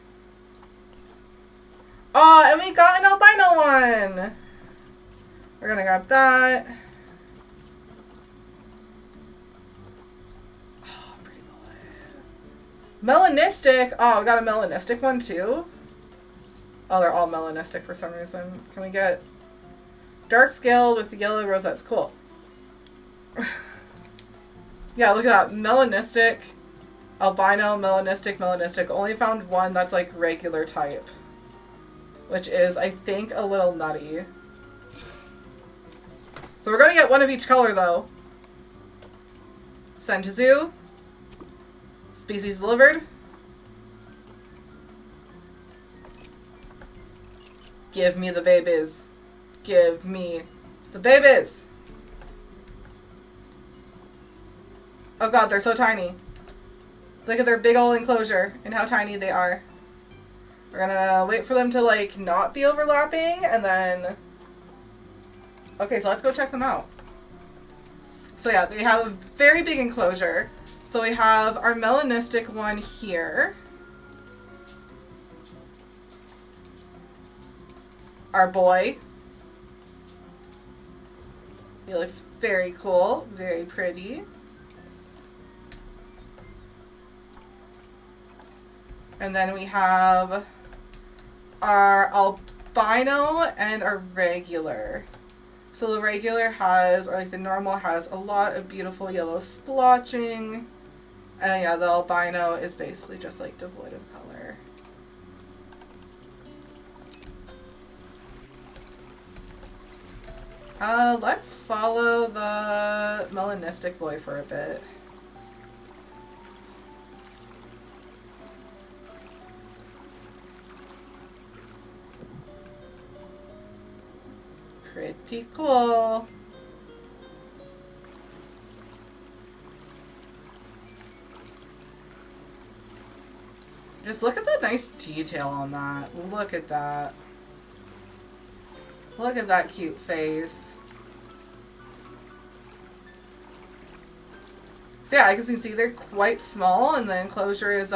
Oh, and we got an albino one. We're gonna grab that. Oh, pretty boy. Melanistic. Oh, we got a melanistic one too. Oh, they're all melanistic for some reason. Can we get dark scaled with the yellow rosettes? Cool. Yeah, look at that. Melanistic, albino, melanistic, melanistic. Only found one that's like regular type. Which is, I think, a little nutty. So we're gonna get one of each color though. Sent to zoo. Species delivered. Give me the babies. Give me the babies. Oh god, they're so tiny. Look at their big old enclosure and how tiny they are. We're gonna wait for them to like not be overlapping and then... Okay, so let's go check them out. So yeah, they have a very big enclosure. So we have our melanistic one here. Our boy. He looks very cool, very pretty. And then we have our albino and our regular. So the regular has, or like the normal has, a lot of beautiful yellow splotching. And yeah, the albino is basically just like devoid of color. Let's follow the melanistic boy for a bit. Pretty cool. Just look at the nice detail on that. Look at that. Look at that cute face. So yeah, as you can see, they're quite small, and the enclosure is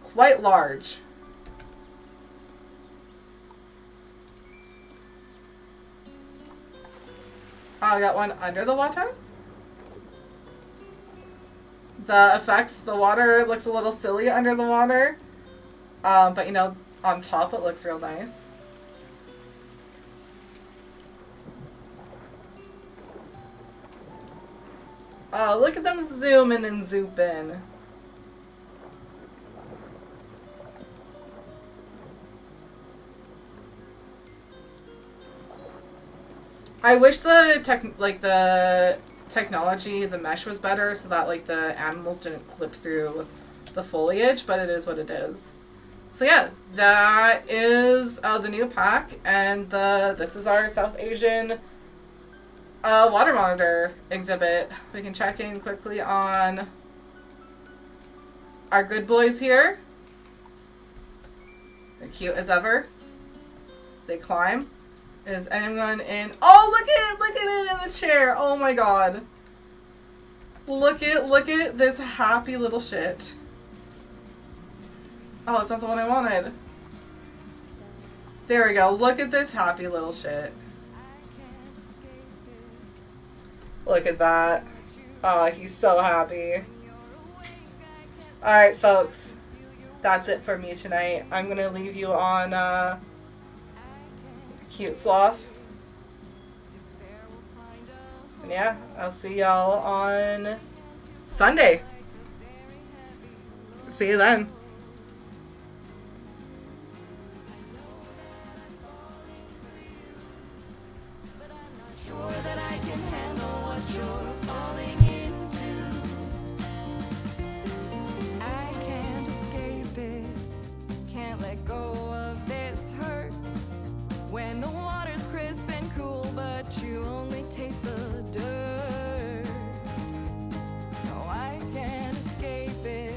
quite large. I got one under the water. The effects, the water looks a little silly under the water. But you know, on top it looks real nice. Oh, look at them zoom in and zoom in. I wish the technology, the mesh was better so that like the animals didn't clip through the foliage, but it is what it is. So yeah, that is the new pack, and this is our South Asian water monitor exhibit. We can check in quickly on our good boys here. They're cute as ever. They climb. Is anyone in? Oh, look at it in the chair. Oh my god. Look at this happy little shit. Oh, it's not the one I wanted. There we go. Look at this happy little shit. Look at that. Oh, he's so happy. Alright, folks. That's it for me tonight. I'm going to leave you on cute sloth. And yeah, I'll see y'all on Sunday. See you then. When the water's crisp and cool, but you only taste the dirt. No, I can't escape it.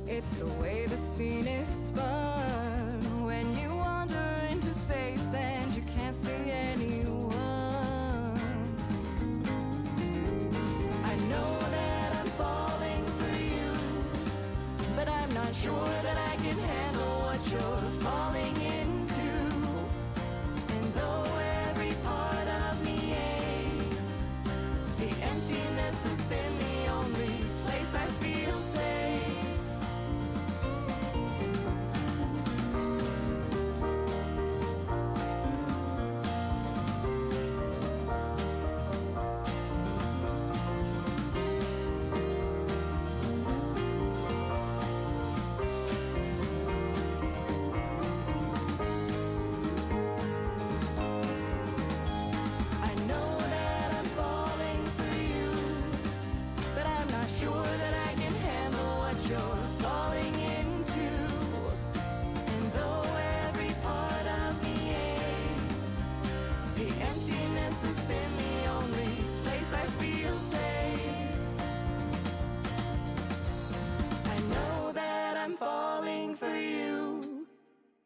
It's the way the scene is spun. When you wander into space and you can't see anyone. I know that I'm falling for you, but I'm not sure that I can handle what you're falling into.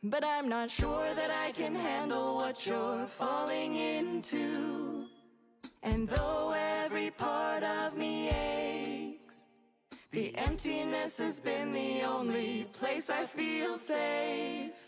But I'm not sure that I can handle what you're falling into. And though every every part of me aches. The emptiness has been the only place I feel safe.